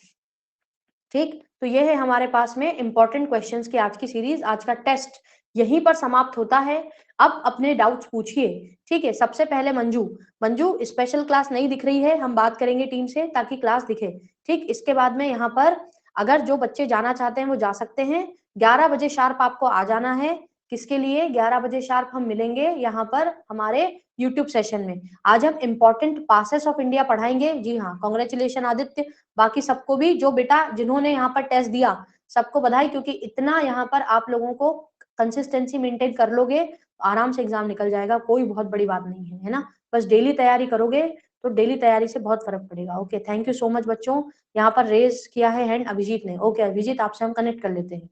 ठीक। तो ये है हमारे पास में इंपॉर्टेंट क्वेश्चंस की आज की सीरीज, आज का टेस्ट यहीं पर समाप्त होता है। अब अपने डाउट्स पूछिए, ठीक है। सबसे पहले मंजू, मंजू स्पेशल क्लास नहीं दिख रही है, हम बात करेंगे टीम से ताकि क्लास दिखे, ठीक। इसके बाद में यहाँ पर अगर जो बच्चे जाना चाहते हैं वो जा सकते हैं, 11 बजे शार्प आपको आ जाना है। किसके लिए 11 बजे शार्प हम मिलेंगे यहाँ पर हमारे यूट्यूब सेशन में। आज हम इंपॉर्टेंट पासेस ऑफ इंडिया पढ़ाएंगे। जी हाँ, कॉन्ग्रेचुलेशन आदित्य, बाकी सबको भी जो बेटा जिन्होंने यहाँ पर टेस्ट दिया सबको बधाई, क्योंकि इतना यहाँ पर आप लोगों को कंसिस्टेंसी मेंटेन कर लोगे आराम से एग्जाम निकल जाएगा, कोई बहुत बड़ी बात नहीं है, है ना। बस डेली तैयारी करोगे तो डेली तैयारी से बहुत फर्क पड़ेगा। Okay, thank you so much बच्चों। यहाँ पर रेज किया है हैंड अभिजीत ने। ओके अभिजीत, आपसे हम कनेक्ट कर लेते हैं।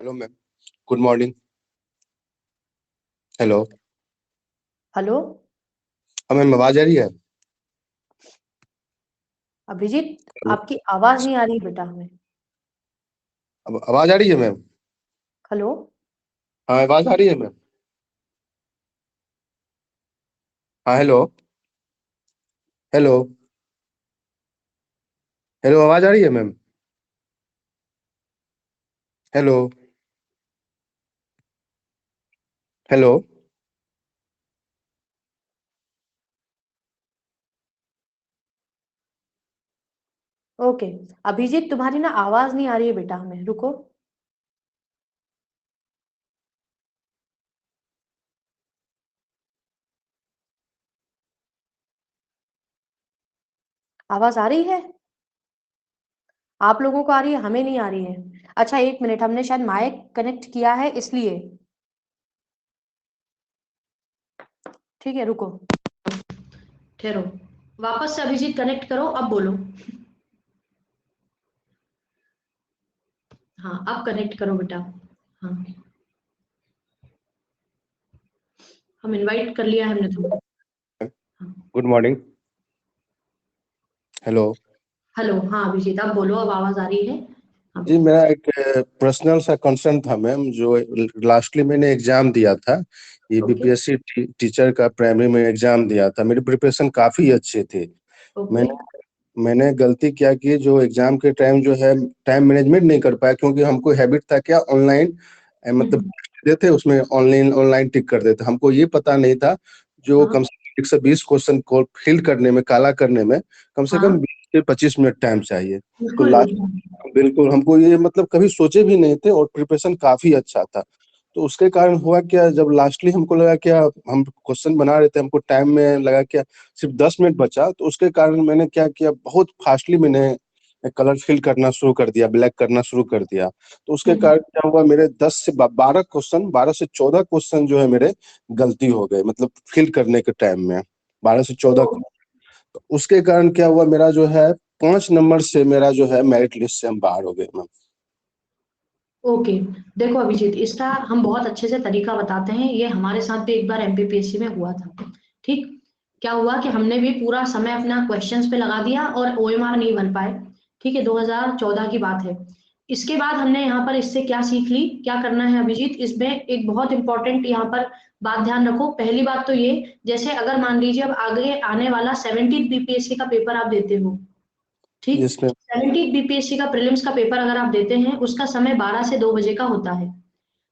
Hello ma'am, good morning. Hello. Hello हाँ मैम, आवाज आ रही है? अभिजीत, हेलो। आपकी आवाज नहीं आ रही बेटा हमें। अब आवाज आ रही है मैम? हेलो हाँ, आवाज आ रही है मैम? हाँ, हेलो। हेलो। हेलो, आवाज आ रही है ma'am? Hello. Hello. Okay Abhijeet, तुम्हारी ना आवाज नहीं आ रही है बेटा हमें, रुको। आवाज आ रही है, आप लोगों को आ रही है, हमें नहीं आ रही है। अच्छा एक मिनट, हमने शायद माइक कनेक्ट किया है इसलिए, ठीक है रुको, ठहरो, वापस से अभिजीत कनेक्ट करो, अब बोलो। हाँ अब कनेक्ट करो बेटा। हाँ हम इनवाइट कर लिया है हमने तुमको। Good morning. हेलो। हेलो, हाँ अभिजीत अब बोलो, अब आवाज आ रही है। हाँ जी, मेरा एक पर्सनल सा कंसर्न था मैम। जो लास्टली मैंने एग्जाम दिया था, ये ओके बीपीएससी टीचर का प्राइमरी में एग्जाम दिया था, मेरी प्रिपरेशन काफी अच्छे थे। ओके मैंने मैंने गलती क्या की, जो एग्जाम के टाइम जो है टाइम मैनेजमेंट नहीं कर पाया, क्योंकि हमको हैबिट था क्या, ऑनलाइन मतलब देते उसमें ऑनलाइन ऑनलाइन टिक कर देते। हमको ये पता नहीं था जो हाँ कम से कम 120 क्वेश्चन को फिल करने में, काला करने में कम से कम हाँ से 25 मिनट टाइम चाहिए। तो बिल्कुल लास्ट बिल्कुल हमको ये मतलब कभी सोचे भी नहीं थे और प्रिपरेशन काफी अच्छा था। तो उसके कारण हुआ क्या, जब लास्टली हमको लगा क्या हम क्वेश्चन बना रहे थे, हमको टाइम में लगा क्या सिर्फ 10 मिनट बचा, तो उसके कारण मैंने क्या किया, बहुत फास्टली मैंने कलर फिल करना शुरू कर दिया, ब्लैक करना शुरू कर दिया। तो उसके कारण क्या हुआ, मेरे 10 से 12 क्वेश्चन, 12 से 14 क्वेश्चन जो है मेरे गलती हो गए, मतलब फिल करने के टाइम में 12 से 14। तो उसके कारण क्या हुआ, मेरा जो है 5 नंबर से मेरा जो है मेरिट लिस्ट से हम बाहर हो गए मैम। ओके। देखो अभिजीत, इसका हम बहुत अच्छे से तरीका बताते हैं। ये हमारे साथ भी एक बार एमपीपीएससी में हुआ था। ठीक, क्या हुआ कि हमने भी पूरा समय अपना क्वेश्चंस पे लगा दिया और ओएमआर नहीं बन पाए। ठीक है, 2014 की बात है। इसके बाद हमने यहाँ पर इससे क्या सीख ली, क्या करना है अभिजीत, इसमें एक बहुत इंपॉर्टेंट यहाँ पर बात ध्यान रखो। पहली बात तो ये, जैसे अगर मान लीजिए अब आगे आने वाला 17 बीपीएससी का पेपर आप देते हो, ठीक, जिसमें 17 बीपीएससी का प्रीलिम्स का पेपर अगर आप देते हैं, उसका समय 12 से 2 बजे का होता है।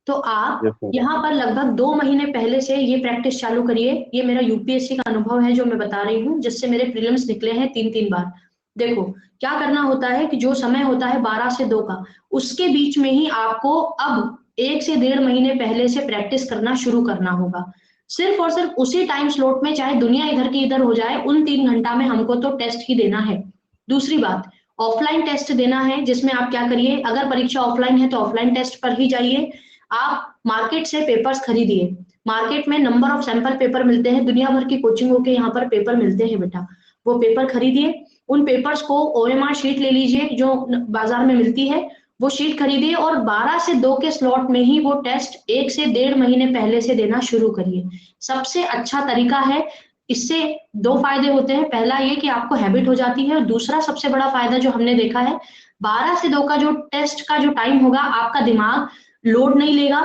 तो आप जैसे यहाँ पर लगभग 2 महीने पहले से ये प्रैक्टिस चालू करिए। ये मेरा यूपीएससी का अनुभव है जो मैं बता रही हूँ, जिससे मेरे प्रीलिम्स निकले हैं 3-3 बार। देखो क्या करना होता है कि जो समय होता है 12 से 2 का, उसके बीच में ही आपको अब 1 से 1.5 महीने पहले से प्रैक्टिस करना शुरू करना होगा। सिर्फ और सिर्फ उसी टाइम स्लॉट में, चाहे दुनिया इधर की इधर हो जाए, उन 3 घंटा में हमको तो टेस्ट ही देना है। दूसरी बात, ऑफलाइन टेस्ट देना है, जिसमें आप क्या करिए, अगर परीक्षा ऑफलाइन है तो ऑफलाइन टेस्ट पर ही जाइए। आप मार्केट से पेपर्स खरीदिए। मार्केट में नंबर ऑफ सैंपल पेपर मिलते हैं, दुनिया भर की कोचिंगों के यहाँ पर पेपर मिलते हैं बेटा। वो पेपर खरीदिए, उन पेपर्स को ओएमआर शीट ले लीजिए जो बाजार में मिलती है, वो शीट खरीदिए और 12 से 2 के स्लॉट में ही वो टेस्ट 1 से 1.5 महीने पहले से देना शुरू करिए। सबसे अच्छा तरीका है। इससे 2 फायदे होते हैं। पहला ये कि आपको हैबिट हो जाती है, और दूसरा सबसे बड़ा फायदा जो हमने देखा है, 12 से 2 का जो टेस्ट का जो टाइम होगा, आपका दिमाग लोड नहीं लेगा,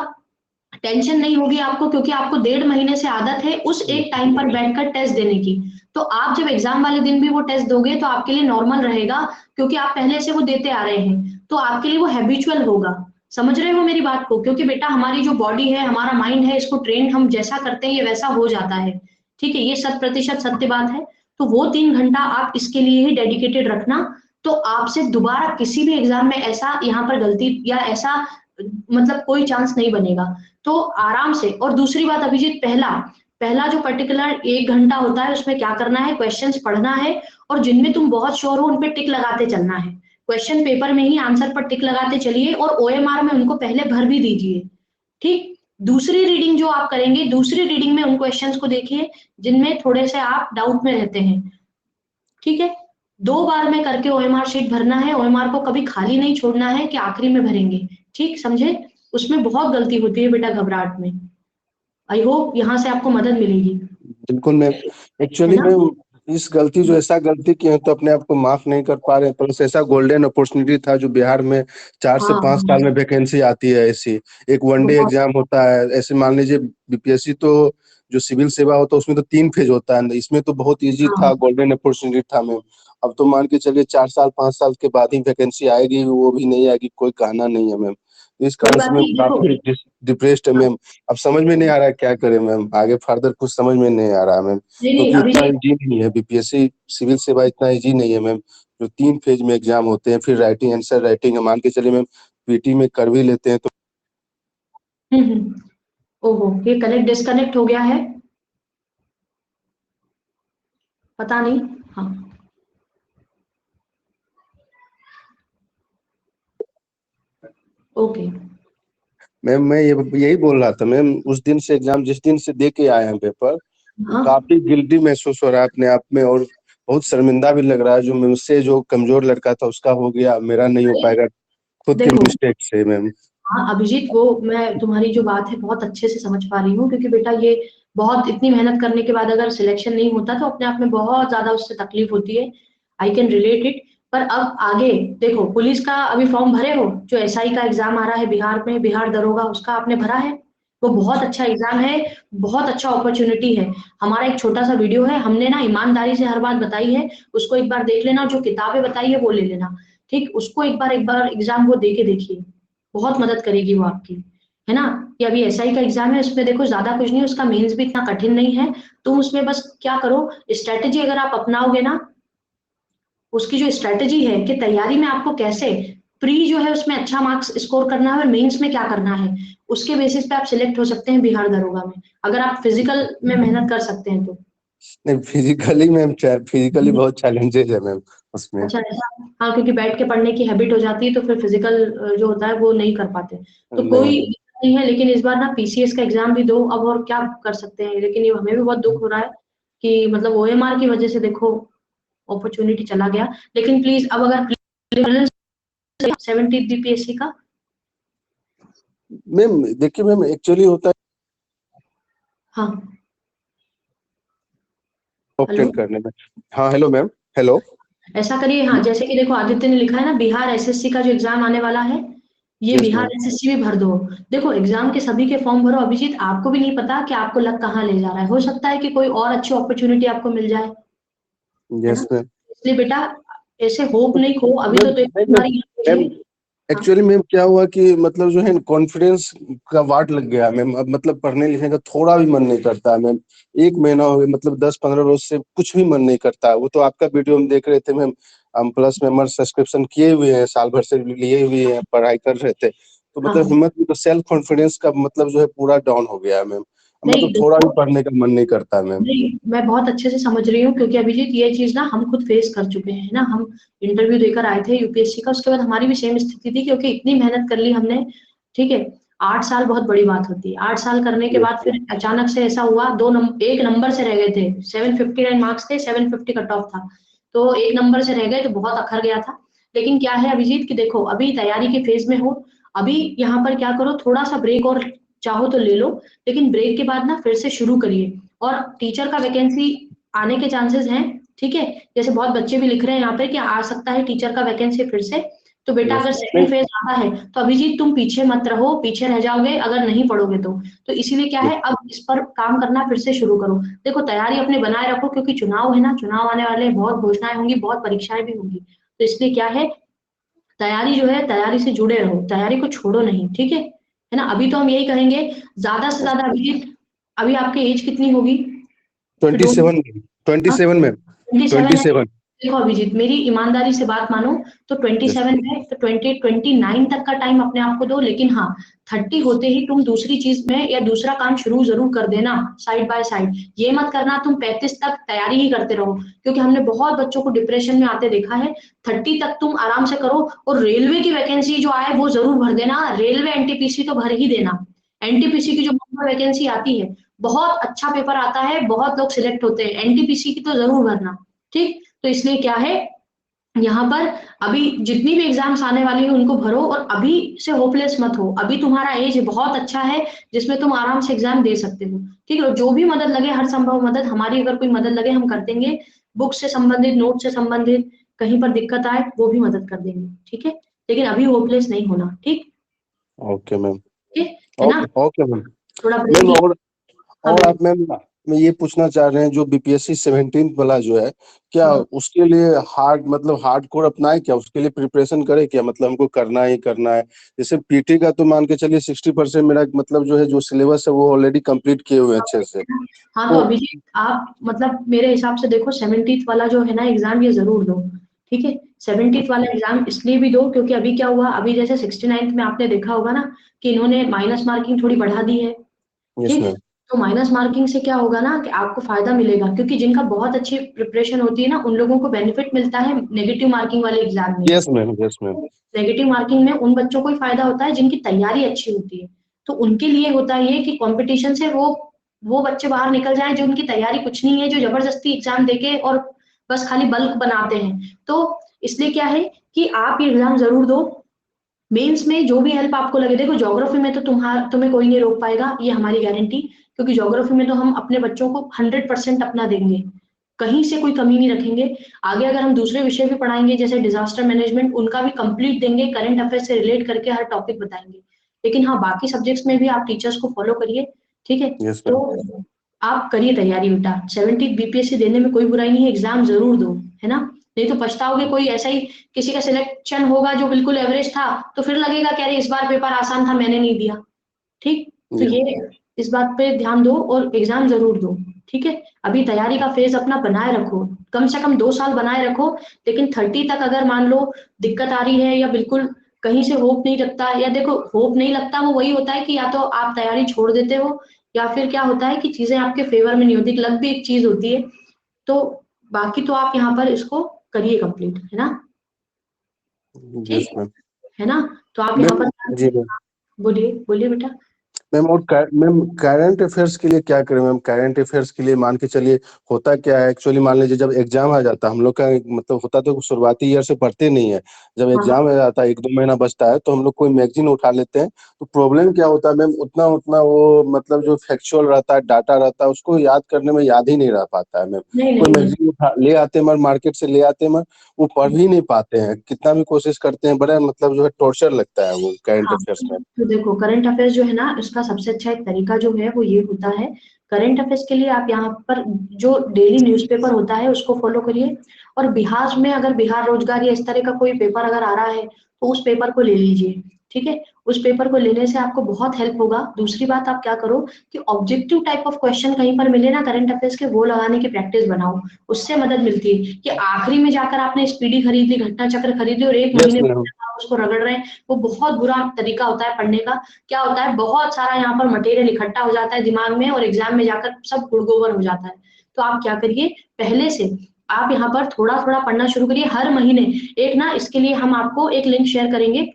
टेंशन नहीं होगी आपको, क्योंकि आपको 1.5 महीने से आदत है उस एक टाइम पर बैठकर टेस्ट देने की। तो आप जब एग्जाम वाले दिन भी वो टेस्ट दोगे तो आपके लिए नॉर्मल रहेगा, क्योंकि आप पहले से वो देते आ रहे हैं, तो आपके लिए वो हैबिचुअल होगा। समझ रहे हो मेरी बात को? क्योंकि बेटा हमारी जो बॉडी है, हमारा माइंड है, इसको ट्रेन हम जैसा करते हैं ये वैसा हो जाता है। ठीक है, ये 100% सत्य बात है। तो वो 3 घंटा आप इसके लिए ही डेडिकेटेड रखना। तो आपसे दोबारा किसी भी एग्जाम में ऐसा यहाँ पर गलती या ऐसा मतलब कोई चांस नहीं बनेगा। तो आराम से। और दूसरी बात अभिजीत, पहला पहला जो पर्टिकुलर 1 घंटा होता है, उसमें क्या करना है, क्वेश्चंस पढ़ना है, और जिनमें तुम बहुत श्योर हो उन पे टिक लगाते चलना है। क्वेश्चन पेपर में ही आंसर पर टिक लगाते चलिए और ओएमआर में उनको पहले भर भी दीजिए। ठीक, दूसरी रीडिंग जो आप करेंगे, दूसरी रीडिंग में उन क्वेश्चंस को देखिए जिनमें थोड़े से आप डाउट में रहते हैं। ठीक है, 2 बार में करके ओएमआर शीट भरना है। ओएमआर को कभी खाली नहीं छोड़ना है कि आखिरी में भरेंगे। ठीक, समझे? उसमें बहुत गलती होती है बेटा घबराहट में। आई होप यहाँ से आपको मदद मिलेगी, बिल्कुल मैम, है एक्चुअली ना? मैम इस गलती जो ऐसा गलती की है तो अपने आप को माफ नहीं कर पा रहे हैं, प्लस ऐसा गोल्डन अपॉर्चुनिटी था जो बिहार में 4 से 5 साल में वैकेंसी आती है ऐसी, एक वनडे बहुत। एग्जाम होता है ऐसे, मान लीजिए बीपीएससी तो जो सिविल सेवा होता है उसमें तो 3 फेज होता है, इसमें तो बहुत इजी था, हाँ, गोल्डन अपॉर्चुनिटी था मैम। अब तो मान के चलिए 4 साल 5 साल के बाद ही वैकेंसी आएगी, वो भी नहीं आएगी, कोई कहना नहीं है मैम। इस कोई कारण से बात मैं नहीं, देखो। काफी डिप्रेस्ड है मैम। अब समझ में नहीं आ रहा है क्या करें मैम, आगे फर्दर कुछ समझ में नहीं आ रहा है मैम, नहीं नहीं क्योंकि इतना अभिजीत, इजी नहीं है बीपीएससी सिविल सेवा, इतना इजी नहीं है मैम। जो 3 फेज में एग्जाम होते हैं, फिर राइटिंग आंसर राइटिंग है, मान के चलिए मैम पीटी में कर भी लेते हैं तो ओहो, ये कनेक्ट डिस्कनेक्ट हो गया है, पता नहीं। हाँ, ओके। मैम मैं ये यही बोल रहा था मैम, उस दिन से एग्जाम जिस दिन से दे के आए हैं पेपर, तो हाँ, काफी गिल्टी महसूस हो रहा है अपने आप में, और बहुत शर्मिंदा भी लग रहा है, जो मुझसे जो कमजोर लड़का था उसका हो गया, मेरा नहीं हो अरे पाएगा खुद के देखो, मिस्टेक से मैम। हाँ अभिजीत, वो मैं तुम्हारी जो बात है बहुत अच्छे से समझ पा रही हूँ, क्योंकि बेटा ये बहुत इतनी मेहनत करने के बाद अगर सिलेक्शन नहीं होता तो अपने आप में बहुत ज्यादा उससे तकलीफ होती है। I can relate it. पर अब आगे देखो, पुलिस का अभी फॉर्म भरे हो? जो एसआई का एग्जाम आ रहा है बिहार में, बिहार दरोगा, उसका आपने भरा है? वो बहुत अच्छा एग्जाम है, बहुत अच्छा अपॉर्चुनिटी है। हमारा एक छोटा सा वीडियो है, हमने ना ईमानदारी से हर बात बताई है, उसको एक बार देख लेना। जो किताबें बताई है वो ले लेना। ठीक, उसको एक बार एग्जाम वो दे के देखिए, बहुत मदद करेगी वो आपकी, है ना? कि अभी एसआई का एग्जाम है, उसमें देखो ज्यादा कुछ नहीं, उसका मेंस भी इतना कठिन नहीं है। तुम उसमें बस क्या करो, स्ट्रेटेजी अगर आप अपनाओगे ना, उसकी जो स्ट्रेटेजी है कि तैयारी में आपको कैसे प्री जो है उसमें अच्छा मार्क्स स्कोर करना है और मेंस में क्या करना है, उसके बेसिस पे आप सिलेक्ट हो सकते हैं बिहार दरोगा में, अगर आप फिजिकल में मेहनत कर सकते हैं तो। नहीं, फिजिकली मैम, फिजिकली बहुत चैलेंजेस है मैम उसमें। अच्छा ऐसा, हाँ क्योंकि बैठ के पढ़ने की हैबिट हो जाती है तो फिर फिजिकल जो होता है वो नहीं कर पाते, तो कोई नहीं, नहीं है। लेकिन इस बार ना पीसीएस का एग्जाम भी दो, अब और क्या कर सकते हैं, लेकिन ये हमें भी बहुत दुख हो रहा है कि मतलब ओएमआर की वजह से देखो अपॉर्चुनिटी चला गया। लेकिन प्लीज अब अगर 70 बीपीएससी का। मैम देखिए मैम, एक्चुअली होता है हाँ हेलो, ऑप्टेंड करने में। हाँ हेलो मैम, हेलो। ऐसा करिए, हाँ जैसे कि देखो आदित्य ने लिखा है ना बिहार एसएससी का जो एग्जाम आने वाला है, ये यस बिहार मैम। एसएससी भी भर दो। देखो एग्जाम के सभी के फॉर्म भरो, अभिजीत आपको भी नहीं पता कि आपको लक कहाँ ले जा रहा है, हो सकता है कि कोई और अच्छी अपॉर्चुनिटी आपको मिल जाए, है ना। Yes ma'am. इसलिए बेटा ऐसे होप नहीं खो, अभी मैम तो नहीं मैम, तुम्हारी मैम है। हाँ एक्चुअली मैम क्या हुआ कि मतलब जो है कॉन्फिडेंस का वाट लग गया मैम। अब मतलब पढ़ने लिखने का थोड़ा भी मन नहीं करता है मैम। 1 महीना हो गया, मतलब 10-15 रोज से कुछ भी मन नहीं करता है। वो तो आपका वीडियो हम देख रहे थे मैम, हम प्लस में हमारे सब्सक्रिप्शन किए हुए हैं, साल भर से लिए हुए हैं, पढ़ाई कर रहे थे। तो हाँ मतलब हिम्मत, तो सेल्फ कॉन्फिडेंस का मतलब जो है पूरा डाउन हो गया है मैम। मतलब नहीं थोड़ा भी देखो, पढ़ने का मन नहीं करता है मैम। नहीं मैं बहुत अच्छे से समझ रही हूँ, क्योंकि अभिजीत ये चीज ना हम खुद फेस कर चुके हैं ना, हम इंटरव्यू देकर आए थे यूपीएससी का, उसके बाद हमारी भी सेम स्थिति थी, क्योंकि इतनी मेहनत कर ली हमने, ठीक है। 8 साल बहुत बड़ी बात होती है, 8 साल करने के यस बाद फिर अचानक से ऐसा हुआ, एक नंबर से रह गए थे, 759 मार्क्स थे, 750 कट ऑफ था, तो एक नंबर से रह गए तो बहुत अखर गया था। लेकिन क्या है अभिजीत कि देखो अभी तैयारी के फेज में हो, अभी यहाँ पर क्या करो, थोड़ा सा ब्रेक और चाहो तो ले लो, लेकिन ब्रेक के बाद ना फिर से शुरू करिए। और टीचर का वैकेंसी आने के चांसेस हैं, ठीक है। जैसे बहुत बच्चे भी लिख रहे हैं यहाँ पे कि आ सकता है टीचर का वैकेंसी फिर से, तो बेटा यस अगर नहीं। सेकंड फेज आता है तो अभिजीत तुम पीछे मत रहो, पीछे रह जाओगे अगर नहीं पढ़ोगे तो इसीलिए क्या है, अब इस पर काम करना फिर से शुरू करो। देखो तैयारी अपने बनाए रखो, क्योंकि चुनाव है ना, चुनाव आने वाले हैं, बहुत घोषणाएं होंगी, बहुत परीक्षाएं भी होंगी, तो इसलिए क्या है, तैयारी जो है तैयारी से जुड़े रहो, तैयारी को छोड़ो नहीं, ठीक है ना। अभी तो हम यही कहेंगे ज्यादा से ज्यादा अभिजीत, अभी आपकी एज कितनी होगी, फिर 27, 27 मैम, 27 है। 27। देखो अभिजीत मेरी ईमानदारी से बात मानो तो यस 27 है, तो 29 तक का टाइम अपने आप को दो, लेकिन हाँ 30 होते ही तुम दूसरी चीज में या दूसरा काम शुरू जरूर कर देना, साइड बाय साइड। ये मत करना तुम 35 तक तैयारी ही करते रहो, क्योंकि हमने बहुत बच्चों को डिप्रेशन में आते देखा है। 30 तक तुम आराम से करो, और रेलवे की वैकेंसी जो आए वो जरूर भर देना, रेलवे एनटीपीसी तो भर ही देना। एनटीपीसी की जो वैकेंसी आती है, बहुत अच्छा पेपर आता है, बहुत लोग सिलेक्ट होते हैं, एनटीपीसी की तो जरूर भरना, ठीक। तो इसलिए क्या है, यहाँ पर अभी जितनी भी एग्जाम्स आने वाली है उनको भरो, और अभी से होपलेस मत हो, अभी तुम्हारा एज बहुत अच्छा है जिसमें तुम आराम से एग्जाम दे सकते हो, ठीक है। जो भी मदद लगे, हर संभव मदद, हमारी अगर कोई मदद लगे हम कर देंगे, बुक से संबंधित, नोट से संबंधित, कहीं पर दिक्कत आए वो भी मदद कर देंगे, ठीक है। लेकिन अभी होपलेस नहीं होना, ठीक ओके मैम। ठीक है ना, ओके ओके मैम। थोड़ा मैम ब्रेक ले। हाँ और बोलो। आप मैम, मैं ये पूछना चाह रहे हैं जो बीपीएससी 17 वाला जो है, क्या हाँ उसके लिए हार्ड, मतलब हार्ड कोर अपनाए क्या, उसके लिए प्रिपरेशन करे क्या, मतलब हमको करना ही करना है? जैसे पीटी का तो मान के चलिए 60% मेरा मतलब जो है जो सिलेबस है वो ऑलरेडी कंप्लीट किए हुए हैं अच्छे से। हाँ, तो तो अभिजीत आप मतलब मेरे हिसाब से देखो 70th वाला जो है ना एग्जाम, ये जरूर दो, ठीक है। 70th वाला एग्जाम इसलिए भी दो क्योंकि अभी क्या हुआ, अभी जैसे 69th में आपने देखा होगा ना कि इन्होंने माइनस मार्किंग थोड़ी बढ़ा दी है, यस ठीक। मैम। तो माइनस मार्किंग से क्या होगा ना कि आपको फायदा मिलेगा, क्योंकि जिनका बहुत अच्छी प्रिपरेशन होती है ना उन लोगों को बेनिफिट मिलता है नेगेटिव मार्किंग वाले एग्जाम में। Yes ma'am. Yes ma'am. Negative marking में उन बच्चों को ही फायदा होता है जिनकी तैयारी अच्छी होती है, तो उनके लिए होता है ये कि कंपटीशन से वो बच्चे बाहर निकल जाएं जो उनकी तैयारी कुछ नहीं है, जो जबरदस्ती एग्जाम देके और बस खाली बल्क बनाते हैं। तो इसलिए क्या है कि आप ये एग्जाम जरूर दो, मेंस में जो भी हेल्प आपको लगे। देखो ज्योग्राफी में तो तुम्हें कोई नहीं रोक पाएगा, ये हमारी गारंटी, क्योंकि ज्योग्राफी में तो हम अपने बच्चों को 100% अपना देंगे, कहीं से कोई कमी नहीं रखेंगे। आगे अगर हम दूसरे विषय भी पढ़ाएंगे जैसे डिजास्टर मैनेजमेंट, उनका भी कंप्लीट देंगे, करंट अफेयर से रिलेट करके हर टॉपिक बताएंगे। लेकिन हाँ बाकी सब्जेक्ट्स में भी आप टीचर्स को फॉलो करिए, ठीक है। यस तो मैम। आप करिए तैयारी बेटा, 70 बीपीएससी देने में कोई बुराई नहीं है, एग्जाम जरूर दो, है ना। नहीं तो पछताओगे, कोई ऐसा ही किसी का सिलेक्शन होगा जो बिल्कुल एवरेज था, तो फिर लगेगा कि अरे इस बार पेपर आसान था मैंने नहीं दिया, ठीक। तो ये इस बात पे ध्यान दो और एग्जाम जरूर दो। ठीक है। अभी तैयारी का फेज अपना बनाए रखो, कम से कम 2 साल बनाए रखो, लेकिन 30 तक अगर मान लो दिक्कत आ रही है या बिल्कुल कहीं से होप नहीं लगता, या देखो होप नहीं लगता वो वही होता है कि या तो आप तैयारी छोड़ देते हो या फिर क्या होता है कि चीजें आपके फेवर में नहीं होती, लक भी एक चीज होती है। तो बाकी तो आप यहाँ पर इसको करिए कंप्लीट, है ना? यस ठीक मैम। है ना? तो आप यहाँ मैम पर जी मैम। बोलिए बोलिए बेटा। मैम और मैम करंट अफेयर्स के लिए क्या करें मैम? करंट अफेयर्स के लिए मान के चलिए होता क्या है एक्चुअली, मान लीजिए जब एग्जाम आ जाता है हम लोग का मतलब होता तो शुरुआती ईयर से पढ़ते नहीं है, जब हाँ हाँ। एग्जाम आ जाता है 1-2 महीना बचता है तो हम लोग कोई मैगजीन उठा लेते हैं। तो प्रॉब्लम क्या होता है मैम, उतना उतना वो मतलब जो फैक्चुअल रहता है, डाटा रहता है, उसको याद करने में याद ही नहीं रह पाता है मैम। नहीं कोई नहीं नहीं। मैगजीन उठा ले आते हैं मगर मार्केट से ले आते हैं मगर वो पढ़ ही नहीं पाते हैं, कितना भी कोशिश करते हैं, बड़ा मतलब जो है टॉर्चर लगता है वो करंट हाँ, अफेयर्स में। तो देखो करंट अफेयर्स जो है ना, उसका सबसे अच्छा एक तरीका जो है वो ये होता है, करंट अफेयर्स के लिए आप यहाँ पर जो डेली न्यूज़पेपर होता है उसको फॉलो करिए। और बिहार में अगर बिहार रोजगार या इस तरह का कोई पेपर अगर आ रहा है तो उस पेपर को ले लीजिए, ठीक है। उस पेपर को लेने से आपको बहुत हेल्प होगा। दूसरी बात आप क्या करो कि ऑब्जेक्टिव टाइप ऑफ क्वेश्चन कहीं पर मिले ना करंट अफेयर्स के, वो लगाने की प्रैक्टिस बनाओ, उससे मदद मिलती है। कि आखिरी में जाकर आपने स्पीडी खरीद ली, घटना चक्र खरीद ली और एक यस महीने मैम। आप उसको रगड़ रहे हैं, वो बहुत बुरा तरीका होता है पढ़ने का। क्या होता है, बहुत सारा यहाँ पर मटेरियल इकट्ठा हो जाता है दिमाग में और एग्जाम में जाकर सब गुड़गोबर हो जाता है। तो आप क्या करिए, पहले से आप यहाँ पर थोड़ा थोड़ा पढ़ना शुरू करिए हर महीने। एक ना इसके लिए हम आपको एक लिंक शेयर करेंगे,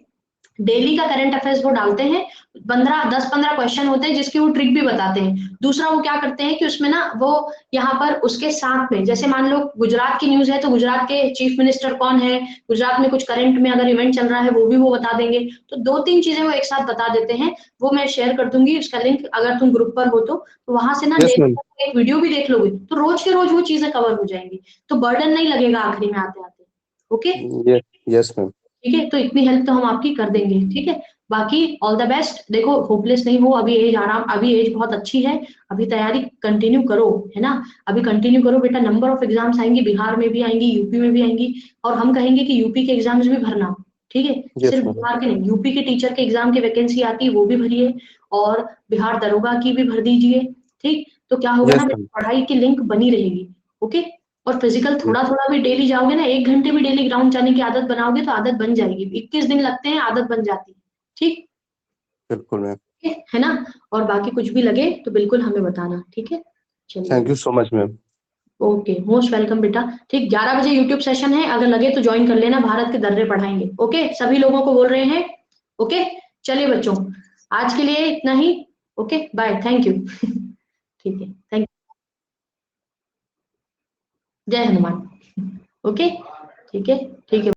डेली का करंट अफेयर्स वो डालते हैं, 10-15 क्वेश्चन होते हैं जिसकी वो ट्रिक भी बताते हैं। दूसरा वो क्या करते हैं कि उसमें ना वो यहाँ पर उसके साथ में, जैसे मान लो गुजरात की न्यूज है तो गुजरात के चीफ मिनिस्टर कौन है, गुजरात में कुछ करंट में अगर इवेंट चल रहा है वो भी वो बता देंगे। तो 2-3 चीजें वो एक साथ बता देते हैं। वो मैं शेयर कर दूंगी उसका लिंक, अगर तुम ग्रुप पर हो तो वहां से ना यस मैम। डेली एक वीडियो भी देख लोगे तो रोज के रोज वो चीजें कवर हो जाएंगी, तो बर्डन नहीं लगेगा आखिरी में आते आते। Okay, yes ma'am. ठीक है। तो इतनी हेल्प तो हम आपकी कर देंगे, ठीक है। बाकी ऑल द बेस्ट। देखो होपलेस नहीं हो, अभी एज आराम, अभी एज बहुत अच्छी है, अभी तैयारी कंटिन्यू करो, है ना? अभी कंटिन्यू करो बेटा, नंबर ऑफ एग्जाम्स आएंगी, बिहार में भी आएंगी, यूपी में भी आएंगी। और हम कहेंगे कि यूपी के एग्जाम्स भी भरना, ठीक है। यस सिर्फ मैम। बिहार के नहीं, यूपी के टीचर के एग्जाम की वैकेंसी आती है वो भी भरिए, और बिहार दरोगा की भी भर दीजिए, ठीक। तो क्या होगा ना, यस मैम। पढ़ाई की लिंक बनी रहेगी। ओके। और फिजिकल थोड़ा थोड़ा भी डेली जाओगे ना, 1 घंटे भी डेली ग्राउंड जाने की आदत बनाओगे तो आदत बन जाएगी, 21 दिन लगते हैं, आदत बन जाती है, ठीक बिल्कुल मैम। है ना? और बाकी कुछ भी लगे तो बिल्कुल हमें बताना, ठीक है। थैंक चलिए, you so much ma'am. Okay, most welcome बेटा। ठीक, 11 बजे यूट्यूब सेशन है, अगर लगे तो ज्वाइन कर लेना, भारत के दर्रे पढ़ाएंगे। ओके, सभी लोगों को बोल रहे हैं। ओके, चलिए बच्चों, आज के लिए इतना ही। Okay, bye, thank you. ठीक है, थैंक जय हनुमान। ओके, ठीक है, ठीक है।